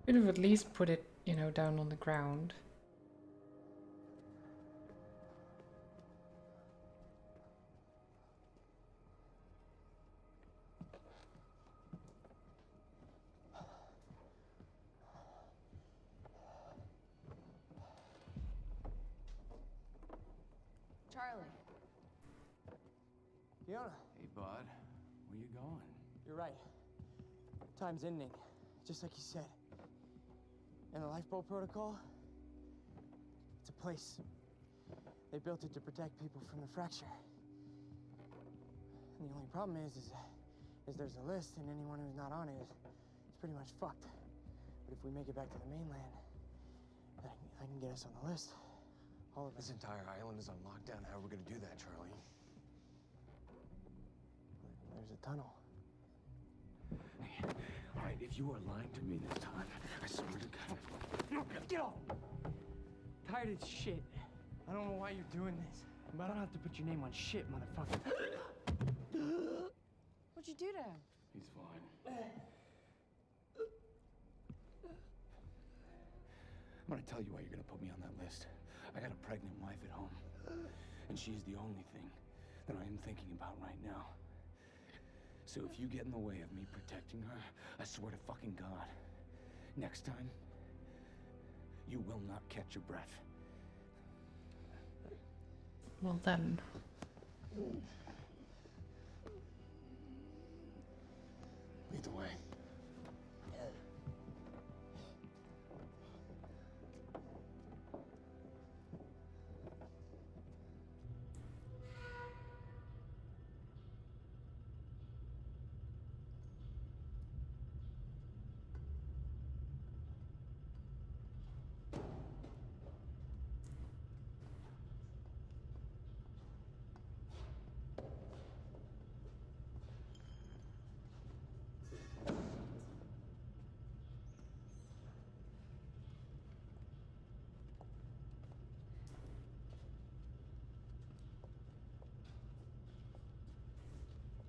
Could have at least put it, you know, down on the ground. Charlie. Fiona. Hey, bud. Where you going? You're right. Time's ending, just like you said. And the lifeboat protocol? It's a place. They built it to protect people from the fracture. And the only problem is there's a list, and anyone who's not on it is pretty much fucked. But if we make it back to the mainland, I can get us on the list. All of This entire island is on lockdown. How are we gonna do that, Charlie? There's a tunnel. All right, if you are lying to me this time, I swear to God. Get off! Tired of this shit. I don't know why you're doing this, but I don't have to put your name on shit, motherfucker. What'd you do to him? He's fine. I'm gonna tell you why you're gonna put me on that list. I got a pregnant wife at home, and she's the only thing that I am thinking about right now. So if you get in the way of me protecting her, I swear to fucking God, next time, you will not catch your breath. Well then. Lead the way.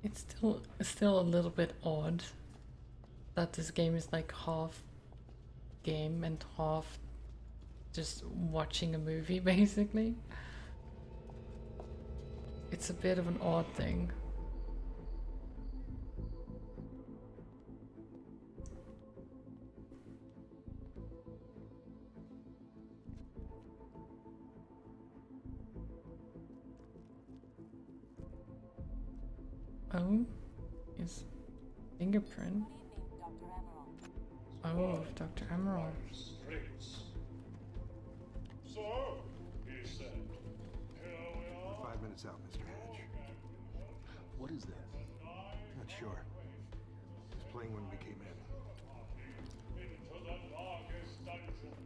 It's still a little bit odd that this game is like half game and half just watching a movie, basically. It's a bit of an odd thing. Oh, his fingerprint. Oh, Dr. Emerald. So, he said, here we are. 5 minutes out, Mr. Hatch. What is that? Not sure. It was playing when we came in. Into the darkest dungeon,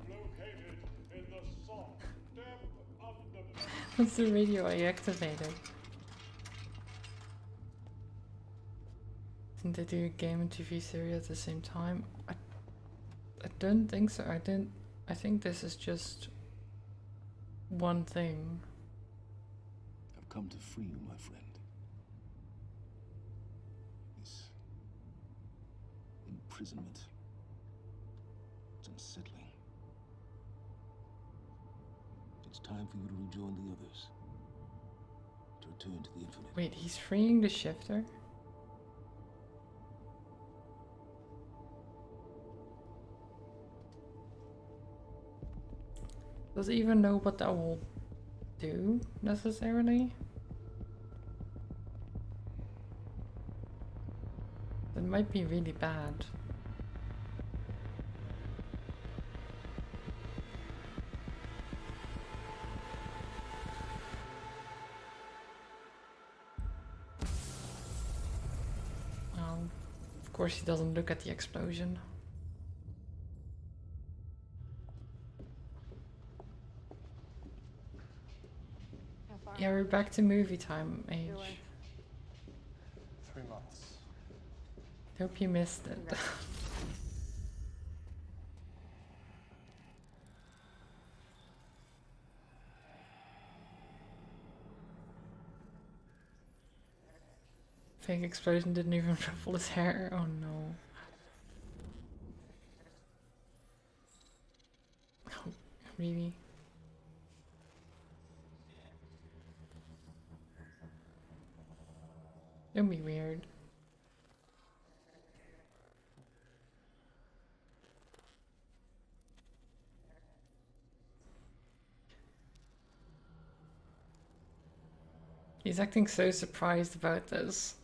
located in the soft depth of the... What's the radio I activated? Didn't they do a game and TV series at the same time? I don't think so. I think this is just one thing. I've come to free you, my friend. This imprisonment, it's unsettling. It's time for you to rejoin the others. To return to the infinite. Wait, he's freeing the shifter? Does he even know what that will do, necessarily? That might be really bad. Of course he doesn't look at the explosion. Yeah, we're back to movie time age. 3 months. Hope you missed it. Fake explosion didn't even ruffle his hair. Oh no. Oh, really? Don't be weird. He's acting so surprised about this.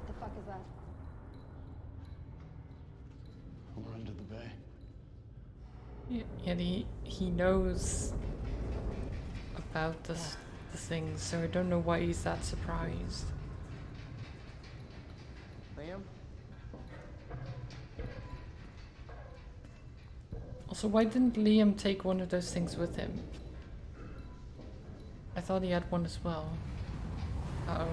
The fuck is that? We're under the bay. Yet he knows about the things, so I don't know why he's that surprised. Liam? Also, why didn't Liam take one of those things with him? I thought he had one as well. Uh-oh.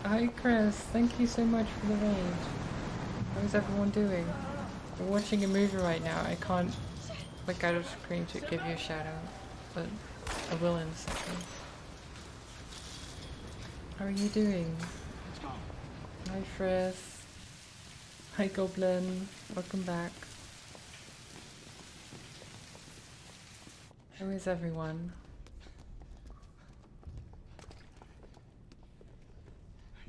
Hi Chris, thank you so much for the raid. How's everyone doing? We're watching a movie right now. I can't click out of screen to give you a shout out, but I will in a second. How are you doing? Hi Frith. Hi Goblin. Welcome back. How is everyone?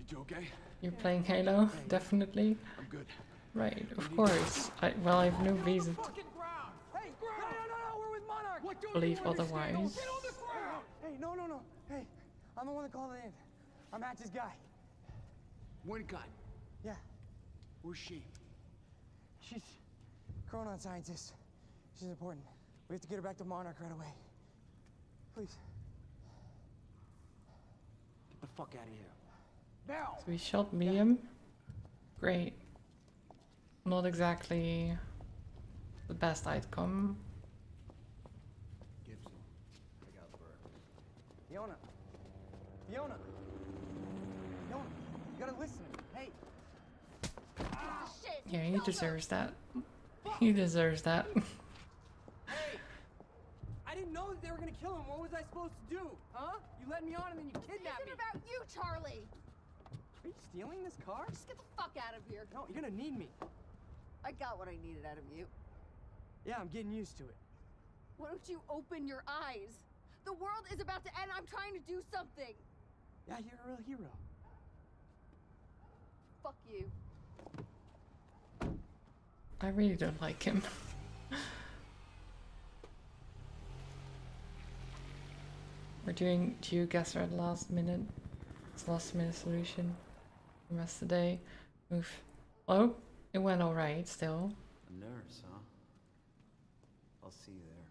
You okay? You're playing Halo? Definitely? I'm good. Right, of course. Well, I have no reason to Hey, no, we're with Monarch. believe otherwise. Hey, no. Hey, I'm the one that called it in. I'm Hatch's guy. Wincott. Yeah. Where's she? She's Chronon scientist. She's important. We have to get her back to Monarch right away. Please. Get the fuck out of here. Now! So we shot Liam? Great. Not exactly the best outcome. Gibson. I got Burke. Fiona. You gotta listen. Hey. Shit. Yeah, he deserves that. He deserves that. Hey. I didn't know that they were gonna kill him. What was I supposed to do? Huh? You led me on and then you kidnapped me. This isn't about you, Charlie. Are you stealing this car? Just get the fuck out of here. No, you're gonna need me. I got what I needed out of you. Yeah, I'm getting used to it. Why don't you open your eyes? The world is about to end. I'm trying to do something. Yeah, you're a real hero. Fuck you. I really don't like him. We're doing GeoGuessr at last minute. It's last minute solution for the rest of the day. Oof. Oh, it went alright still. A nurse, huh? I'll see you there.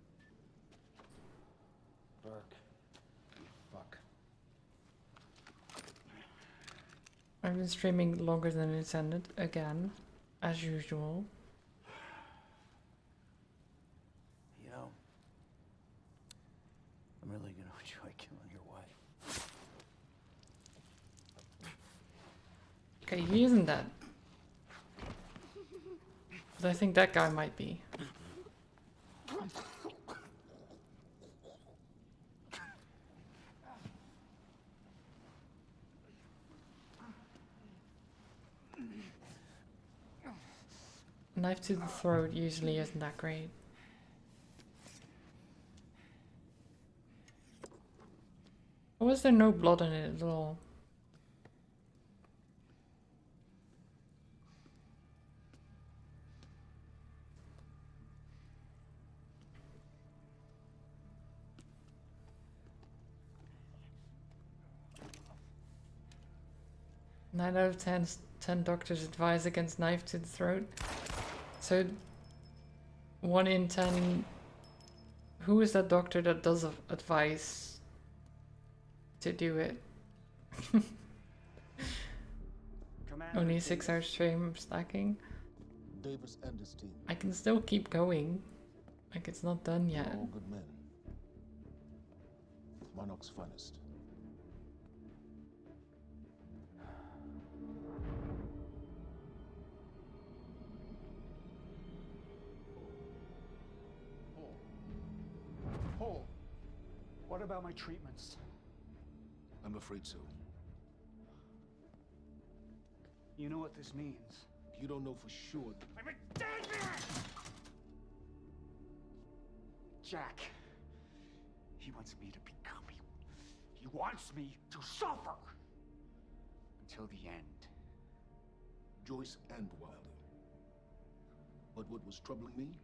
Burke. You fuck. I've been streaming longer than intended again, as usual. You know, I'm really gonna enjoy killing your wife. Okay, he isn't dead. But I think that guy might be. Knife to the throat usually isn't that great. Or was there no blood on it at all? Nine out of 10 doctors advise against knife to the throat. So 1 in 10. Who is that doctor that does advise to do it? Only 6 hours stream stacking. Davis and his team. I can still keep going. Like it's not done yet. All good men. Monarch's finest. Paul, what about my treatments? I'm afraid so. You know what this means. You don't know for sure. I'm a dead man! Jack. He wants me to become you. He wants me to suffer. Until the end. Joyce and Wilder. But what was troubling me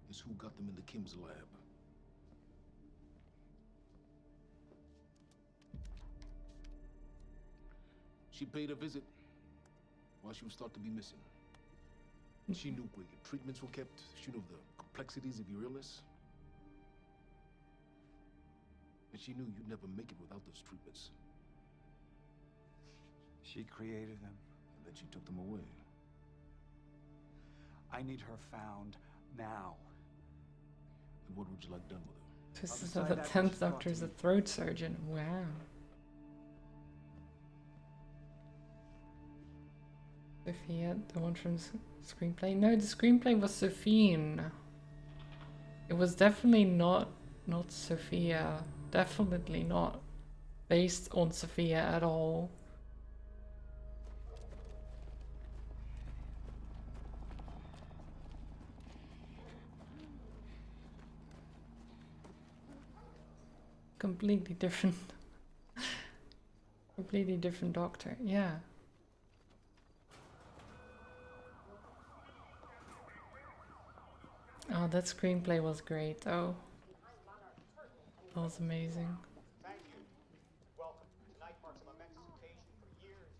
is who got them into Kim's lab. She paid a visit while she was thought to be missing. She knew where your treatments were kept. She knew the complexities of your illness. And she knew you'd never make it without those treatments. She created them. And then she took them away. I need her found now. And what would you like done with her? This is the 10th doctor is a throat surgeon. Wow. Sophia, the one from screenplay? No, the screenplay was Sophine. It was definitely not Sophia. Definitely not based on Sophia at all. Completely different. Completely different doctor, yeah. Oh, that screenplay was great, though. That was amazing. Thank you. Welcome. Tonight marks a momentous occasion for years.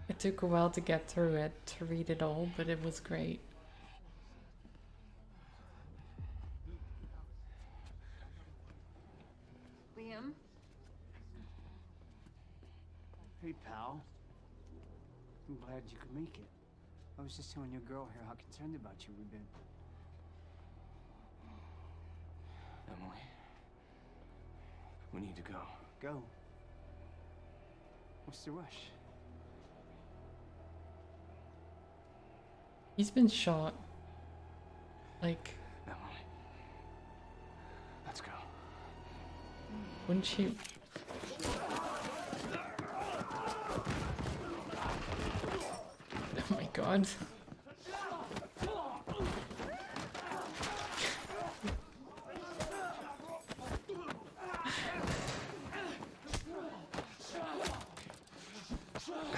It took a while to get through it, to read it all, but it was great. Liam? Hey, pal. I'm glad you could make it. I was just telling your girl here how concerned about you we've been. Emily. We need to go. Go. What's the rush? He's been shot. Like, Let's go. wouldn't she? Oh my god.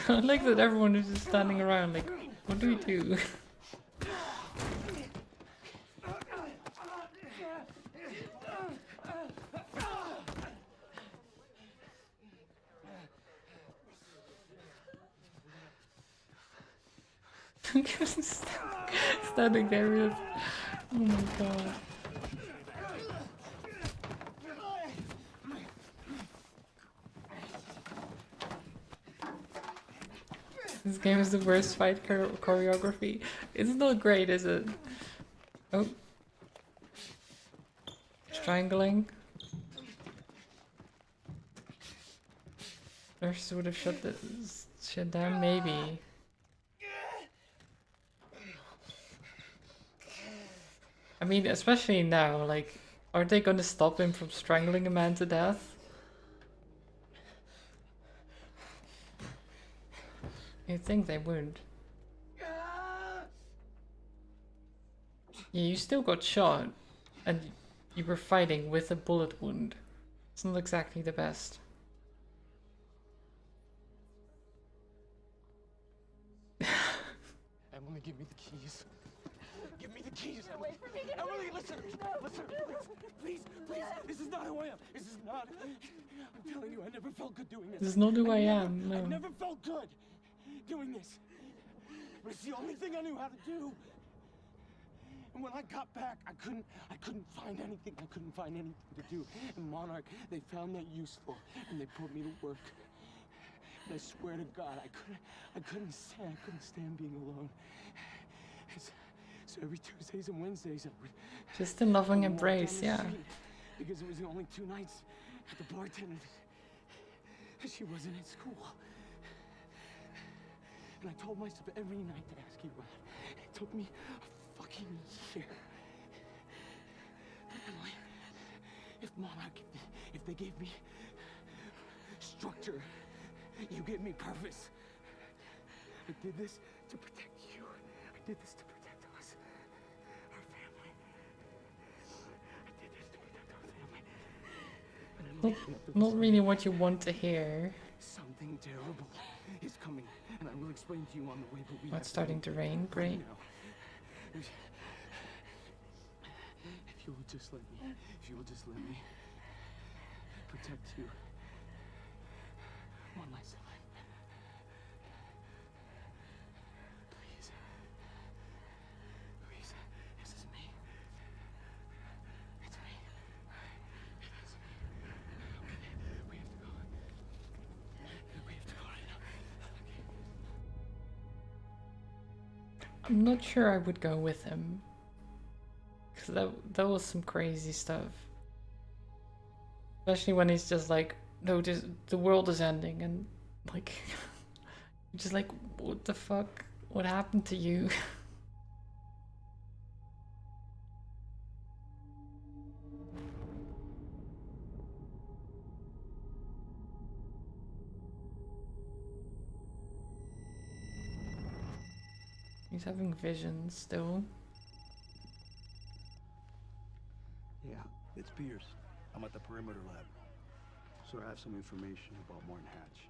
I like that everyone is just standing around like, what do we do? Standing there with, oh my god. This game is the worst fight choreography. It's not great, is it? Oh. Strangling. Nurses would have shut this shit down, maybe. I mean, especially now, like, are they gonna stop him from strangling a man to death? You'd think they would. Yeah, you still got shot, and you were fighting with a bullet wound. It's not exactly the best. Emily, give me the keys. Give me the keys. Emily, Emily, listen. Listen, please, please. This is not who I am. This is not. I'm telling you, I never felt good doing this. This is not who I am, no. I never felt good doing this. But it's the only thing I knew how to do. And when I got back, I couldn't find anything. I couldn't find anything to do. And Monarch, they found that useful, and they put me to work. And I swear to God, I couldn't stand being alone. So every Tuesdays and Wednesdays, I would just a loving walk embrace, down the yeah. street, because it was the only 2 nights at the bartender that she wasn't at school. And I told myself every night to ask you out. It took me a fucking year. But Emily, if Monarch, if they gave me structure, you gave me purpose. I did this to protect you. I did this to protect us. Our family. I did this to protect our family. And I'm waking up to Not really what you want to hear. something terrible is coming, and I will explain to you on the way, but we Oh, have it's starting to rain, right great. now. If you will just let me protect you one last time. Please. Louise, this is me. It's me. It is me. Okay, we have to go. We have to go right now. I'm not sure I would go with him. Because that was some crazy stuff. Especially when he's just like, no, the world is ending, and like, you're just like, what the fuck? What happened to you? He's having visions still. Yeah, it's Pierce. I'm at the perimeter lab. So I have some information about Martin Hatch.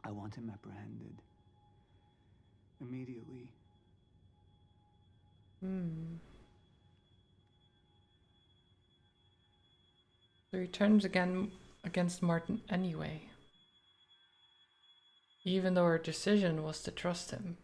I want him apprehended. Immediately. So he turns again against Martin anyway. Even though our decision was to trust him.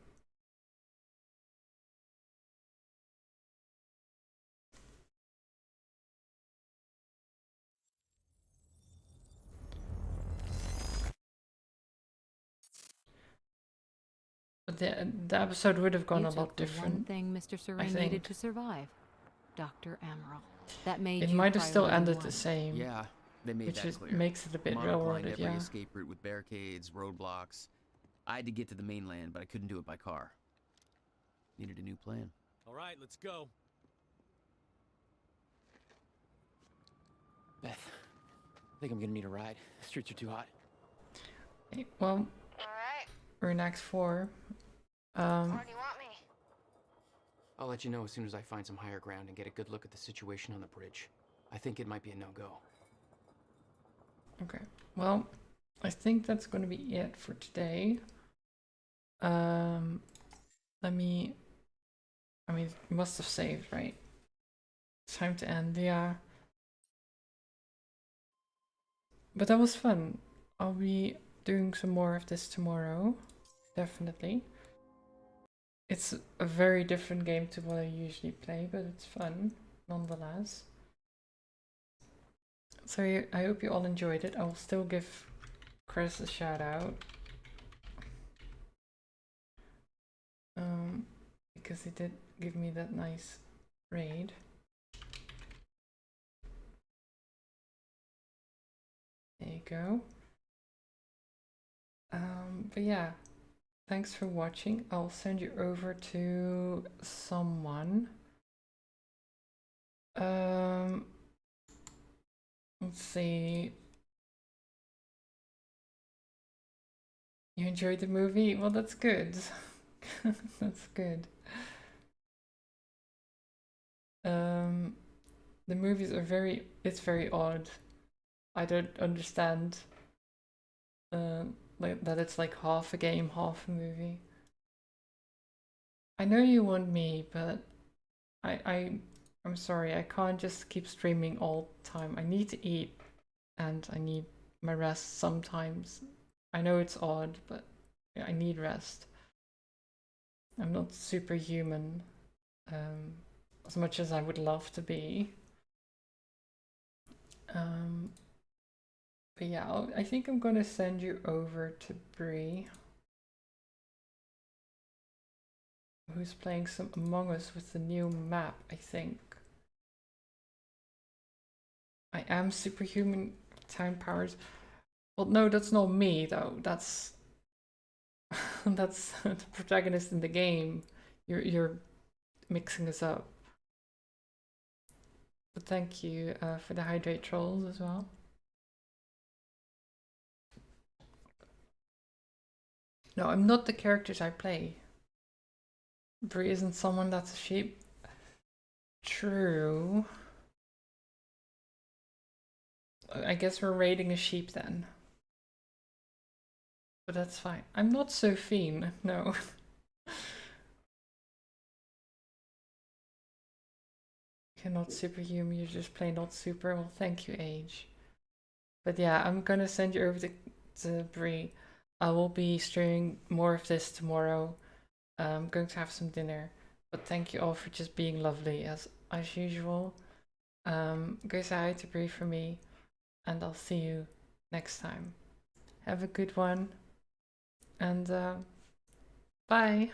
But the episode would have gone You a lot took the different. one thing Mr. I Serene think. needed to survive. Dr. Amaral. That made It you might have still priority ended one. the same. Yeah, they made which that is, clear. makes it a bit Monarch railroaded, lined every yeah. escape route with barricades, roadblocks. I had to get to the mainland, but I couldn't do it by car. Needed a new plan. All right, let's go. Beth, I think I'm gonna need a ride. The streets are too hot. Okay, well, we're in Act 4. Where do you want me? I'll let you know as soon as I find some higher ground and get a good look at the situation on the bridge. I think it might be a no-go. Okay, well, I think that's going to be it for today. Let me... I mean, it must have saved, right? It's time to end, yeah. But that was fun. I'll be doing some more of this tomorrow, definitely. It's a very different game to what I usually play, but it's fun, nonetheless. So I hope you all enjoyed it. I will still give Chris a shout out. Because he did give me that nice raid. There you go. But yeah, thanks for watching. I'll send you over to someone. Let's see. You enjoyed the movie? Well, that's good. That's good. The movies are it's very odd. I don't understand like that it's like half a game, half a movie. I know you want me, but I'm sorry, I can't just keep streaming all the time. I need to eat and I need my rest sometimes. I know it's odd, but I need rest. I'm not superhuman, as much as I would love to be. But yeah, I think I'm gonna send you over to Bree, who's playing some Among Us with the new map, I think. I am superhuman time powers. Well, no, that's not me though. That's that's the protagonist in the game. You're mixing us up. But thank you for the hydrate trolls as well. No, I'm not the characters I play. Bree isn't someone that's a sheep. True. I guess we're raiding a sheep then. But that's fine. I'm not Sophine, no. You're not superhuman, you're just plain not super. Well, thank you, Age. But yeah, I'm gonna send you over to Bree. I will be streaming more of this tomorrow. I'm going to have some dinner. But thank you all for just being lovely as usual. Go say hi to Bree for me. And I'll see you next time. Have a good one. And bye.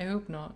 I hope not.